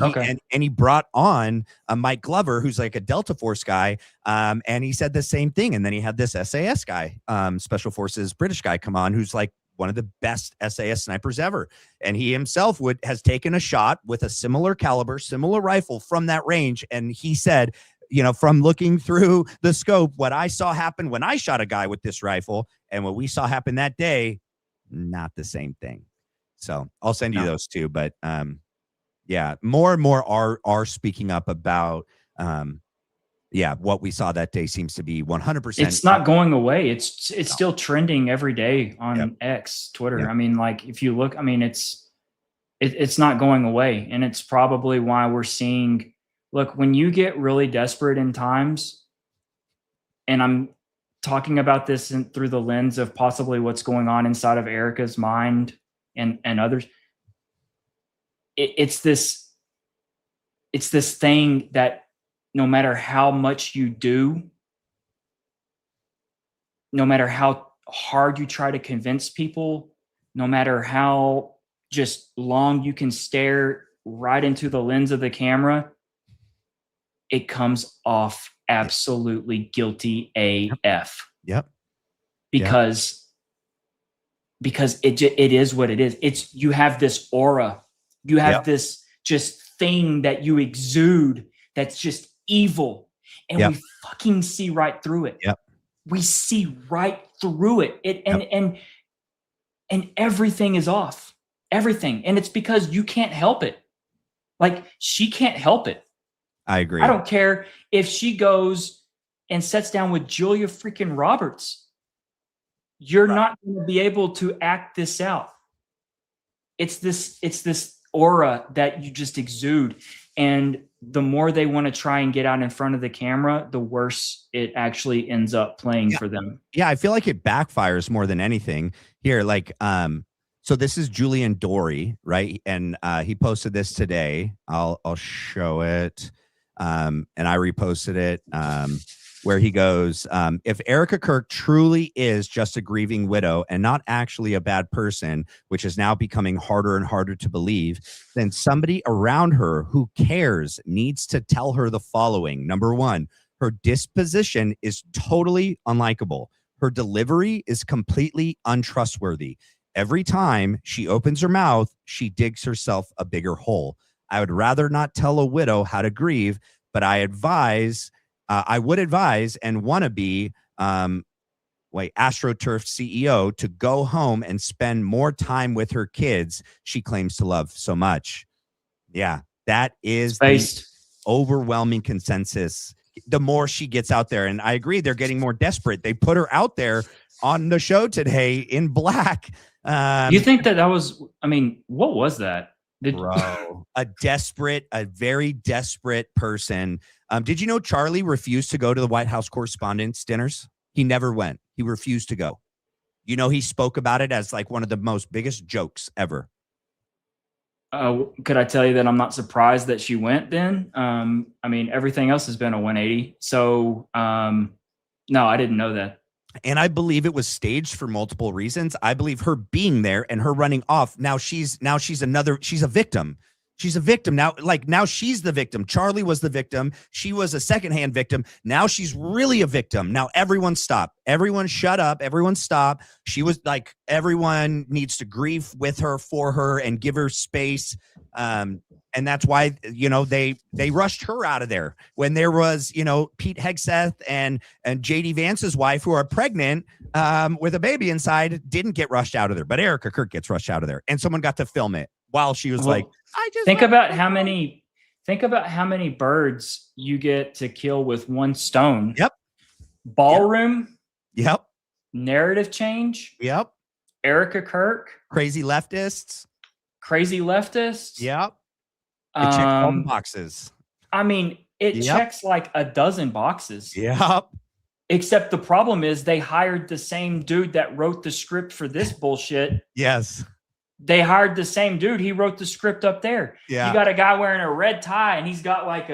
he brought on Mike Glover, who's like a Delta Force guy, and he said the same thing. And then he had this SAS guy, Special Forces British guy, come on, who's like one of the best SAS snipers ever. And he himself has taken a shot with a similar caliber, similar rifle from that range. And he said, from looking through the scope, what I saw happen when I shot a guy with this rifle and what we saw happen that day, not the same thing. So I'll send you those two. But yeah, more and more are speaking up about what we saw that day seems to be 100%. It's not going away. It's still trending every day on X, Twitter. Yep. I mean, like if you look, I mean, it's not going away. And it's probably why we're seeing, look, when you get really desperate in times, and I'm talking about this through the lens of possibly what's going on inside of Erica's mind and others, it's this thing that no matter how much you do, no matter how hard you try to convince people, no matter how just long you can stare right into the lens of the camera, it comes off absolutely guilty AF. Yep. Because it is what it is. You have this aura. You have this just thing that you exude that's just evil. And we fucking see right through it. Yep. We see right through it. And everything is off. Everything. And it's because you can't help it. Like, she can't help it. I agree. I don't care if she goes and sits down with Julia freaking Roberts. You're not going to be able to act this out. It's this aura that you just exude. And the more they want to try and get out in front of the camera, the worse it actually ends up playing for them. Yeah, I feel like it backfires more than anything. Here, like, so this is Julian Dory, right? And he posted this today. I'll show it. And I reposted it, where he goes, if Erica Kirk truly is just a grieving widow and not actually a bad person, which is now becoming harder and harder to believe, then somebody around her who cares needs to tell her the following. Number one, her disposition is totally unlikable. Her delivery is completely untrustworthy. Every time she opens her mouth, she digs herself a bigger hole. I would rather not tell a widow how to grieve, but I would advise and want to be AstroTurf CEO to go home and spend more time with her kids she claims to love so much. Yeah, that is the overwhelming consensus. The more she gets out there, and I agree, they're getting more desperate. They put her out there on the show today in black. You think that was, I mean, what was that? Bro, a very desperate person. Did you know Charlie refused to go to the White House Correspondents' dinners? He never went. He refused to go. He spoke about it as like one of the most biggest jokes ever. Could I tell you that I'm not surprised that she went then? I mean, everything else has been a 180. So, no, I didn't know that. And I believe it was staged for multiple reasons. I believe her being there and her running off. Now she's a victim. She's a victim now. Like, now she's the victim. Charlie was the victim. She was a secondhand victim. Now she's really a victim. Now everyone stop. Everyone shut up. Everyone stop. She was like, everyone needs to grieve with her, for her, and give her space. And that's why, they rushed her out of there when there was, Pete Hegseth and JD Vance's wife, who are pregnant with a baby inside, didn't get rushed out of there. But Erica Kirk gets rushed out of there, and someone got to film it while she was like, I just think about how many birds you get to kill with one stone. Yep. Ballroom. Yep. Narrative change. Yep. Erica Kirk. Crazy leftists. Yep. It checks all the boxes. I mean, it checks like a dozen boxes. Yep. Except the problem is they hired the same dude that wrote the script for this bullshit. Yes. They hired the same dude. He wrote the script up there. Yeah. You got a guy wearing a red tie and he's got like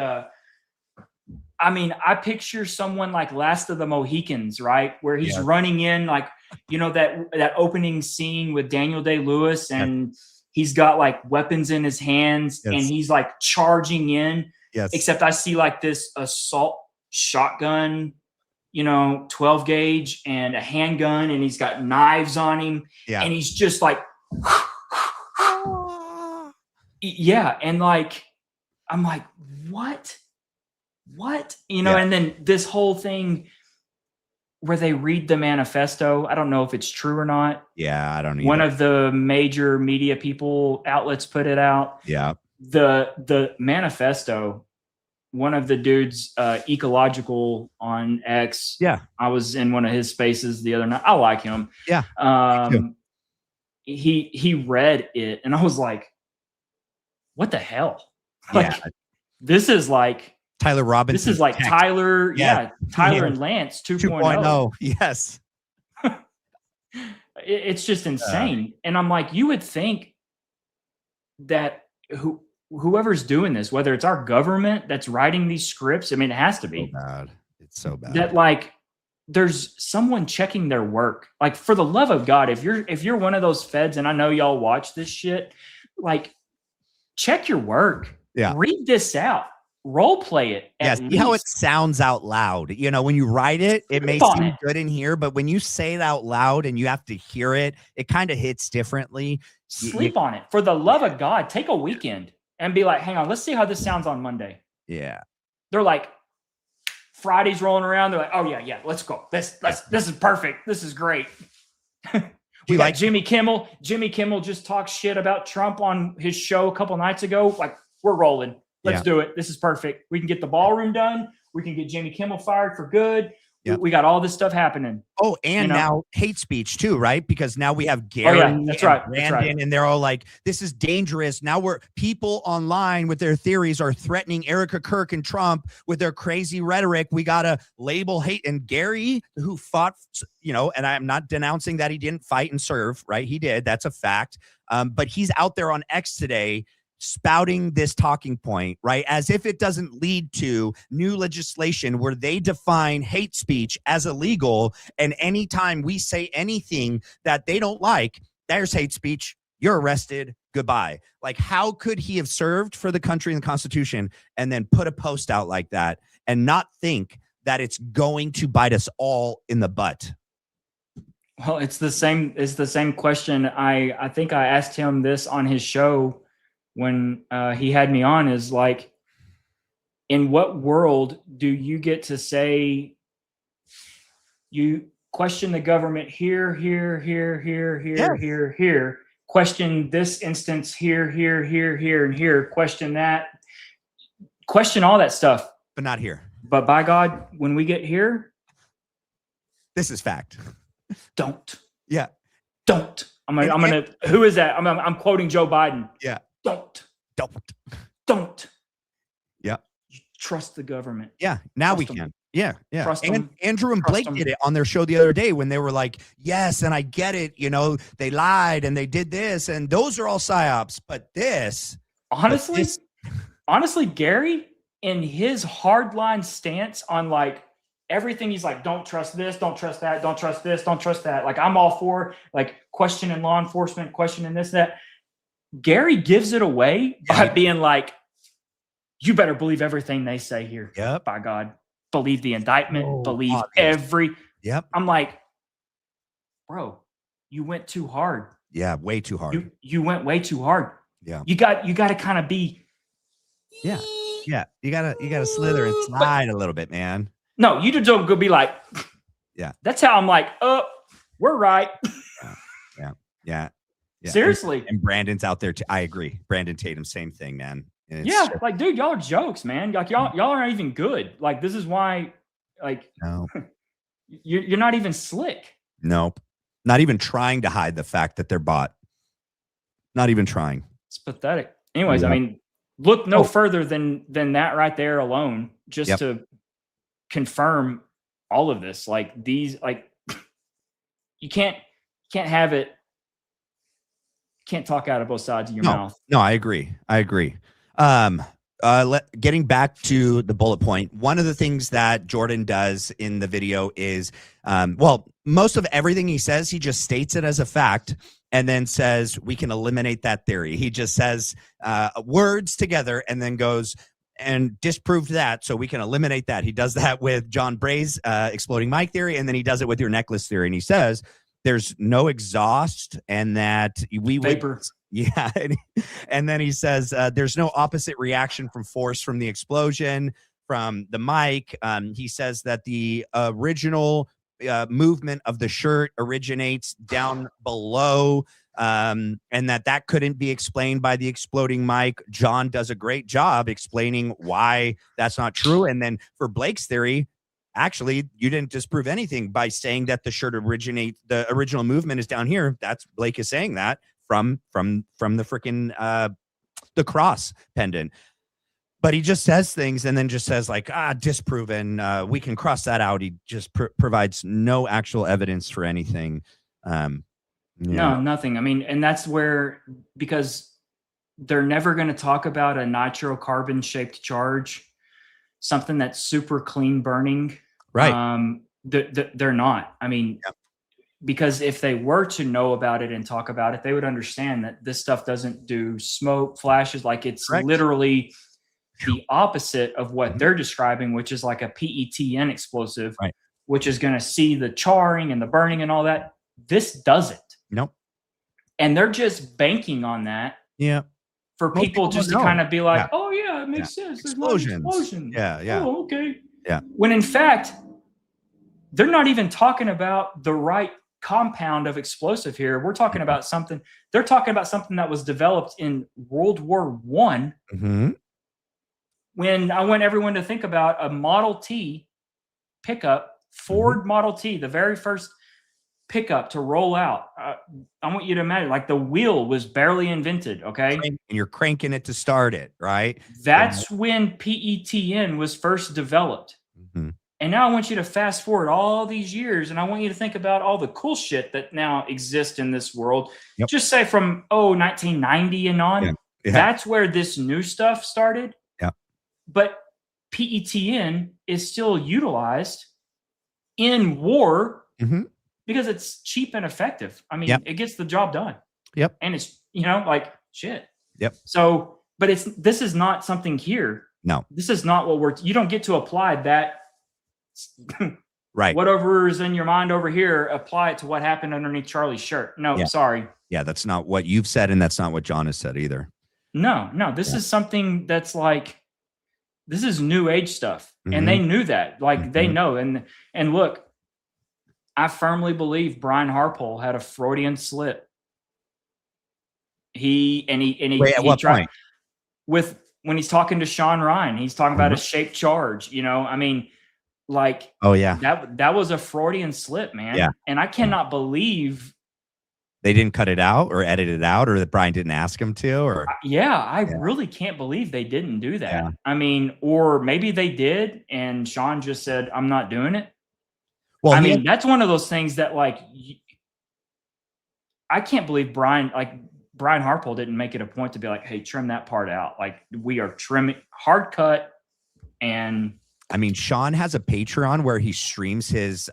I picture someone like Last of the Mohicans, right? Where he's running in like, that opening scene with Daniel Day-Lewis and he's got like weapons in his hands and he's like charging in. Yes. Except I see like this assault shotgun, 12 gauge and a handgun and he's got knives on him and he's just like, and like, I'm like, what? And then this whole thing where they read the manifesto, I don't know if it's true or not. Yeah, I don't know. One of the major media outlets put it out. Yeah. The manifesto, one of the dudes, Ecological on X. Yeah. I was in one of his spaces the other night. I like him. Yeah. He read it and I was like, what the hell? Like, this is like Tyler Robinson. This is like text. Tyler and Lance 2.0. Yes. It's just insane. And I'm like, you would think that whoever's doing this, whether it's our government that's writing these scripts, I mean, it has to be. So bad. It's so bad. That like there's someone checking their work. Like, for the love of God, if you're one of those feds, and I know y'all watch this shit, like, check your work. Yeah. Read this out. Role play it. See how it sounds out loud. When you write it, it may seem good in here, but when you say it out loud and you have to hear it, it kind of hits differently. Sleep on it. For the love of God, take a weekend and be like, hang on, let's see how this sounds on Monday. Yeah. They're like, Friday's rolling around. They're like, oh yeah, let's go. This is perfect. This is great. We got Jimmy Kimmel. Jimmy Kimmel just talked shit about Trump on his show a couple nights ago. Like, we're rolling. Let's do it. This is perfect. We can get the ballroom done. We can get Jimmy Kimmel fired for good. Yep. We got all this stuff happening. Oh, and now hate speech too, right? Because now we have Gary and Brandon, and they're all like, this is dangerous. Now people online with their theories are threatening Erica Kirk and Trump with their crazy rhetoric. We got to label hate. And Gary, who fought, and I'm not denouncing that he didn't fight and serve, right? He did. That's a fact. But he's out there on X today spouting this talking point, right? As if it doesn't lead to new legislation where they define hate speech as illegal. And anytime we say anything that they don't like, there's hate speech. You're arrested. Goodbye. Like, how could he have served for the country and the Constitution and then put a post out like that and not think that it's going to bite us all in the butt? Well, it's the same question. I think I asked him this on his show when he had me on, is like, in what world do you get to say you question the government here, question this instance here, and here, question that, question all that stuff, but not here. But by God, when we get here, this is fact. Don't. Yeah. Don't. I'm gonna. Who is that? I'm quoting Joe Biden. Yeah. Don't. Yeah. Trust the government. Yeah. Now we can. Yeah. Trust them. Andrew and Blake did it on their show the other day when they were like, yes, and I get it. They lied and they did this, and those are all psyops. But this, honestly, Gary, in his hardline stance on like everything, he's like, don't trust this, don't trust that, don't trust this, don't trust that. Like, I'm all for like questioning law enforcement, questioning this, that. Gary gives it away by being like, you better believe everything they say here. Yep. By God. Believe the indictment. Believe every. Yep. I'm like, bro, you went too hard. Yeah, way too hard. You went way too hard. Yeah. You got to kind of be. Yeah. Yeah. You gotta slither and slide a little bit, man. No, you just don't go be like, yeah. That's how I'm like, we're right. Yeah. Seriously. And Brandon's out there too. I agree. Brandon Tatum, same thing, man. Like, dude, y'all are jokes, man. Like, y'all aren't even good. Like, this is why, like, no, you're not even slick. Nope. Not even trying to hide the fact that they're bought. Not even trying. It's pathetic. Anyways, I mean, look no further than that right there alone, just to confirm all of this. Like these, like you can't have it. Can't talk out of both sides of your mouth. No, I agree. Getting back to the bullet point, one of the things that Jordan does in the video is, most of everything he says, he just states it as a fact and then says we can eliminate that theory. He just says words together and then goes and disproved that, so we can eliminate that. He does that with John Bray's exploding mic theory, and then he does it with your necklace theory, and he says there's no exhaust and that we Vapor. would. Yeah. And then he says there's no opposite reaction from force from the explosion, from the mic. He says that the original movement of the shirt originates down below, and that couldn't be explained by the exploding mic. John does a great job explaining why that's not true. And then for Blake's theory, actually, you didn't disprove anything by saying that the shirt the original movement is down here. That's Blake is saying that from the freaking the cross pendant. But he just says things and then just says like, disproven. We can cross that out. He just provides no actual evidence for anything. No, nothing. I mean, and that's where, because they're never going to talk about a nitrocarbon shaped charge, something that's super clean burning. Right. They're not. I mean, because if they were to know about it and talk about it, they would understand that this stuff doesn't do smoke, flashes. Like it's literally the opposite of what they're describing, which is like a PETN explosive, which is going to see the charring and the burning and all that. This doesn't. Nope. And they're just banking on that. Yeah. For people just to kind of be like, oh yeah, it makes sense. There's Explosions. No explosion. Yeah. Oh, okay. Yeah. When in fact, they're not even talking about the right compound of explosive here. We're talking about something. They're talking about something that was developed in World War I. When I want everyone to think about a Model T pickup, Ford Model T, the very first pickup to roll out. I want you to imagine, like the wheel was barely invented. Okay. And you're cranking it to start it, right? That's when PETN was first developed. And now I want you to fast forward all these years, and I want you to think about all the cool shit that now exists in this world. Just say from 1990 and on. That's where this new stuff started. But PETN is still utilized in war because it's cheap and effective. I mean, it gets the job done. And it's, like shit. So, but this is not something here. No. This is not what you don't get to apply that. Right. Whatever is in your mind over here, apply it to what happened underneath Charlie's shirt. No, sorry. Yeah, that's not what you've said, and that's not what John has said either. No, this is something that's like, this is new age stuff. And they knew that. Like they know. And look, I firmly believe Brian Harpole had a Freudian slip. Wait, at what point? When he's talking to Sean Ryan, he's talking about a shaped charge, I mean, like, that was a Freudian slip, man. And I cannot believe they didn't cut it out or edit it out, or that Brian didn't ask him to, or I really can't believe they didn't do that. I mean, or maybe they did and Sean just said, I'm not doing it. Well, I mean, that's one of those things that, like, I can't believe Brian Harpole didn't make it a point to be like, hey, trim that part out. Like, we are trimming hard cut. And I mean, Sean has a Patreon where he streams his,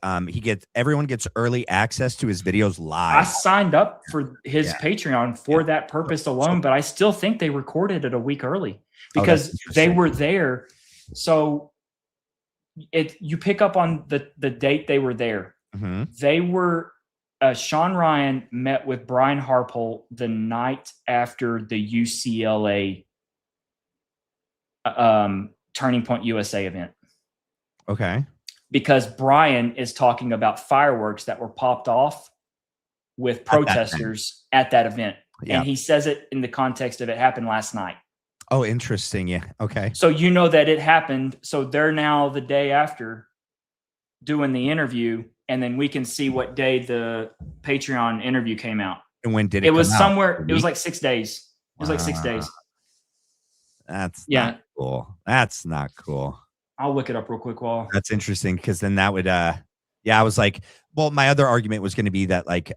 everyone gets early access to his videos live. I signed up for his Patreon for that purpose alone, but I still think they recorded it a week early because they were there. So you pick up on the date they were there. They were, Sean Ryan met with Brian Harpole the night after the UCLA Turning Point USA event. Okay. Because Brian is talking about fireworks that were popped off with protesters at that event. And he says it in the context of it happened last night. Oh, interesting. Yeah. Okay. So that it happened. So they're now the day after doing the interview, and then we can see what day the Patreon interview came out. And when did it? It was somewhere. It was like 6 days. It was like 6 days. That's not cool. That's not cool. I'll look it up real quick while. That's interesting because then that would yeah, I was like, well, my other argument was going to be that like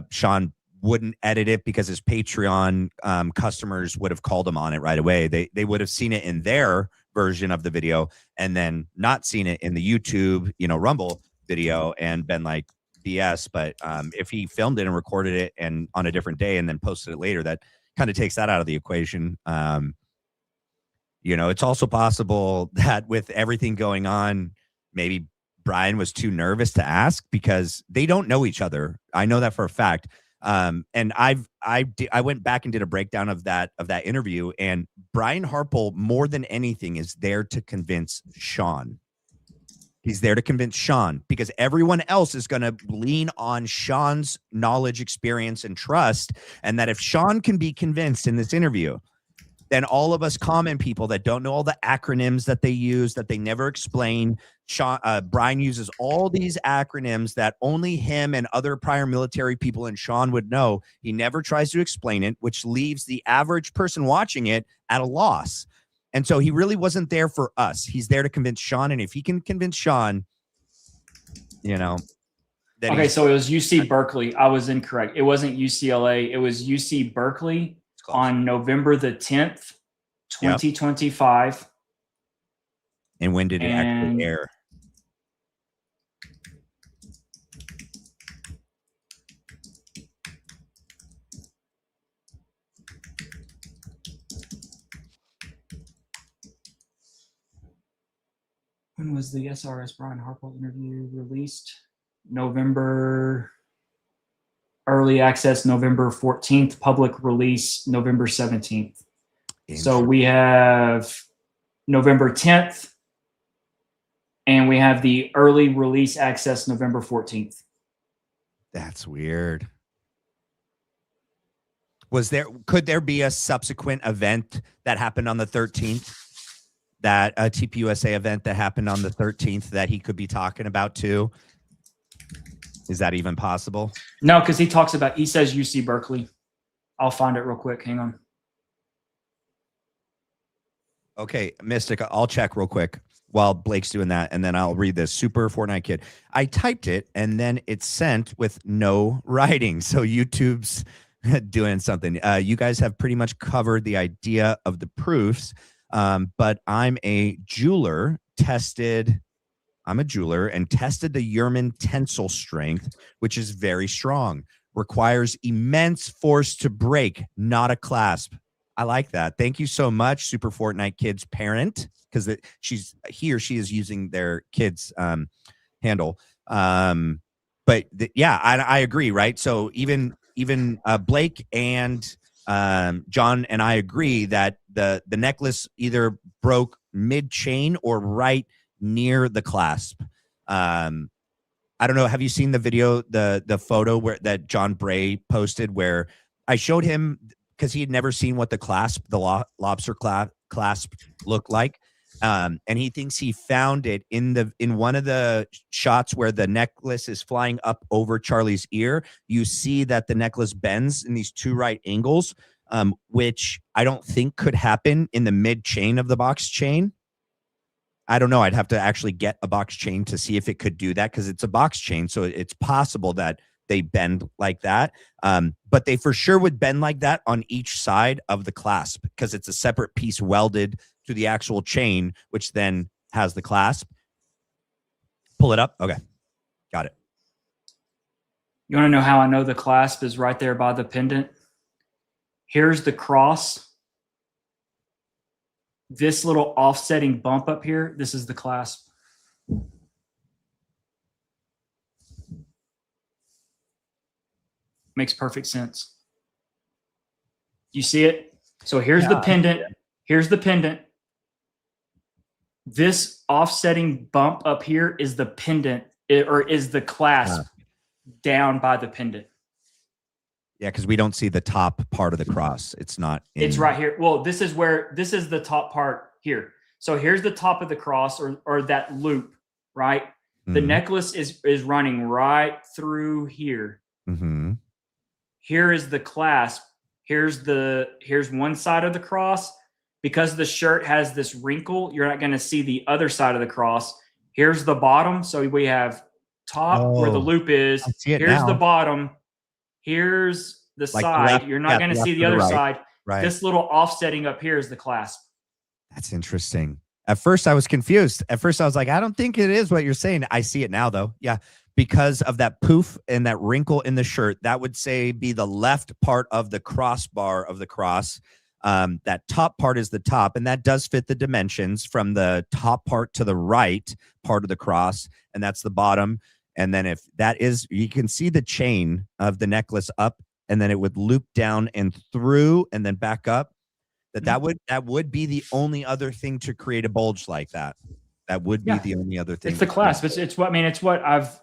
Sean wouldn't edit it because his Patreon customers would have called him on it right away. They would have seen it in their version of the video and then not seen it in the YouTube, Rumble video and been like BS. But if he filmed it and recorded it and on a different day and then posted it later, that kind of takes that out of the equation. It's also possible that with everything going on, maybe Brian was too nervous to ask because they don't know each other. I know that for a fact. And I went back and did a breakdown of that interview, and Brian Harple, more than anything, is there to convince Sean. He's there to convince Sean because everyone else is going to lean on Sean's knowledge, experience, and trust. And that if Sean can be convinced in this interview, then all of us common people that don't know all the acronyms that they use, that they never explain, Brian uses all these acronyms that only him and other prior military people and Sean would know. He never tries to explain it, which leaves the average person watching it at a loss. And so he really wasn't there for us. He's there to convince Sean. And if he can convince Sean, then okay, so it was UC Berkeley. I was incorrect. It wasn't UCLA. It was UC Berkeley on November the 10th, 2025. Yep. And when did it actually air? When was the SRS Brian Harple interview released? November, early access November 14th, public release November 17th. So we have November 10th, and we have the early release access November 14th. That's weird. Could there be a subsequent event that happened on the 13th? That a TPUSA event that happened on the 13th that he could be talking about too? Is that even possible? No, because he says UC Berkeley. I'll find it real quick. Hang on. Okay, Mystic, I'll check real quick while Blake's doing that, and then I'll read this. Super Fortnite Kid. I typed it, and then it's sent with no writing. So YouTube's doing something. You guys have pretty much covered the idea of the proofs. But I'm a jeweler and tested the Yerman tensile strength, which is very strong, requires immense force to break, not a clasp. I like that. Thank you so much, Super Fortnite Kid's parent, because she is using their kid's handle. But I agree, right? So even Blake and John and I agree that the necklace either broke mid-chain or right near the clasp. I don't know. Have you seen the video, the photo that John Bray posted where I showed him because he had never seen what the lobster clasp looked like. And he thinks he found it in one of the shots where the necklace is flying up over Charlie's ear. You see that the necklace bends in these two right angles, which I don't think could happen in the mid chain of the box chain. I don't know. I'd have to actually get a box chain to see if it could do that because it's a box chain. So it's possible that they bend like that. But they for sure would bend like that on each side of the clasp because it's a separate piece welded to the actual chain, which then has the clasp. Pull it up. Okay. Got it. You want to know how I know the clasp is right there by the pendant? Here's the cross. This little offsetting bump up here, this is the clasp. Makes perfect sense. You see it? So here's the pendant. Here's the pendant. This offsetting bump up here is the pendant, or is the clasp down by the pendant. Yeah, because we don't see the top part of the cross. It's not. It's right here. Well, this is the top part here. So here's the top of the cross, or that loop, right? Mm-hmm. The necklace is running right through here. Mm-hmm. Here is the clasp. Here's one side of the cross. because the shirt has this wrinkle, you're not going to see the other side of the cross. Here's the bottom. So we have top where the loop is. I see it Here's the now. bottom. Here's the Like the side. left- You're yeah, not going to the see left the or the other right. side. Right. This little offsetting up here is the clasp. That's interesting. At first, I was confused. At first, I was like, I don't think it is what you're saying. I see it now, though. Yeah. Because of that poof and that wrinkle in the shirt, that would say be the left part of the crossbar of the cross. That top part is the top, and that does fit the dimensions from the top part to the right part of the cross, and that's the bottom. And then if that is, you can see the chain of the necklace up, and then it would loop down and through and then back up. That would be the only other thing to create a bulge like that. That would be the only other thing. It's the clasp. It's what, I mean, it's what I've,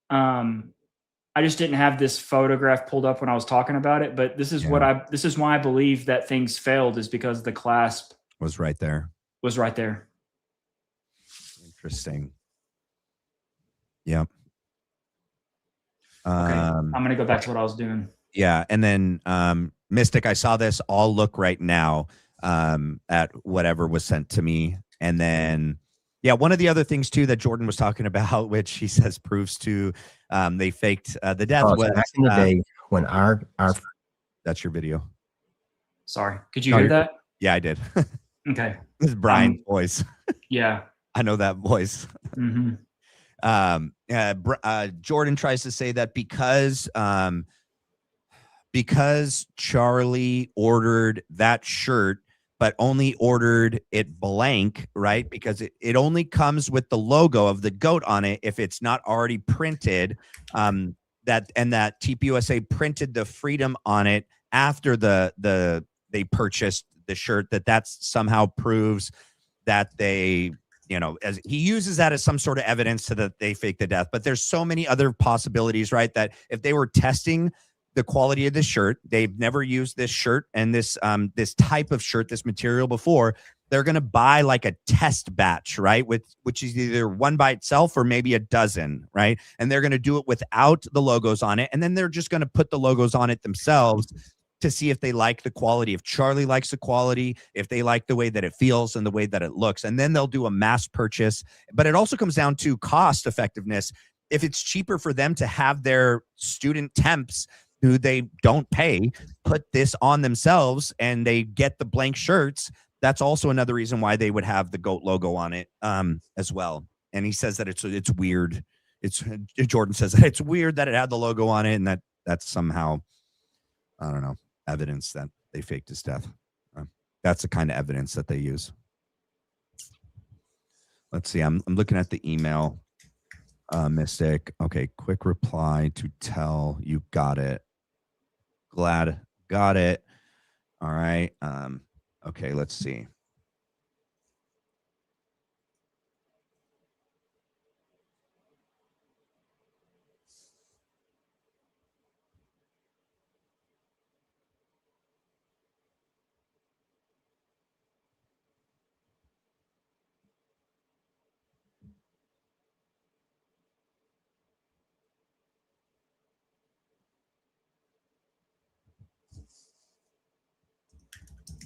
I just didn't have this photograph pulled up when I was talking about it, but this is this is why I believe that things failed, is because the clasp was right there. Interesting. Yep. Okay. I'm going to go back to what I was doing. Yeah. And then, Mystic, I saw this. I'll look right now at whatever was sent to me. And then, yeah, one of the other things too that Jordan was talking about, which he says proves to they faked the death, was back in the day when our that's your video. Sorry, could you hear that? Yeah, I did. Okay, this is Brian's voice. Yeah, I know that voice. Mm-hmm. Jordan tries to say that because Charlie ordered that shirt, but only ordered it blank, right? Because it only comes with the logo of the goat on it if it's not already printed. That TPUSA printed the freedom on it after they purchased the shirt. That somehow proves that they, as he uses that as some sort of evidence to that they faked the death. But there's so many other possibilities, right? That if they were testing the quality of the shirt, they've never used this shirt and this type of shirt, this material before, they're going to buy like a test batch, right? Which is either one by itself or maybe a dozen, right? And they're going to do it without the logos on it. And then they're just going to put the logos on it themselves to see if they like the quality, if Charlie likes the quality, if they like the way that it feels and the way that it looks. And then they'll do a mass purchase. But it also comes down to cost effectiveness. If it's cheaper for them to have their student temps who they don't pay put this on themselves and they get the blank shirts, that's also another reason why they would have the goat logo on it as well. And he says that it's weird. Jordan says that it's weird that it had the logo on it, and that's somehow, I don't know, evidence that they faked his death. That's the kind of evidence that they use. Let's see. I'm looking at the email. Mystic. Okay, quick reply to tell you got it. Glad got it. All right. Okay, let's see.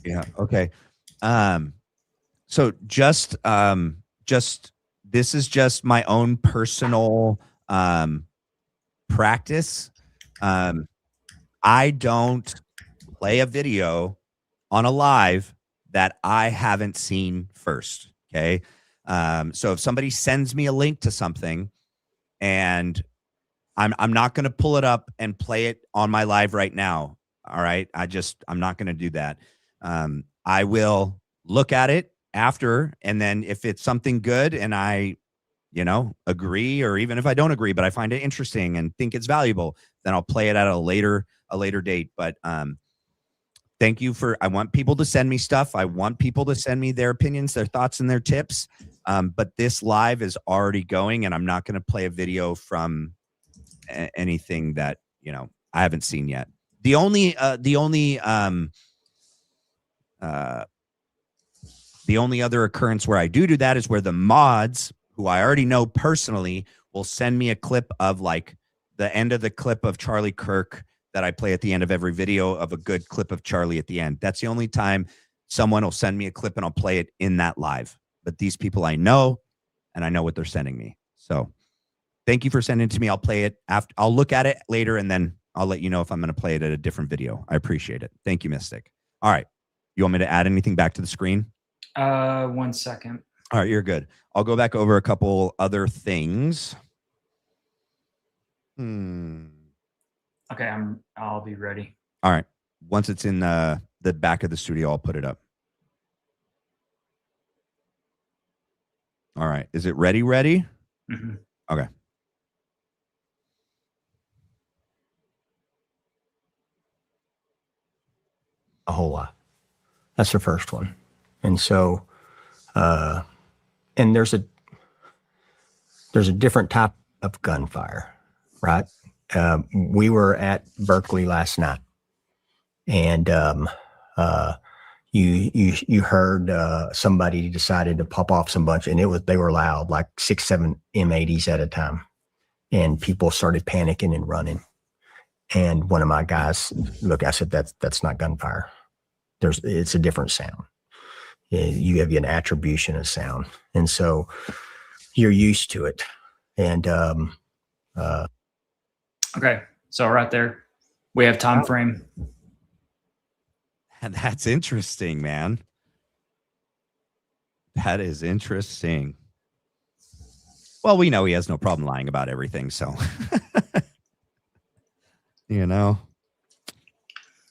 Yeah. Okay. So just this is just my own personal practice. I don't play a video on a live that I haven't seen first. Okay. So if somebody sends me a link to something and I'm not going to pull it up and play it on my live right now. All right. I'm not going to do that. I will look at it after, and then if it's something good and I, agree, or even if I don't agree, but I find it interesting and think it's valuable, then I'll play it at a later date. But thank you I want people to send me stuff. I want people to send me their opinions, their thoughts, and their tips. But this live is already going, and I'm not going to play a video from anything that, I haven't seen yet. The only other occurrence where I do that is where the mods, who I already know personally, will send me a clip of like the end of the clip of Charlie Kirk that I play at the end of every video, of a good clip of Charlie at the end. That's the only time someone will send me a clip and I'll play it in that live. But these people I know, and I know what they're sending me. So thank you for sending it to me. I'll play it after. I'll look at it later, and then I'll let you know if I'm going to play it at a different video. I appreciate it. Thank you, Mystic. All right. You want me to add anything back to the screen? 1 second. All right, you're good. I'll go back over a couple other things. Okay, I'll be ready. All right. Once it's in the back of the studio, I'll put it up. All right. Is it ready? Mm-hmm. Okay. A whole lot. That's the first one. And so, and there's a different type of gunfire, right? We were at Berkeley last night, and you heard somebody decided to pop off some bunch, and they were loud, like 6, 7 M80s at a time, and people started panicking and running. And one of my guys, look, I said that's not gunfire. It's a different sound. You have an attribution of sound, and so you're used to it. And okay, so right there, we have time frame. And that's interesting, man. That is interesting. Well, we know he has no problem lying about everything, so you know.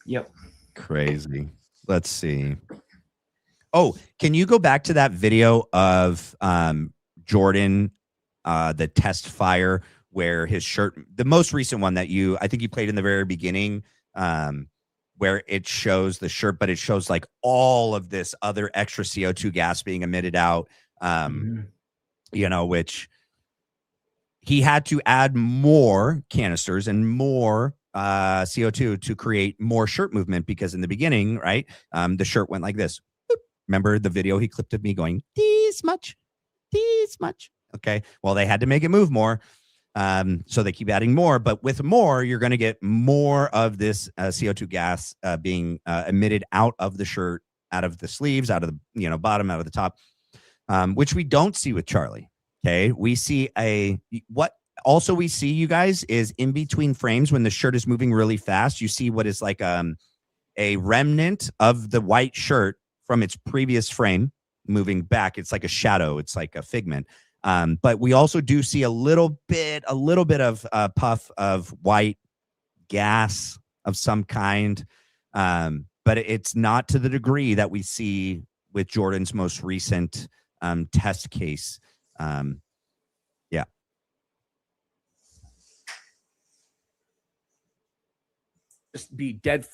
Yep. Crazy. Let's see. Oh, can you go back to that video of Jordan, the test fire, where his shirt, the most recent one that I think you played in the very beginning, where it shows the shirt, but it shows like all of this other extra CO2 gas being emitted out, you know, which he had to add more canisters and more CO2 to create more shirt movement, because in the beginning, right, the shirt went like this. Boop. Remember the video he clipped of me going this much. Okay, well, they had to make it move more, so they keep adding more, but with more you're going to get more of this CO2 gas being emitted out of the shirt, out of the sleeves, out of the bottom, out of the top, which we don't see with Charlie. Okay, we see what also we see, you guys, is in between frames when the shirt is moving really fast, you see what is like a remnant of the white shirt from its previous frame moving back. It's like a shadow. It's like a figment. But we also do see a little bit of a puff of white gas of some kind. But it's not to the degree that we see with Jordan's most recent test case. Yeah. Just be dead,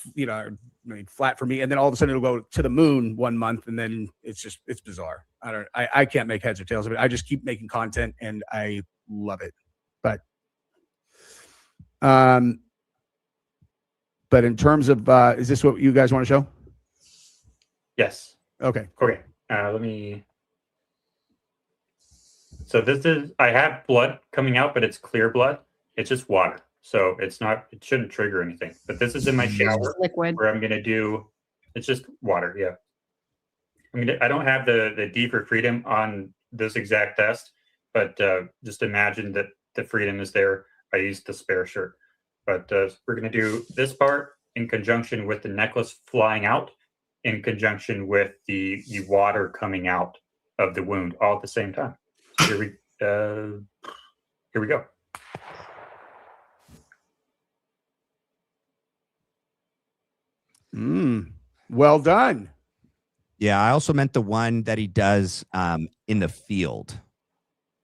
flat for me, and then all of a sudden it'll go to the moon one month, and then it's bizarre. I can't make heads or tails of it. I just keep making content, and I love it. But in terms of, is this what you guys want to show? Yes. Okay. Okay. Let me. So I have blood coming out, but it's clear blood. It's just water. So it shouldn't trigger anything. But this is in my shower liquid. where I'm going to do, it's just water. Yeah. I don't have the D for freedom on this exact test, but just imagine that the freedom is there. I used the spare shirt. But we're going to do this part in conjunction with the necklace flying out, in conjunction with the water coming out of the wound, all at the same time. So here we go. Well done. Yeah, I also meant the one that he does in the field.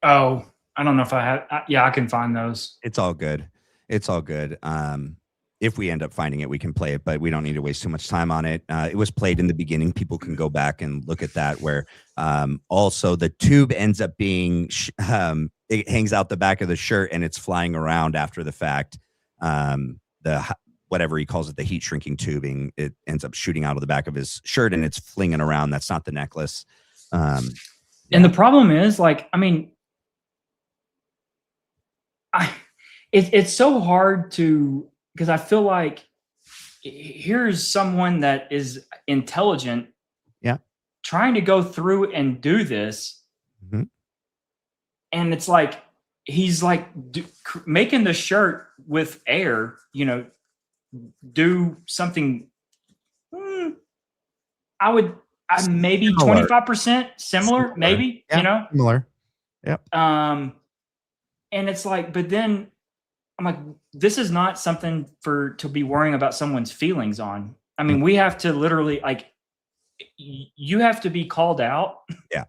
Oh, I don't know if I have. Yeah, I can find those. It's all good. It's all good. If we end up finding it, we can play it, but we don't need to waste too much time on it. It was played in the beginning. People can go back and look at that, where also the tube ends up being, it hangs out the back of the shirt and it's flying around after the fact. Whatever he calls it, the heat shrinking tubing, it ends up shooting out of the back of his shirt and it's flinging around. That's not the necklace. And the problem is, it's so hard to, because I feel like here's someone that is intelligent trying to go through and do this. Mhm. And it's like, he's like making the shirt with air, you know, do something. I'm maybe Similar. 25% similar, maybe, Yeah, you know? similar. Yep. And it's like, but then I'm like, this is not something to be worrying about someone's feelings on. I mean, we have to literally, like, you have to be called out. Yeah.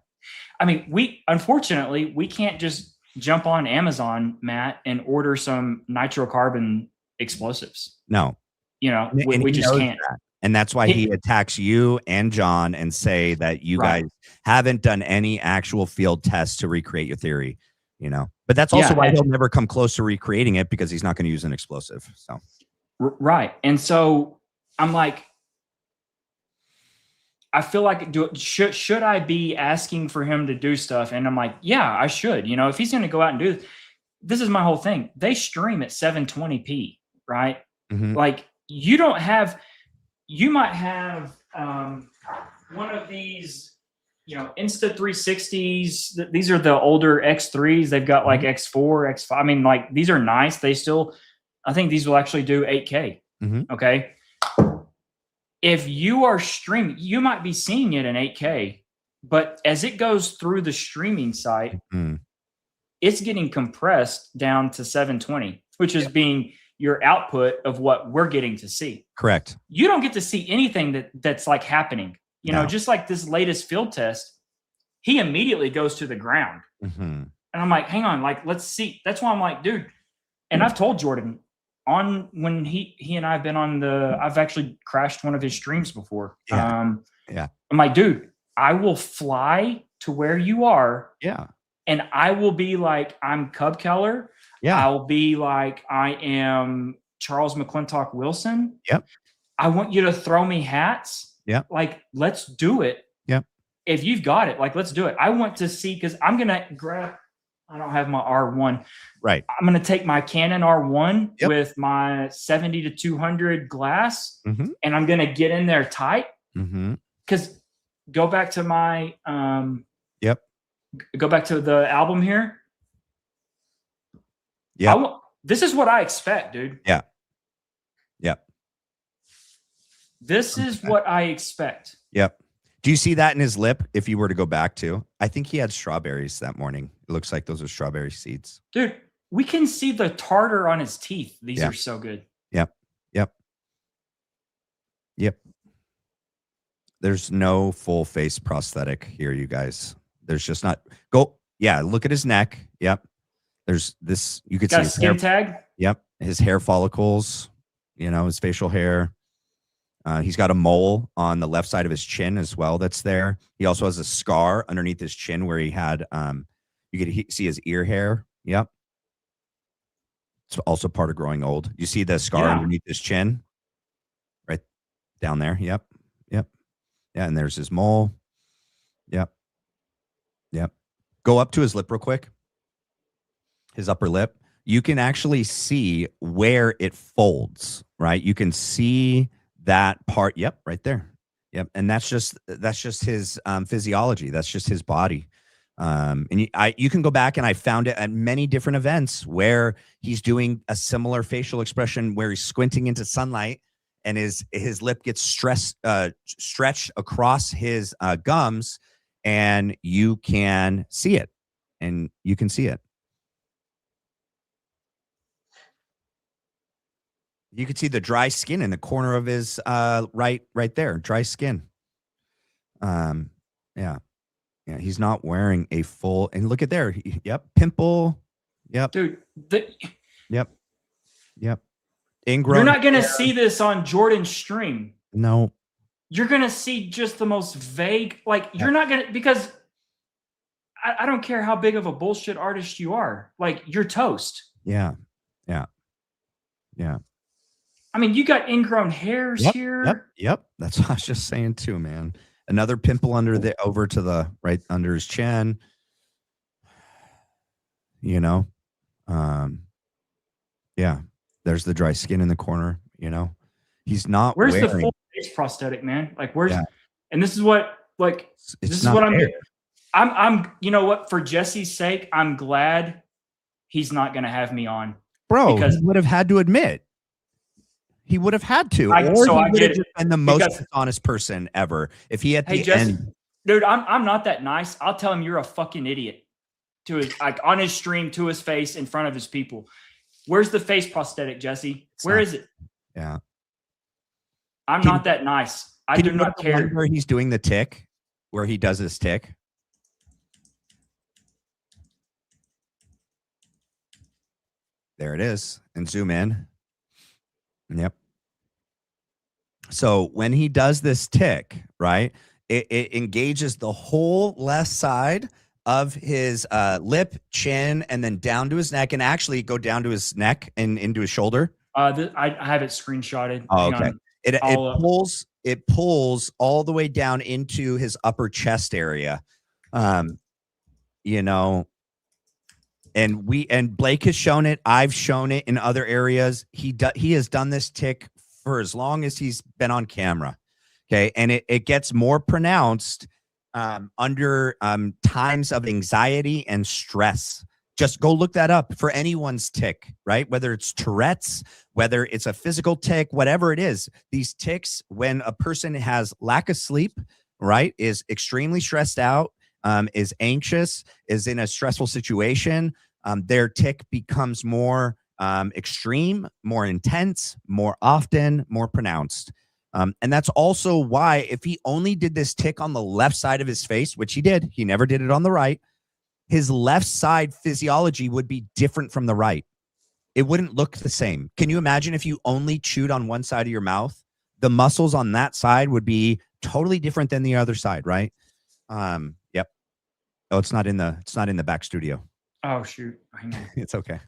I mean, unfortunately, we can't just jump on Amazon, Matt, and order some nitrocarbon explosives. No. You know, And we he just knows can't. that. And that's why he attacks you and John and say that you guys haven't done any actual field tests to recreate your theory, you know. But that's also why he'll never come close to recreating it, because he's not going to use an explosive. So right. And so I'm like, I feel like, should I be asking for him to do stuff? And I'm like, yeah, I should. You know, if he's going to go out and do this is my whole thing. They stream at 720p, right? Mhm. Like, you might have one of these, you know, Insta 360s. These are the older X3s. They've got like X4, X5. I mean, like, these are nice. I think these will actually do 8K. Mhm. Okay. If you are streaming, you might be seeing it in 8K, but as it goes through the streaming site, it's getting compressed down to 720, which is being your output of what we're getting to see. Correct. You don't get to see anything that's like happening. You know, just like this latest field test, he immediately goes to the ground. And I'm like, hang on, like, let's see. That's why I'm like, dude. And I've told Jordan when he and I've been on I've actually crashed one of his streams before. I'm like, dude, I will fly to where you are. Yeah. And I will be like, I'm Cub Keller. Yeah. I'll be like, I am Charles McClintock Wilson. Yep. I want you to throw me hats. Yep. Like, let's do it. Yep. If you've got it, like, let's do it. I want to see, because I'm going to I don't have my R1. Right. I'm going to take my Canon R1 with my 70 to 200 glass, and I'm going to get in there tight. Because go back to my, go back to the album here. Yeah. This is what I expect, dude. Yeah. Yep. This is what I expect. Yep. Do you see that in his lip? If you were to go back to, I think he had strawberries that morning. It looks like those are strawberry seeds. Dude, we can see the tartar on his teeth. These are so good. Yep. Yep. Yep. There's no full face prosthetic here, you guys. There's just not. Yeah, look at his neck. Yep. There's this. You could see his skin tag. Yep. His hair follicles, you know, his facial hair. He's got a mole on the left side of his chin as well. That's there. He also has a scar underneath his chin where he had, you could see his ear hair. Yep. It's also part of growing old. You see the scar underneath his chin right down there. Yep. Yep. Yeah. And there's his mole. Yep. Yep. Go up to his lip real quick. His upper lip. You can actually see where it folds, right? You can see that part. Yep. Right there. Yep. And that's just his physiology. That's just his body. And you can go back, and I found it at many different events where he's doing a similar facial expression where he's squinting into sunlight and his lip gets stretched across his gums, and you can see it. And you can see it. You could see the dry skin in the corner of his right there, dry skin. Yeah. Yeah, he's not wearing a full, and look at there. Yep, pimple. Yep. Dude, Yep. Ingrown. You're not going to see this on Jordan's stream. No. You're going to see just the most vague, like, you're not going to, because I don't care how big of a bullshit artist you are. Like, you're toast. Yeah. I mean, you got ingrown hairs here. Yep. That's what I was just saying too, man. Another pimple over to the right under his chin. You know, yeah. There's the dry skin in the corner. You know, he's not. Where's the full face prosthetic, man? Like, where's? And this is what Like, It's this is not what I'm fair. getting. I'm, you know what? For Jesse's sake, I'm glad he's not going to have me on. Bro, because- he would have had to admit. He would have had to, I or he get would have it. just been the most Because- dishonest person ever. If he at Hey, the Jesse, end, dude, I'm not that nice. I'll tell him you're a fucking idiot to his, like, on his stream, to his face, in front of his people. Where's the face prosthetic, Jesse? Where is it? yeah, I'm Can- not that nice. I can do you go not to the one care. where he's doing the tick, where he does his tick. There it is, and zoom in. Yep. So when he does this tick, right, it engages the whole left side of his lip, chin, and then down to his neck, and actually go down to his neck and into his shoulder. I have it screenshotted. Oh, Hang okay. on. It pulls all the way down into his upper chest area. You know, and Blake has shown it. I've shown it in other areas. He has done this tick for as long as he's been on camera. Okay. And it gets more pronounced under times of anxiety and stress. Just go look that up for anyone's tick, right? Whether it's Tourette's, whether it's a physical tick, whatever it is, these ticks, when a person has lack of sleep, right, is extremely stressed out, is anxious, is in a stressful situation, their tick becomes more extreme, more intense, more often, more pronounced. And that's also why if he only did this tick on the left side of his face, which he did, he never did it on the right, his left side physiology would be different from the right. It wouldn't look the same. Can you imagine if you only chewed on one side of your mouth? The muscles on that side would be totally different than the other side, right? Yep. Oh, it's not in the back studio. Oh, shoot. Hang on. It's okay.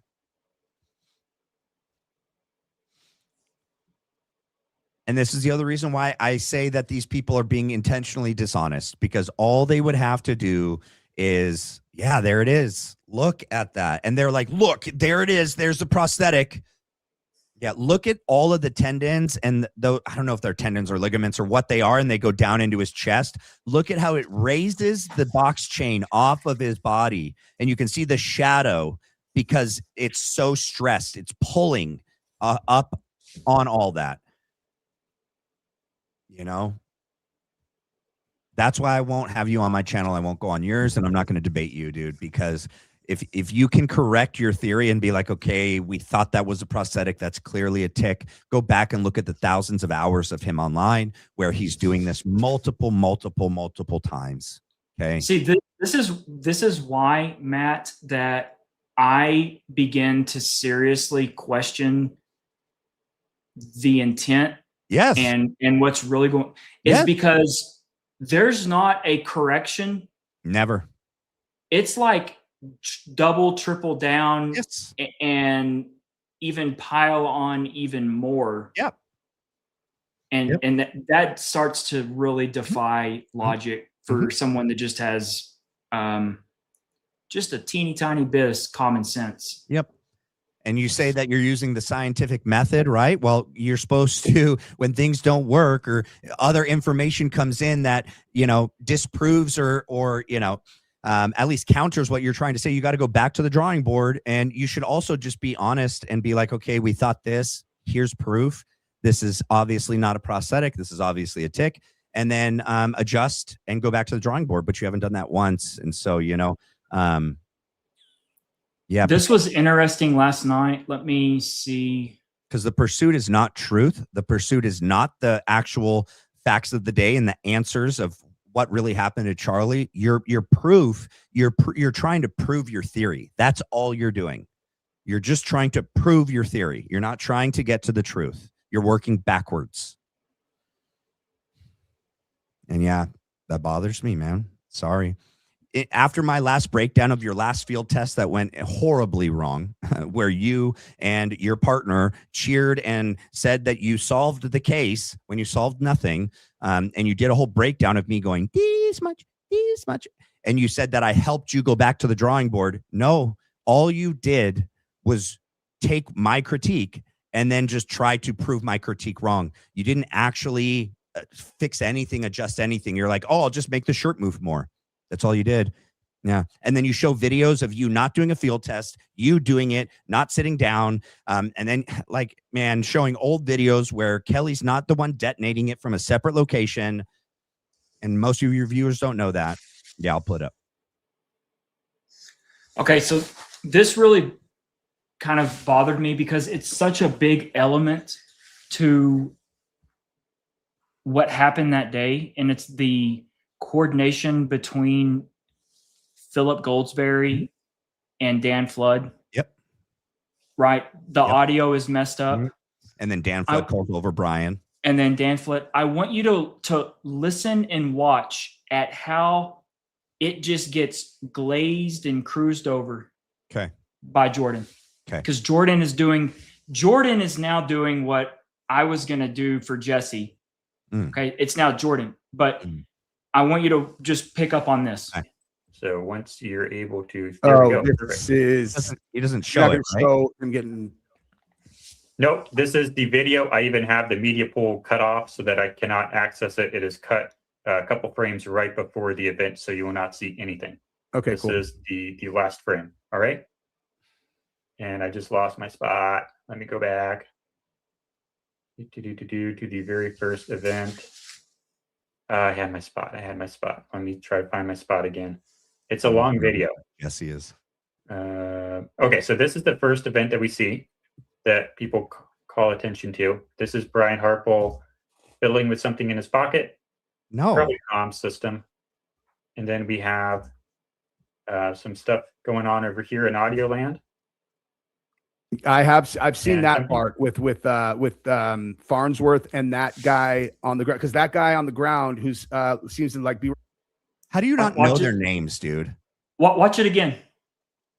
And this is the other reason why I say that these people are being intentionally dishonest, because all they would have to do is, yeah, there it is. Look at that. And they're like, look, there it is. There's the prosthetic. Yeah, look at all of the tendons, and though I don't know if they're tendons or ligaments or what they are, and they go down into his chest. Look at how it raises the box chain off of his body, and you can see the shadow because it's so stressed. It's pulling up on all that. You know, that's why I won't have you on my channel. I won't go on yours, and I'm not going to debate you, dude, because if you can correct your theory and be like, okay, we thought that was a prosthetic, that's clearly a tick, go back and look at the thousands of hours of him online where he's doing this multiple times. Okay. See, this is why, Matt, that I begin to seriously question the intent. Yes. And what's really going is because there's not a correction. Never. It's like double, triple down, Yes. and even pile on even more. Yep. And that starts to really defy logic for someone that just has just a teeny tiny bit of common sense. Yep. And you say that you're using the scientific method, right? Well, you're supposed to, when things don't work or other information comes in that, you know, disproves or you know, at least counters what you're trying to say, you got to go back to the drawing board, and you should also just be honest and be like, okay, we thought this, here's proof. This is obviously not a prosthetic. This is obviously a tick, and then adjust and go back to the drawing board, but you haven't done that once. And so, you know, yeah, this was interesting last night. Let me see. Because the pursuit is not truth. The pursuit is not the actual facts of the day and the answers of what really happened to Charlie. Your proof, you're trying to prove your theory. That's all you're doing. You're just trying to prove your theory. You're not trying to get to the truth. You're working backwards. And yeah, that bothers me, man. Sorry. After my last breakdown of your last field test that went horribly wrong, where you and your partner cheered and said that you solved the case when you solved nothing, and you did a whole breakdown of me going, this much, and you said that I helped you go back to the drawing board. No, all you did was take my critique and then just try to prove my critique wrong. You didn't actually fix anything, adjust anything. You're like, oh, I'll just make the shirt move more. That's all you did. Yeah. And then you show videos of you not doing a field test, you doing it, not sitting down. And then, like, man, showing old videos where Kelly's not the one detonating it from a separate location. And most of your viewers don't know that. Yeah, I'll put it up. Okay, so this really kind of bothered me because it's such a big element to what happened that day. And it's the coordination between Philip Goldsberry and Dan Flood. Yep. Right. The Yep. audio is messed up. And then Dan Flood calls over Brian. And then Dan Flood, I want you to listen and watch at how it just gets glazed and cruised over. Okay. By Jordan. Okay. Because Jordan is now doing what I was going to do for Jesse. Okay. It's now Jordan, but I want you to just pick up on this. Okay. So once you're able to, there we go. This is He doesn't show it, right? show him getting. Nope, this is the video. I even have the media pool cut off so that I cannot access it. It is cut a couple frames right before the event, so you will not see anything. Okay, This cool. is the last frame. All right. And I just lost my spot. Let me go back to the very first event. I had my spot. Let me try to find my spot again. It's a long video. Yes, he is. Okay, so this is the first event that we see that people call attention to. This is Brian Harpole fiddling with something in his pocket. No. Probably a comm system. And then we have some stuff going on over here in Audio Land. I've seen And that something- part with Farnsworth and that guy on the ground, because that guy on the ground who's seems to like be. How do you not Watch know it. their names, dude? Watch it again.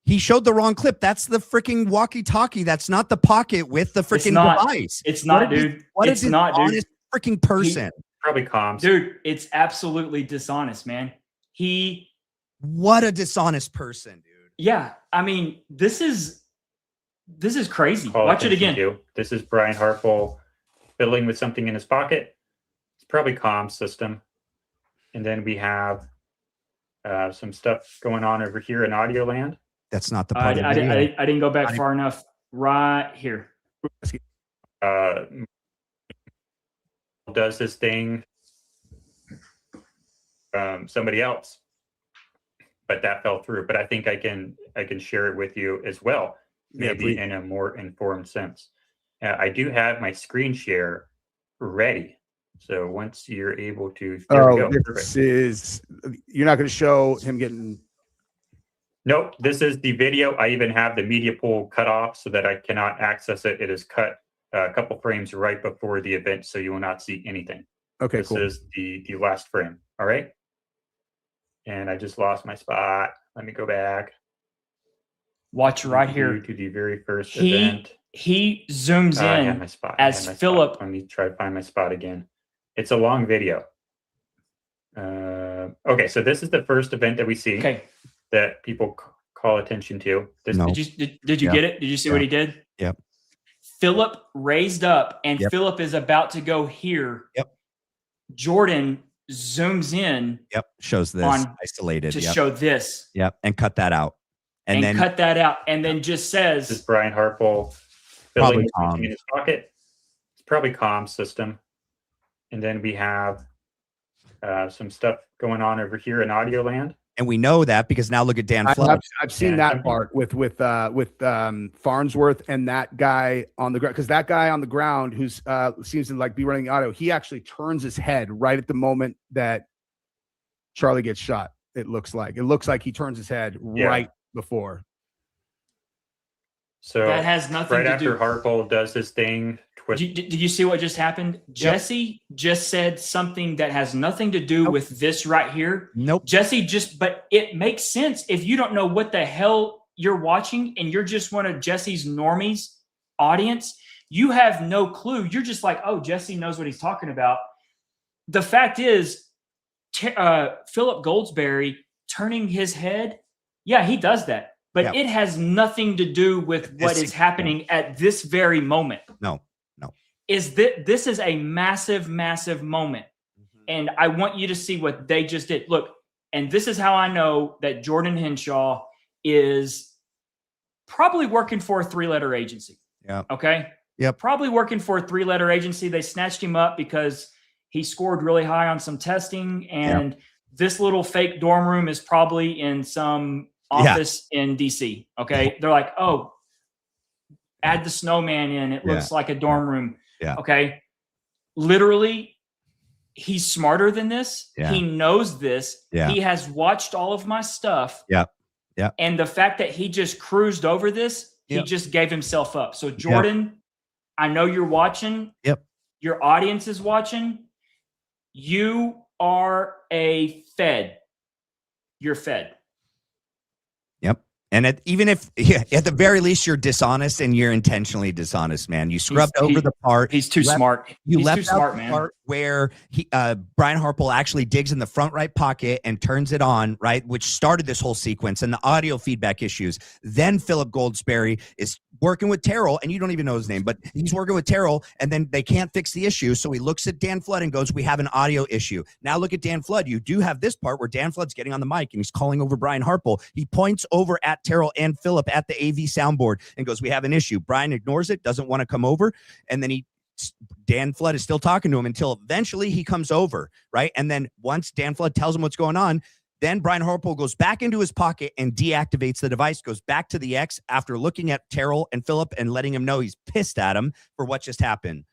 He showed the wrong clip. That's the freaking walkie-talkie. That's not the pocket with the freaking not. device. It's not, dude. What It's a not, dude. dishonest freaking person. Probably comms. Dude, it's absolutely dishonest, man. What a dishonest person, dude. Yeah. I mean, this is crazy. Call Watch it attention again. to. This is Brian Harpole fiddling with something in his pocket. It's probably comm system. And then we have some stuff going on over here in Audio Land. That's not the I part of the video. didn't go back far enough. Right here. Does this thing somebody else, but that fell through. But I think I can share it with you as well, Yeah, maybe please. in a more informed sense. I do have my screen share ready, so once you're able to, there we go. This Perfect. is, you're not going to show him getting. Nope, this is the video. I even have the media pool cut off so that I cannot access it. It is cut a couple frames right before the event, so you will not see anything. Okay, This cool. is the last frame. All right. And I just lost my spot. Let me go back. Watch right here. To the very first event. He zooms I had in my spot. as I had my Philip. spot. Let me try to find my spot again. It's a long video. Okay, so this is the first event that we see Okay. that people call attention to. This No. Did you Yeah. get it? Did you see Yeah. what he did? Yep. Philip raised up, and Yep. Philip is about to go here. Yep. Jordan zooms in Yep. Shows this On- isolated. to Yep. show this Yep. And cut that out. and then cut that out, and then just This is says, Brian Harpole Probably filling with something comm. in his pocket. It's probably comm system. And then we have some stuff going on over here in Audio Land. and we know that because now look at Dan Flood. I've seen Yeah. that part with Farnsworth and that guy on the ground, because that guy on the ground who's seems to like be running the auto, he actually turns his head right at the moment that Charlie gets shot. It looks like he turns his head Yeah. right before. So that has nothing right to after do. Harpole does his thing, twist. Did you see what just happened? Jesse just said something that has nothing to do Nope. with this right here. Nope. But it makes sense if you don't know what the hell you're watching and you're just one of Jesse's normies audience. You have no clue. You're just like, oh, Jesse knows what he's talking about. The fact is, Philip Goldsberry turning his head, yeah, he does that. But Yeah. it has nothing to do with what This- is happening at this very moment. No. is that this is a massive, massive moment. And I want you to see what they just did. Look, and this is how I know that Jordan Henshaw is probably working for a 3-letter agency. Yeah. Okay. Yep. Probably working for a 3-letter agency. They snatched him up because he scored really high on some testing. And this little fake dorm room is probably in some office in DC. Okay. They're like, oh, add the snowman in. It looks like a dorm room. Yeah. Okay. Literally, he's smarter than this. Yeah. He knows this. Yeah. He has watched all of my stuff. Yeah. Yeah. And the fact that he just cruised over this, he just gave himself up. So Jordan, I know you're watching. Yep. Your audience is watching. You are a Fed. You're Fed. Yep. And even if, at the very least, you're dishonest and you're intentionally dishonest, man. You scrubbed over the part. He's too smart. You He's left too smart, out the man. part where Brian Harple actually digs in the front right pocket and turns it on, right, which started this whole sequence and the audio feedback issues. Then Philip Goldsberry is working with Terrell, and you don't even know his name, but he's working with Terrell, and then they can't fix the issue. So he looks at Dan Flood and goes, we have an audio issue. Now look at Dan Flood. You do have this part where Dan Flood's getting on the mic and he's calling over Brian Harple. He points over at Terrell and Philip at the AV soundboard and goes, we have an issue. Brian ignores it, doesn't want to come over. And then Dan Flood is still talking to him until eventually he comes over, right? And then once Dan Flood tells him what's going on, then Brian Harple goes back into his pocket and deactivates the device, goes back to the X after looking at Terrell and Philip and letting him know he's pissed at him for what just happened.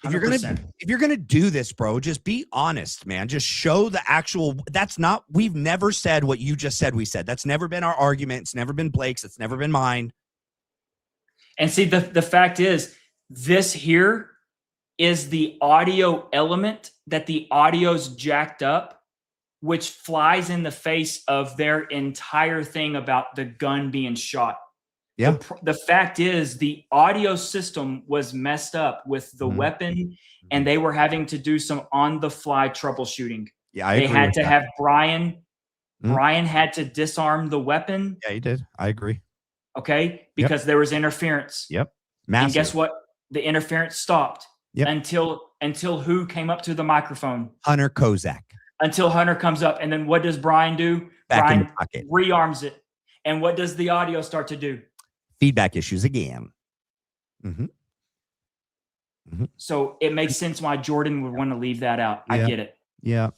If you're gonna do this, bro, just be honest, man. Just show the actual. We've never said what you just said. We said that's never been our argument. It's never been Blake's. It's never been mine. And see, the fact is, this here is the audio element that the audio's jacked up, which flies in the face of their entire thing about the gun being shot. Yeah. The fact is the audio system was messed up with the weapon, and they were having to do some on-the-fly troubleshooting. Yeah, they had to have Brian. Brian had to disarm the weapon. Yeah, he did. I agree. Okay, because there was interference. Yep. Massive. And guess what? The interference stopped until who came up to the microphone? Hunter Kozak. Until Hunter comes up. And then what does Brian do? Back in Brian the pocket. rearms it. And what does the audio start to do? Feedback issues again. So it makes sense why Jordan would want to leave that out. I get it. Yeah.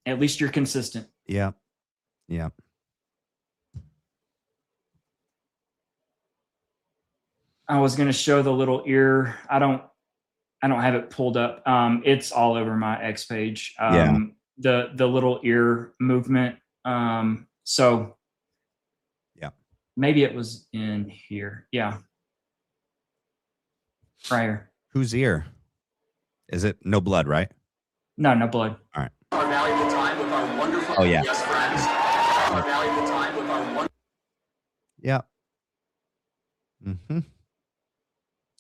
At least you're consistent. Yeah. Yeah. I was going to show the little ear. I don't have it pulled up. It's all over my X page. The little ear movement. So yeah, maybe it was in here. Yeah. Right here. Whose ear? Is it no blood, right? No blood. All right. Our valuable time with our wonderful guest friends. Our valuable time with our wonderful. Yeah.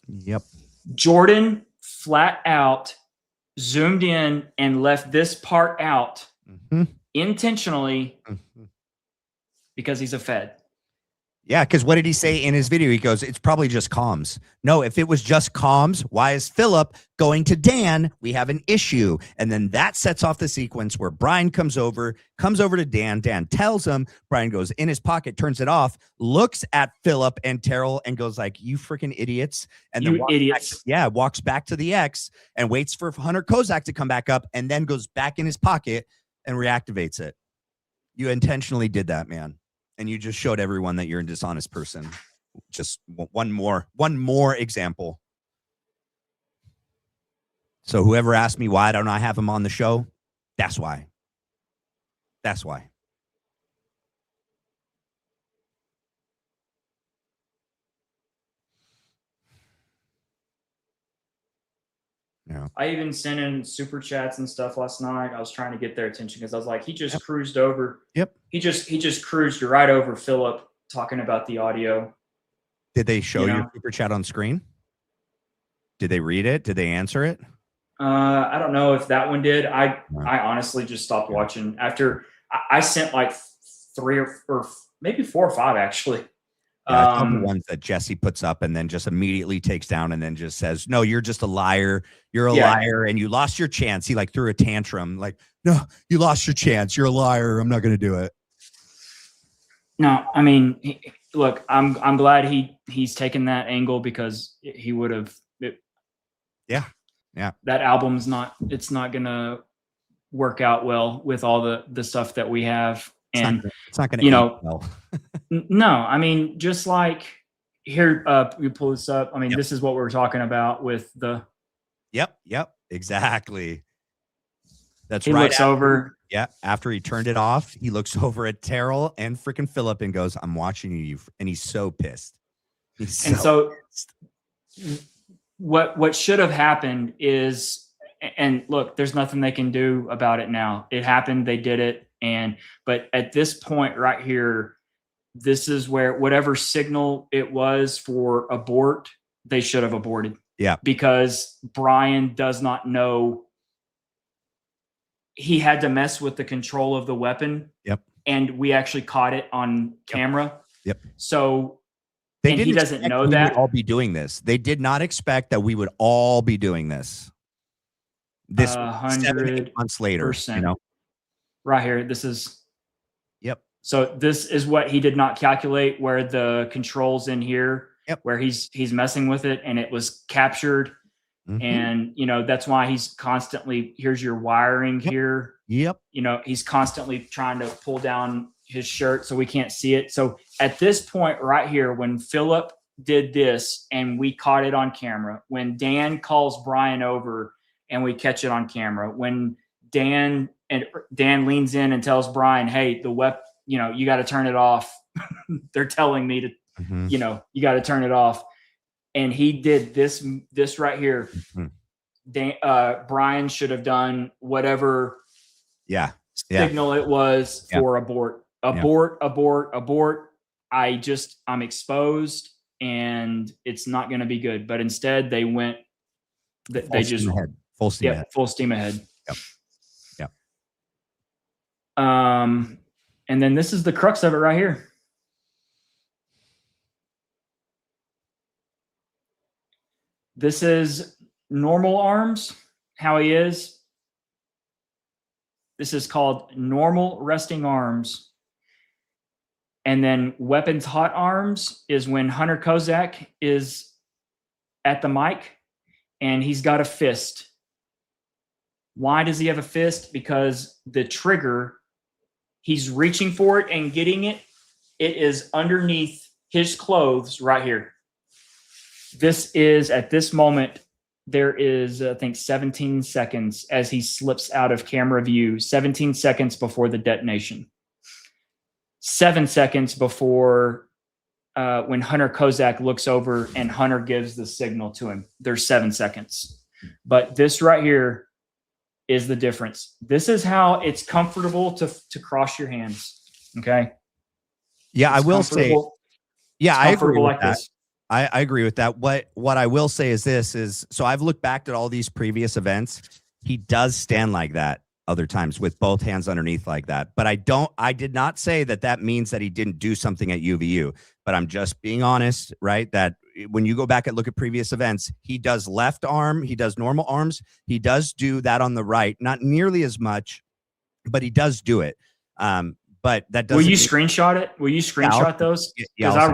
Yep. Jordan flat out zoomed in and left this part out intentionally because he's a Fed. Yeah, because what did he say in his video? He goes, it's probably just comms. No, if it was just comms, why is Philip going to Dan? We have an issue. And then that sets off the sequence where Brian comes over to Dan. Dan tells him, Brian goes in his pocket, turns it off, looks at Philip and Terrell and goes like, you freaking idiots. And then walks back to the X and waits for Hunter Kozak to come back up and then goes back in his pocket and reactivates it. You intentionally did that, man. And you just showed everyone that you're a dishonest person. Just one more example. So whoever asked me why don't I have him on the show, that's why. That's why. Yeah. I even sent in super chats and stuff last night. I was trying to get their attention because I was like, he just cruised over. Yep. He just cruised right over Philip talking about the audio. Did they show your super chat on screen? Did they read it? Did they answer it? I don't know if that one did. I honestly just stopped watching after I sent like 3 or maybe 4 or 5 actually. Yeah, I saw the ones that Jesse puts up and then just immediately takes down and then just says, "No, you're just a liar. You're a liar, and you lost your chance." He like threw a tantrum, like, "No, you lost your chance. You're a liar. I'm not going to do it." No, I mean, look, I'm glad he's taken that angle because he would have. Yeah. That album's it's not gonna work out well with all the stuff that we have, and it's not going to, you know, well. No, I mean, just like here, you pull this up. I mean, this is what we're talking about with the. Yep, exactly. That's he right. Looks over. Yeah, after he turned it off, he looks over at Terrell and freaking Philip and goes, "I'm watching you," and he's so pissed. So what should have happened is, and look, there's nothing they can do about it now. It happened, they did it, but at this point right here, this is where whatever signal it was for abort, they should have aborted. Yeah. Because Brian does not know. He had to mess with the control of the weapon. Yep. And we actually caught it on camera. Yep. So he doesn't know that. We'd all be doing this. They did not expect that we would all be doing this. This 7-8 months later, you know. Right here. This is. Yep. So this is what he did not calculate, where the controls in here, where he's messing with it, and it was captured. Mm-hmm. And, you know, that's why he's constantly, here's your wiring here. Yep. You know, he's constantly trying to pull down his shirt so we can't see it. So at this point right here, when Philip did this and we caught it on camera, when Dan calls Brian over and we catch it on camera, when Dan leans in and tells Brian, "Hey, the weapon, you know, you got to turn it off." They're telling me to, you know, you got to turn it off. And he did this right here. Mm-hmm. Brian should have done whatever signal it was for abort. I'm exposed and it's not going to be good. But instead they went, full steam ahead. Full steam ahead. Yep. And then this is the crux of it right here. This is normal arms, how he is. This is called normal resting arms. And then weapons hot arms is when Hunter Kozak is at the mic and he's got a fist. Why does he have a fist? Because the trigger, he's reaching for it and getting it. It is underneath his clothes right here. This is, at this moment, there is, I think, 17 seconds as he slips out of camera view, 17 seconds before the detonation. 7 seconds before when Hunter Kozak looks over and Hunter gives the signal to him. There's 7 seconds. But this right here is the difference. This is how it's comfortable to cross your hands, okay? Yeah, I will say, I agree with that. This. I agree with that. What I will say is so I've looked back at all these previous events. He does stand like that other times with both hands underneath like that. But I did not say that means that he didn't do something at UVU, but I'm just being honest, right? That when you go back and look at previous events, he does left arm, he does normal arms. He does do that on the right, not nearly as much, but he does do it. But that doesn't. Will you screenshot it? Will you screenshot those? Because I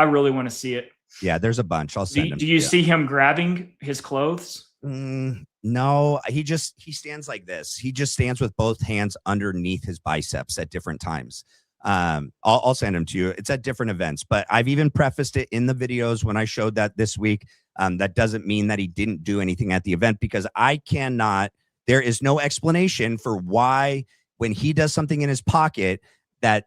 really want to see it. Yeah, there's a bunch. I'll send them. Do you see him grabbing his clothes? No, he stands like this. He just stands with both hands underneath his biceps at different times. I'll send them to you. It's at different events, but I've even prefaced it in the videos when I showed that this week. That doesn't mean that he didn't do anything at the event, because there is no explanation for why when he does something in his pocket that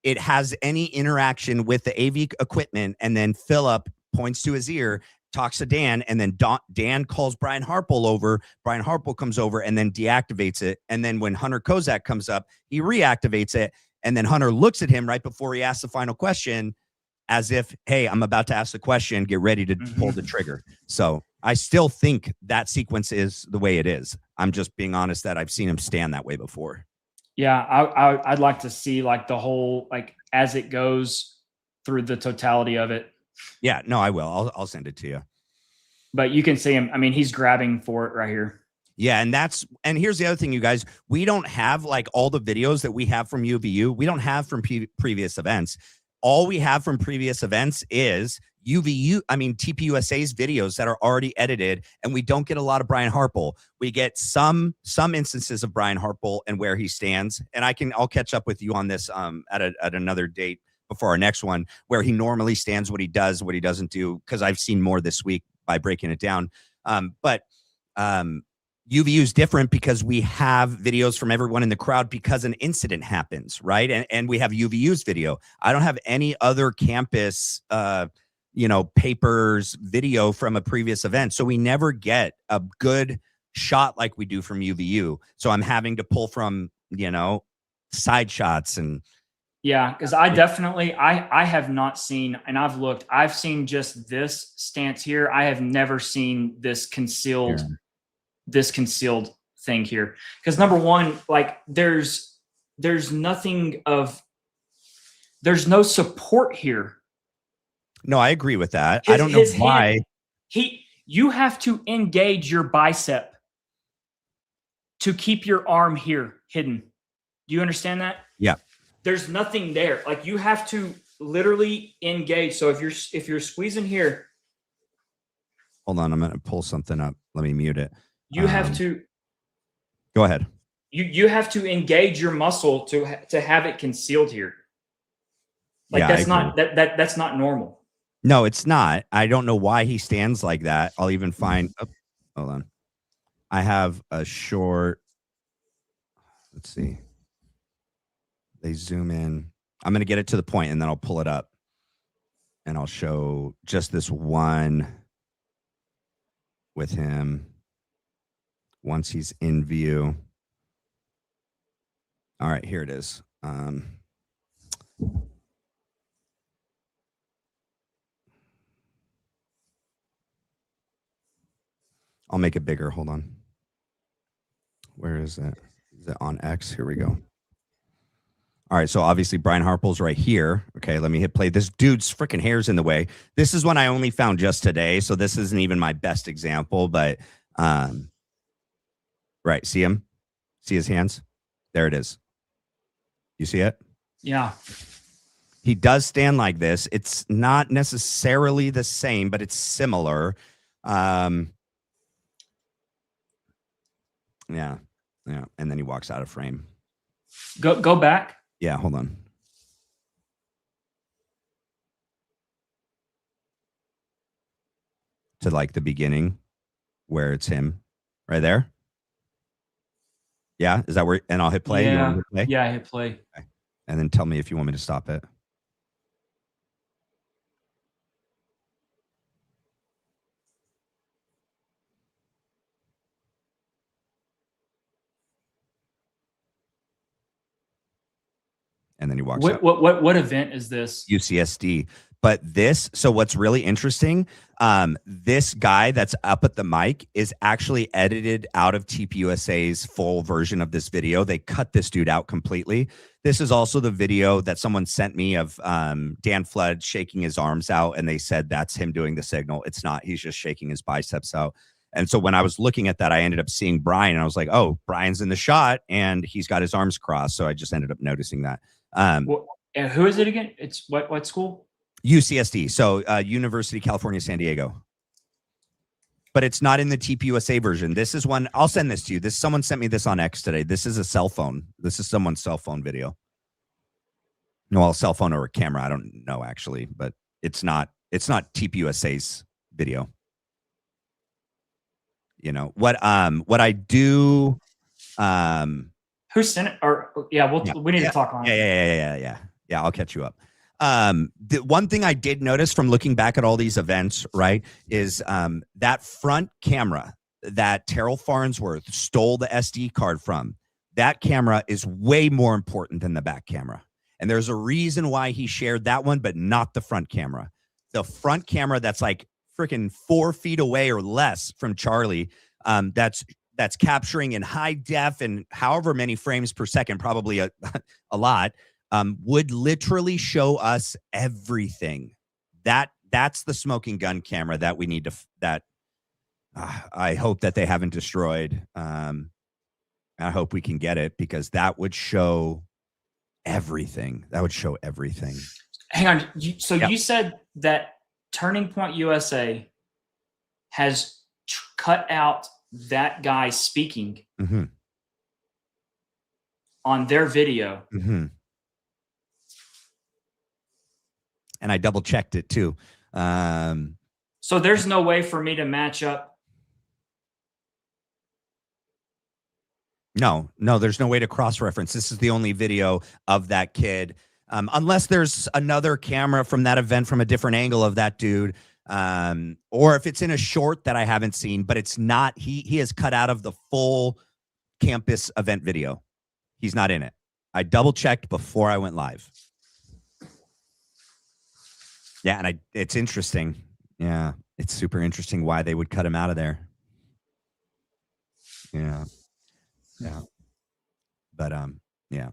it has any interaction with the AV equipment, and then Philip points to his ear, talks to Dan, and then Dan calls Brian Harple over. Brian Harple comes over and then deactivates it. And then when Hunter Kozak comes up, he reactivates it. And then Hunter looks at him right before he asks the final question as if, "Hey, I'm about to ask the question. Get ready to pull the trigger." So I still think that sequence is the way it is. I'm just being honest that I've seen him stand that way before. Yeah, I'd like to see like the whole, like as it goes through the totality of it. Yeah, no, I will. I'll send it to you. But you can see him. I mean, he's grabbing for it right here. Yeah, and here's the other thing, you guys. We don't have like all the videos that we have from UVU. We don't have from previous events. All we have from previous events is TPUSA's videos that are already edited, and we don't get a lot of Brian Harple. We get some instances of Brian Harple and where he stands, and I'll catch up with you on this at another date before our next one, where he normally stands, what he does, what he doesn't do, because I've seen more this week by breaking it down. But UVU is different because we have videos from everyone in the crowd because an incident happens, right? And we have UVU's video. I don't have any other campus, papers video from a previous event. So we never get a good shot like we do from UVU. So I'm having to pull from, side shots and. Yeah, because I definitely, I have not seen, and I've looked, I've seen just this stance here. I have never seen this concealed. Yeah. This concealed thing here, because number one, like there's nothing of, there's no support here. No, I agree with that. I don't know why you have to engage your bicep to keep your arm here hidden. Do you understand that? Yeah. There's nothing there. Like you have to literally engage. So if you're squeezing here, hold on, I'm gonna pull something up. Let me mute it. You have to go ahead. You have to engage your muscle to have it concealed here. Like yeah, that's not that's not normal. No, it's not. I don't know why he stands like that. I'll even find. Oh, hold on. I have a short. Let's see. They zoom in. I'm gonna get it to the point, and then I'll pull it up, and I'll show just this one with him. Once he's in view. All right, here it is. I'll make it bigger. Hold on. Where is it? Is it on X? Here we go. All right, so obviously Brian Harple's right here. Okay, let me hit play. This dude's freaking hair's in the way. This is one I only found just today, so this isn't even my best example, but right, see him? See his hands? There it is. You see it? Yeah. He does stand like this. It's not necessarily the same, but it's similar. Yeah. And then he walks out of frame. Go back. Yeah, hold on. To like the beginning where it's him right there. Yeah, is that where? And I'll hit play. Yeah, you want me to play? Yeah, hit play. Okay. And then tell me if you want me to stop it. And then he walks out. What event is this? UCSD. But this, so what's really interesting, this guy that's up at the mic is actually edited out of TPUSA's full version of this video. They cut this dude out completely. This is also the video that someone sent me of Dan Flood shaking his arms out, and they said that's him doing the signal. It's not. He's just shaking his biceps out. And so when I was looking at that, I ended up seeing Brian, and I was like, oh, Brian's in the shot, and he's got his arms crossed. So I just ended up noticing that. Who is it again? It's what school? UCSD, so University of California, San Diego. But it's not in the TPUSA version. This is one, I'll send this to you. Someone sent me this on X today. This is a cell phone. This is someone's cell phone video. No, well, cell phone or a camera. I don't know actually, but it's not TPUSA's video. You know, what I do, who sent it? Or we need to talk on it. Yeah, I'll catch you up. The one thing I did notice from looking back at all these events, right, is that front camera that Terrell Farnsworth stole the SD card from, that camera is way more important than the back camera. And there's a reason why he shared that one, but not the front camera. The front camera that's like freaking 4 feet away or less from Charlie, that's capturing in high def and however many frames per second, probably a lot. would literally show us everything. That's the smoking gun camera that we need to, I hope that they haven't destroyed. I hope we can get it, because that would show everything. That would show everything. Hang on. You said that Turning Point USA has cut out that guy speaking on their video. And I double checked it too. So there's no way for me to match up. No, there's no way to cross-reference. This is the only video of that kid. Unless there's another camera from that event from a different angle of that dude. Or if it's in a short that I haven't seen, but it's not, he is cut out of the full campus event video. He's not in it. I double checked before I went live. Yeah, and it's interesting. Yeah, it's super interesting why they would cut him out of there. Yeah. But yeah.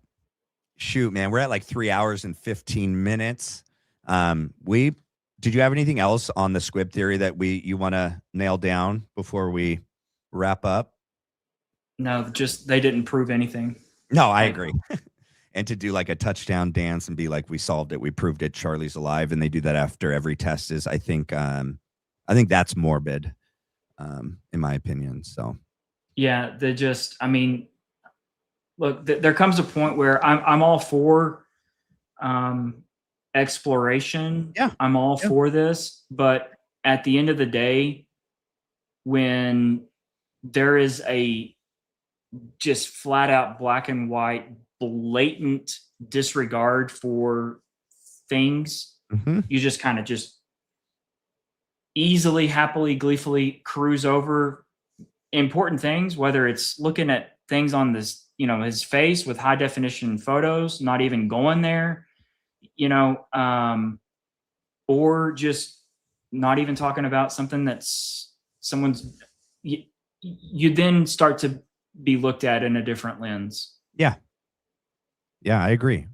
Shoot, man, we're at like 3 hours and 15 minutes. Did you have anything else on the squib theory that you want to nail down before we wrap up? No, just they didn't prove anything. No, I agree. And to do like a touchdown dance and be like, we solved it, we proved it, Charlie's alive, and they do that after every test is, I think that's morbid, in my opinion. So yeah, look, there comes a point where I'm all for exploration. Yeah, I'm all for this, but at the end of the day, when there is a just flat out black and white blatant disregard for things, you just kind of just easily, happily, gleefully cruise over important things, whether it's looking at things on this, his face with high definition photos, not even going there, or just not even talking about something that's someone's, you then start to be looked at in a different lens. Yeah, I agree.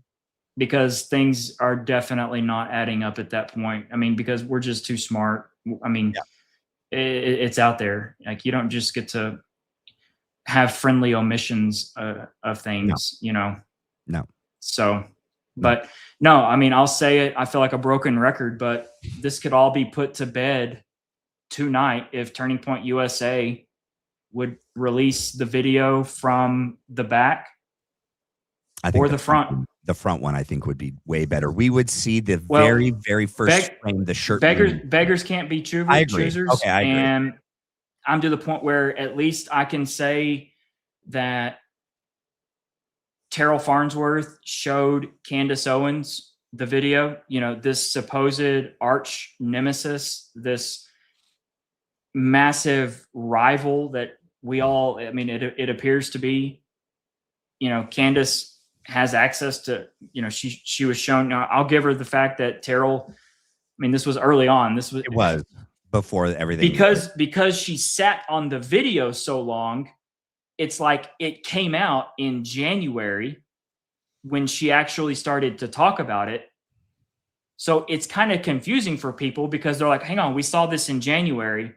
Because things are definitely not adding up at that point. I mean, because we're just too smart. I mean, it's out there. Like, you don't just get to have friendly omissions of things, No. So, but no, I mean, I'll say it. I feel like a broken record, but this could all be put to bed tonight if Turning Point USA would release the video from the back. I think or the front. The front one, I think, would be way better. We would see the very, very first frame, the shirt. Beggars can't be choosers. I agree. Okay, I agree. And I'm to the point where at least I can say that Terrell Farnsworth showed Candace Owens the video, this supposed arch nemesis, this massive rival that we all, it appears to be, Candace has access to, she was shown. Now, I'll give her the fact that Terrell, this was early on. It was before everything. Because she sat on the video so long, it's like it came out in January when she actually started to talk about it. So it's kind of confusing for people because they're like, hang on, we saw this in January.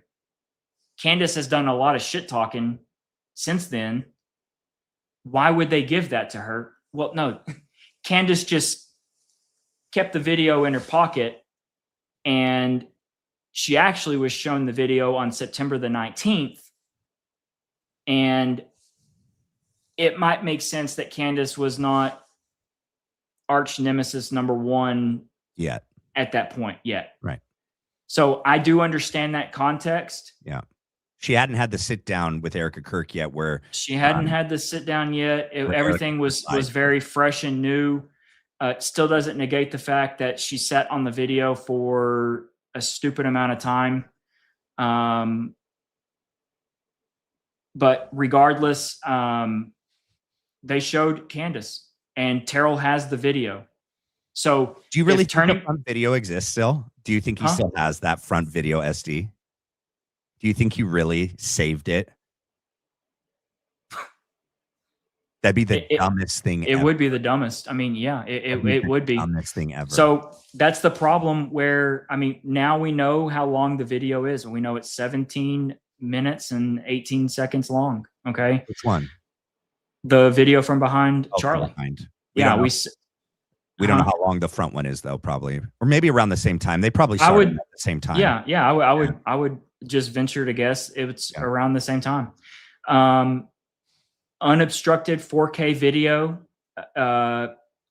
Candace has done a lot of shit talking since then. Why would they give that to her? Well, no, Candace just kept the video in her pocket, and she actually was shown the video on September the 19th. And it might make sense that Candace was not arch nemesis number one yet at that point yet. Right. So I do understand that context. Yeah. She hadn't had the sit down with Erica Kirk yet, where she hadn't had the sit down yet. Everything was very fresh and new. It still doesn't negate the fact that she sat on the video for a stupid amount of time. But regardless, they showed Candace, and Terrell has the video. So do you really think the front video exists still? Do you think he still has that front video SD? Do you think he really saved it? That'd be the dumbest thing It ever. would be the dumbest. I mean, yeah, it would be. Dumbest thing ever. So that's the problem where, I mean, now we know how long the video is. We know it's 17 minutes and 18 seconds long. Okay. Which one? The video from behind Oh, Charlie. We Yeah. don't know how long the front one is though, probably. Or maybe around the same time. They probably started at the same time. Yeah. Yeah. I would just venture to guess it's around the same time. Unobstructed 4K video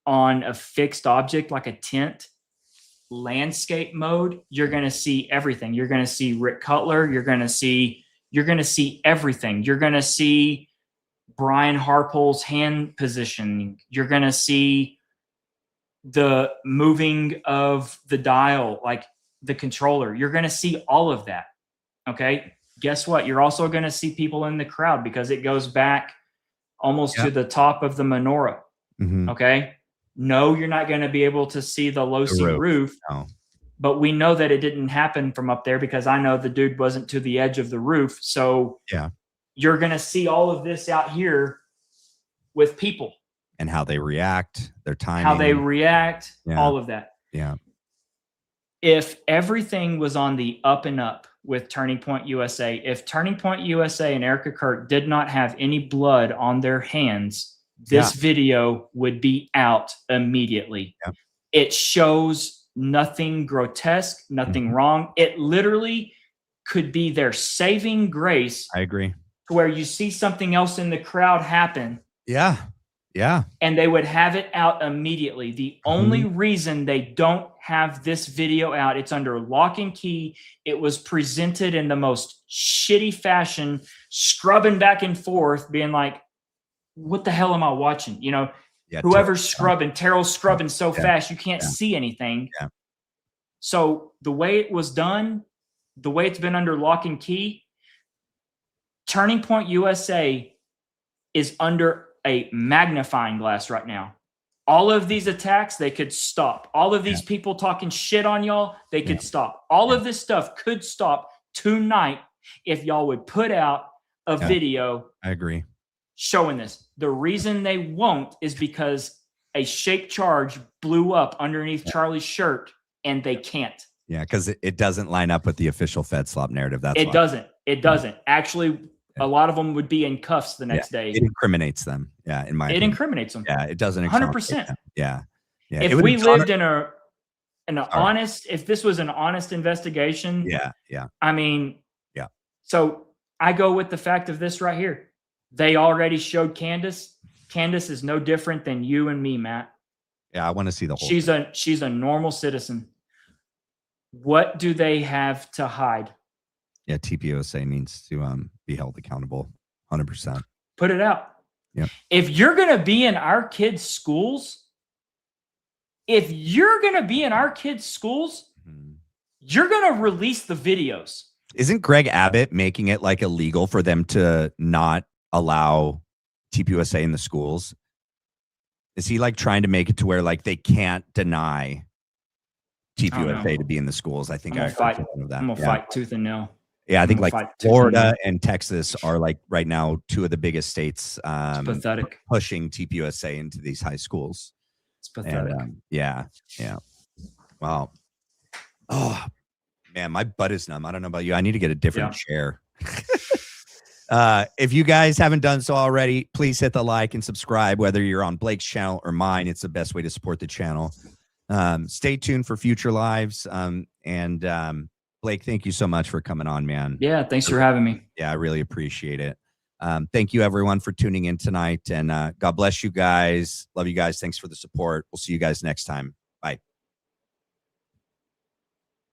on a fixed object like a tent, landscape mode, you're going to see everything. You're going to see Rick Cutler. You're going to see everything. You're going to see Brian Harpole's hand positioning. You're going to see the moving of the dial, like the controller. You're going to see all of that. Okay. Guess what? You're also going to see people in the crowd because it goes back almost to the top of the menorah. Mm-hmm. Okay. No, you're not going to be able to see the low-seat roof. No. But we know that it didn't happen from up there because I know the dude wasn't to the edge of the roof. So you're going to see all of this out here with people. And how they react, their timing. How they react, all of that. Yeah. If everything was on the up and up with Turning Point USA, if Turning Point USA and Erica Kirk did not have any blood on their hands, this video would be out immediately. Yeah. It shows nothing grotesque, nothing wrong. It literally could be their saving grace. I agree. To where you see something else in the crowd happen. Yeah. Yeah. And they would have it out immediately. The only reason they don't have this video out, it's under lock and key. It was presented in the most shitty fashion, scrubbing back and forth, being like, what the hell am I watching? You know, whoever's scrubbing, Terrell's scrubbing so fast, you can't see anything. Yeah. So the way it was done, the way it's been under lock and key, Turning Point USA is under a magnifying glass right now. All of these attacks, they could stop. All of these people talking shit on y'all, they could stop. All of this stuff could stop tonight if y'all would put out a video. I agree. Showing this. The reason they won't is because a shake charge blew up underneath Charlie's shirt and they can't. Yeah, because it doesn't line up with the official FedSlop narrative. That's it doesn't. It doesn't. Actually, a lot of them would be in cuffs the next day. It incriminates them. Yeah, in my opinion. Incriminates them. Yeah, it doesn't. 100%. Yeah. Yeah. If we lived in an honest, if this was an honest investigation. Yeah. I mean, so I go with the fact of this right here. They already showed Candace. Candace is no different than you and me, Matt. Yeah, I want to see the whole She's a normal citizen. What do they have to hide? Yeah, TPUSA needs to be held accountable 100%. Put it out. Yeah. If you're going to be in our kids' schools, you're going to release the videos. Isn't Greg Abbott making it like illegal for them to not allow TPUSA in the schools? Is he like trying to make it to where like they can't deny TPUSA to be in the schools? I think I'm gonna fight tooth and nail. Yeah, I think like Florida and Texas are like right now two of the biggest states it's pathetic. Pushing TPUSA into these high schools. It's pathetic. And, yeah. Wow. Oh man, my butt is numb. I don't know about you. I need to get a different chair. If you guys haven't done so already, please hit the like and subscribe, whether you're on Blake's channel or mine. It's the best way to support the channel. Stay tuned for future lives. Blake, thank you so much for coming on, man. Yeah, thanks for having me. Yeah, I really appreciate it. Thank you, everyone, for tuning in tonight. And God bless you guys. Love you guys. Thanks for the support. We'll see you guys next time.